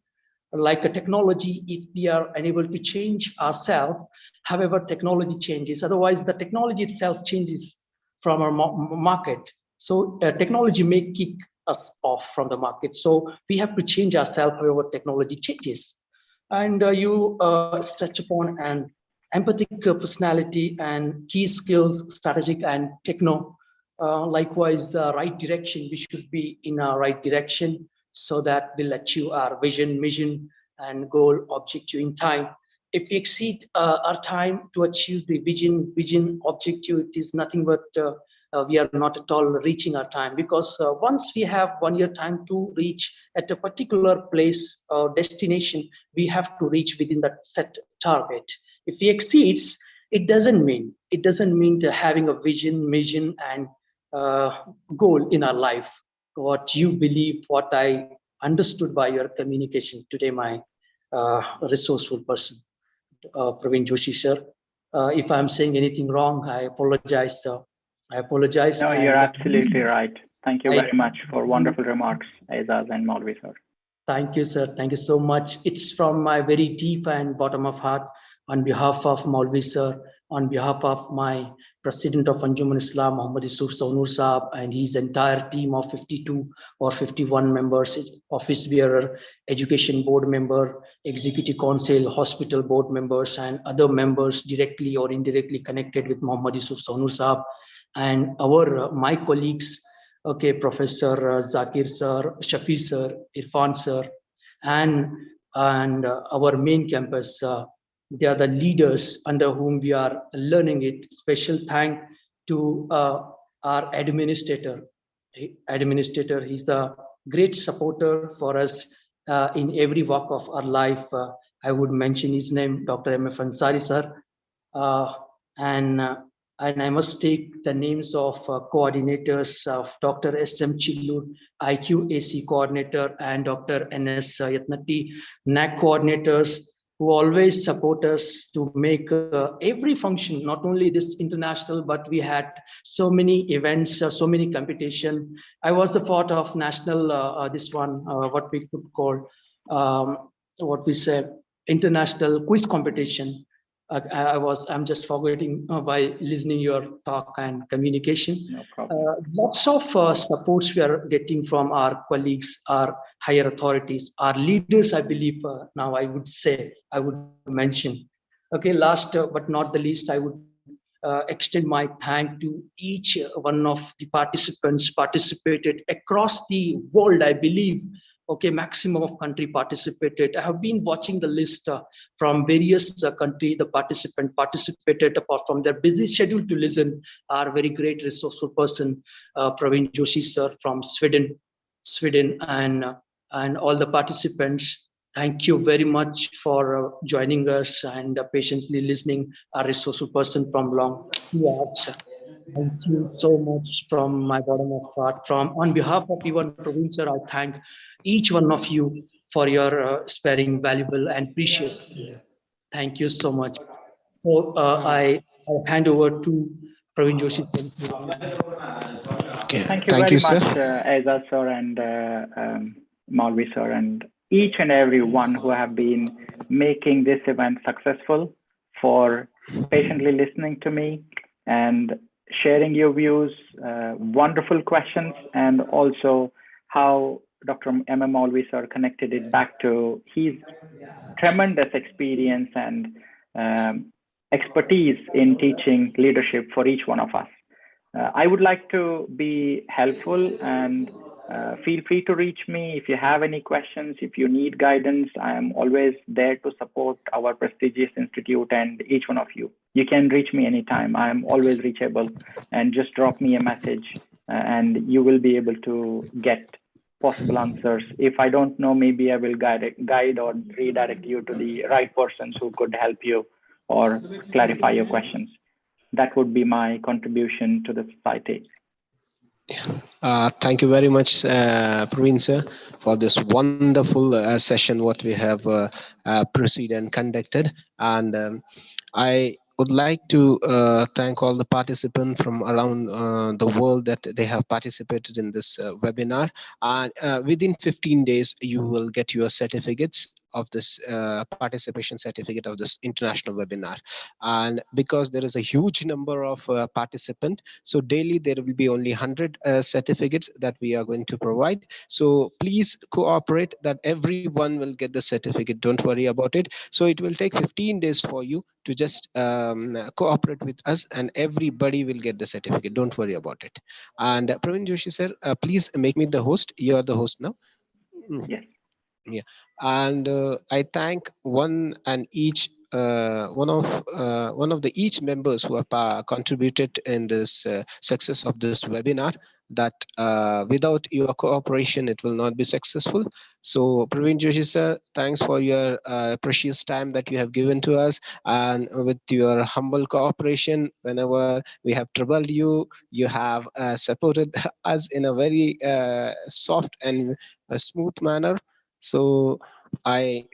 Like a technology, if we are unable to change ourselves, however, technology changes. Otherwise, the technology itself changes from our market. So technology may kick us off from the market. So we have to change ourselves, however, technology changes. And you stretch upon an empathic personality and key skills, strategic and techno. Likewise, the right direction, we should be in our right direction so that we'll achieve our vision, mission, and goal objective in time. If we exceed our time to achieve the vision objective, it is nothing but we are not at all reaching our time, because once we have 1 year time to reach at a particular place or destination, we have to reach within that set target. If we exceeds, it doesn't mean to having a vision, mission, and goal in our life. What you believe, what I understood by your communication today, my resourceful person, Praveen Joshi sir. If I'm saying anything wrong, I apologize, sir. I apologize. No, you're absolutely right. Thank you very much for wonderful remarks, Aizaz and Maulvi sir. Thank you, sir. Thank you so much. It's from my very deep and bottom of heart, on behalf of Maulvi sir, on behalf of my President of Anjuman Islam, Muhammad Yusuf Saunur Saab, and his entire team of 52 or 51 members, office bearer, education board member, executive council, hospital board members, and other members directly or indirectly connected with Muhammad Yusuf Saunur Saab, and my colleagues, okay, Professor Zakir sir, Shafi sir, Irfan sir, and our main campus. They are the leaders under whom we are learning it. Special thank to our administrator. He's the great supporter for us in every walk of our life. I would mention his name, Dr. M.F. Ansari sir. And I must take the names of coordinators of Dr. S.M. Chillur, IQAC coordinator, and Dr. N.S. Yatnati, NAC coordinators, who always support us to make every function, not only this international, but we had so many events, so many competition. I was the part of national, what we could call, international quiz competition. I'm just forgetting by listening your talk and communication. No problem. Lots of supports we are getting from our colleagues, our higher authorities, our leaders, I believe. Now I would mention. Okay, last but not the least, I would extend my thank to each one of the participants participated across the world, I believe. Okay, maximum of country participated. I have been watching the list from various country. The participant participated apart from their busy schedule to listen. Our very great resourceful person, Praveen Joshi sir from Sweden, and all the participants. Thank you very much for joining us and patiently listening. Our resourceful person from long years. Thank you so much from my bottom of heart. On behalf of even Praveen sir, I thank each one of you for your sparing valuable and precious. Thank you so much. So I hand over to Praveen Joshi. Okay. Thank you Thank very you, sir. much, Aizaz sir and Malvi sir, and each and every one who have been making this event successful, for patiently listening to me and sharing your views, wonderful questions, and also how Dr. M.M. Malvi sir connected it back to his tremendous experience and expertise in teaching leadership for each one of us. I would like to be helpful, and feel free to reach me if you have any questions. If you need guidance, I am always there to support our prestigious institute and each one of you. You can reach me anytime. I am always reachable, and just drop me a message and you will be able to get possible answers. If I don't know, maybe I will guide or redirect you to the right persons who could help you or clarify your questions. That would be my contribution to the society. Thank you very much, Praveen sir, for this wonderful session what we have proceeded and conducted. And I would like to thank all the participants from around the world that they have participated in this webinar. And within 15 days, you will get your certificates of this participation certificate of this international webinar. And because there is a huge number of participants, so daily there will be only 100 certificates that we are going to provide. So please cooperate that everyone will get the certificate. Don't worry about it. So it will take 15 days for you to just cooperate with us, and everybody will get the certificate. Don't worry about it. And Praveen Joshi sir, please make me the host. You are the host now. Yes. Yeah, and I thank one and each one of the each members who have contributed in this success of this webinar. That without your cooperation, it will not be successful. So, Praveen Joshi sir, thanks for your precious time that you have given to us, and with your humble cooperation, whenever we have troubled you, you have supported us in a very soft and smooth manner. So I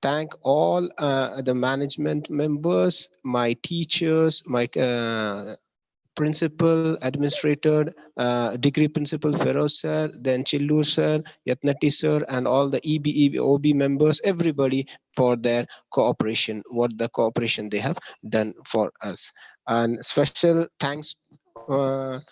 thank all the management members, my teachers, my principal, administrator, degree principal Feroz sir, then Chillur sir, Yatnati sir, and all the EB, OB members, everybody for their cooperation, what the cooperation they have done for us. And special thanks for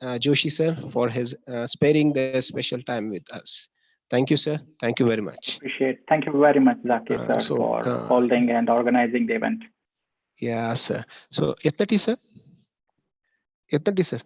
Joshi sir for his sparing the special time with us. Thank you, sir. Thank you very much. Appreciate. Thank you very much, Zakir sir, for holding and organizing the event. Yeah, sir. So, Yatnati sir. Yatnati sir.